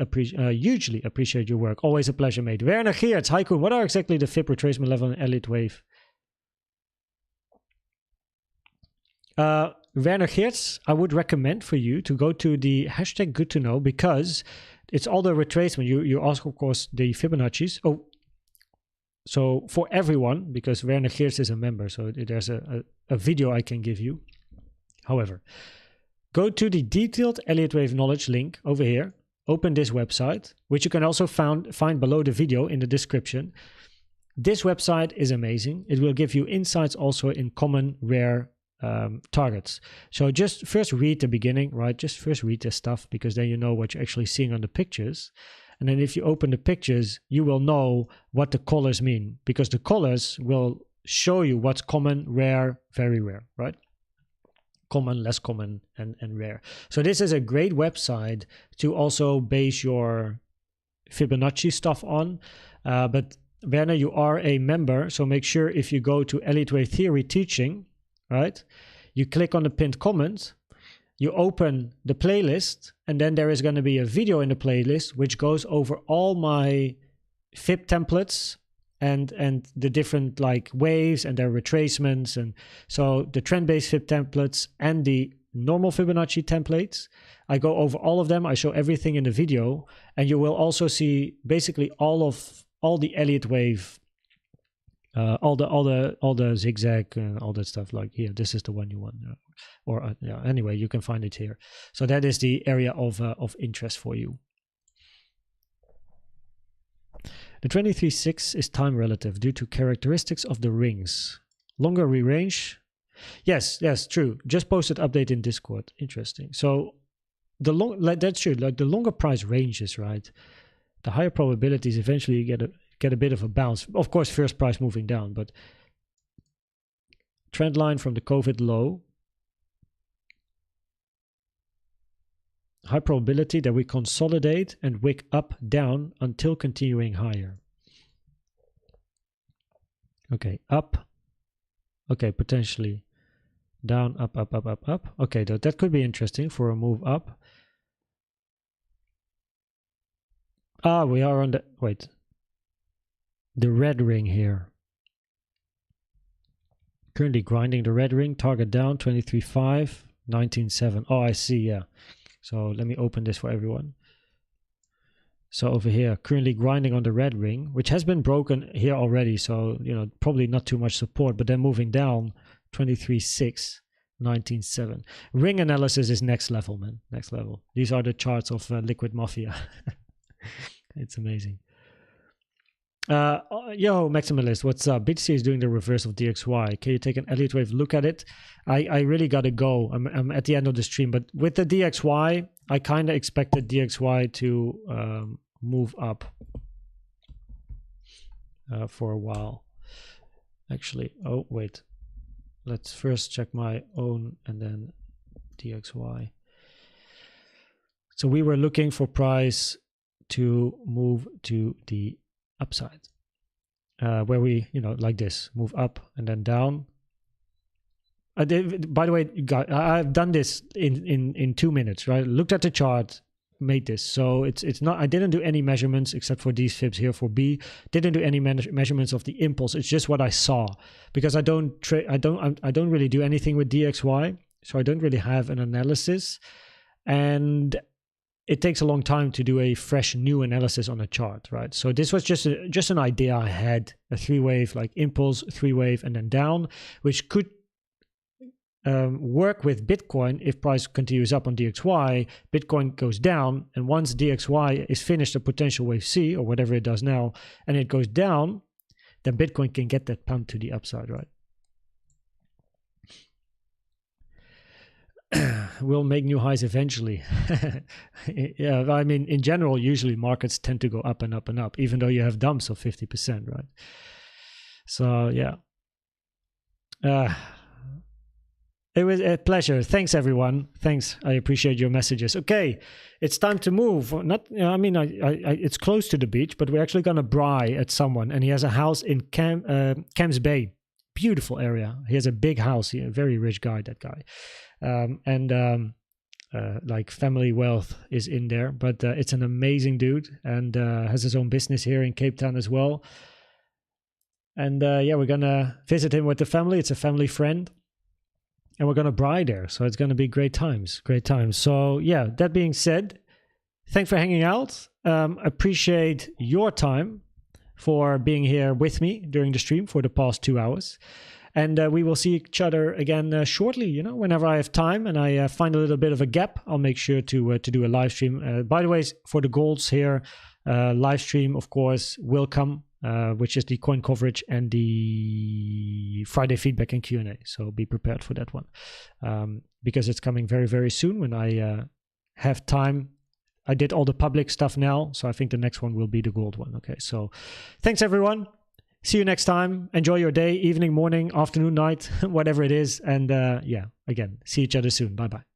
appreciate your work. Always a pleasure, mate. Werner Geertz. Hi, Koen. What are exactly the fib retracement level in Elliott Wave? Werner Geertz, I would recommend for you to go to the hashtag good to know, because it's all the retracement. You ask, of course, the Fibonacci's. Oh, so for everyone, because Werner Geertz is a member, so there's a video I can give you. However, go to the detailed Elliott Wave knowledge link over here. Open this website, which you can also find below the video in the description. This website is amazing. It will give you insights also in common, rare targets. So just first read the beginning, right? Just first read this stuff, because then you know what you're actually seeing on the pictures. And then if you open the pictures, you will know what the colors mean, because the colors will show you what's common, rare, very rare, right? Common, less common, and rare. So this is a great website to also base your Fibonacci stuff on. But Werner, you are a member, so make sure if you go to Elliott Wave Theory Teaching, right, you click on the pinned comment, you open the playlist, and then there is going to be a video in the playlist which goes over all my fib templates and the different like waves and their retracements. And so the trend-based fib templates and the normal Fibonacci templates, I go over all of them. I show everything in the video, and you will also see basically all the Elliott Wave, all the zigzag, all that stuff. Like here, this is the one you want, yeah. Anyway, you can find it here. So that is the area of interest for you. The 23.6 is time relative due to characteristics of the rings. Longer re-range. Yes, true. Just posted update in Discord. Interesting. So that's true. Like the longer price ranges, right? The higher probabilities eventually you get a bit of a bounce. Of course, first price moving down, but trend line from the COVID low. High probability that we consolidate and wick up, down until continuing higher. Okay, up. Okay, potentially down, up, up, up, up, up. Okay, that could be interesting for a move up. Ah, we are on the, wait, the red ring here. Currently grinding the red ring, target down, 23.5, 19.7. Oh, I see, yeah. So let me open this for everyone. So over here, currently grinding on the red ring, which has been broken here already. So, you know, probably not too much support, but then moving down, 23.6, 19.7. Ring analysis is next level, man. Next level. These are the charts of Liquid Mafia. It's amazing. Yo, Maximalist, what's up? BTC is doing the reverse of DXY. Can you take an Elliott Wave look at it? I really gotta go. I'm at the end of the stream, but with the DXY, I kind of expected DXY to move up for a while. Actually, oh wait, let's first check my own and then DXY. So we were looking for price to move to the upside, where we, you know, like this, move up and then down. By the way, I've done this in 2 minutes, right? Looked at the chart, made this. So it's not, I didn't do any measurements except for these fibs here for B. Didn't do any measurements of the impulse. It's just what I saw, because I don't really do anything with DXY, so I don't really have an analysis, and it takes a long time to do a fresh new analysis on a chart, right? So this was just an idea I had, a 3-wave, like impulse, 3-wave, and then down, which could work with Bitcoin if price continues up on DXY, Bitcoin goes down, and once DXY is finished a potential wave C, or whatever it does now, and it goes down, then Bitcoin can get that pump to the upside, right? We'll make new highs eventually. Yeah, I mean, in general, usually markets tend to go up and up and up, even though you have dumps of 50%, right? So, yeah. It was a pleasure. Thanks, everyone. Thanks. I appreciate your messages. Okay, it's time to move. Not, I mean, it's close to the beach, but we're actually going to bri at someone, and he has a house in Koenz Bay. Beautiful area. He has a big house. He's a very rich guy, that guy. Like family wealth is in there, but it's an amazing dude, and has his own business here in Cape Town as well. And yeah, we're gonna visit him with the family. It's a family friend, and we're gonna bri there, so it's gonna be great times. So yeah, that being said, thanks for hanging out. Appreciate your time for being here with me during the stream for the past 2 hours. And we will see each other again shortly, you know, whenever I have time and I find a little bit of a gap, I'll make sure to do a live stream. By the way, for the golds here, live stream, of course, will come, which is the coin coverage and the Friday feedback and Q&A. So be prepared for that one, because it's coming very, very soon when I have time. I did all the public stuff now, so I think the next one will be the gold one. Okay, so thanks, everyone. See you next time. Enjoy your day, evening, morning, afternoon, night, whatever it is. And yeah, again, see each other soon. Bye-bye.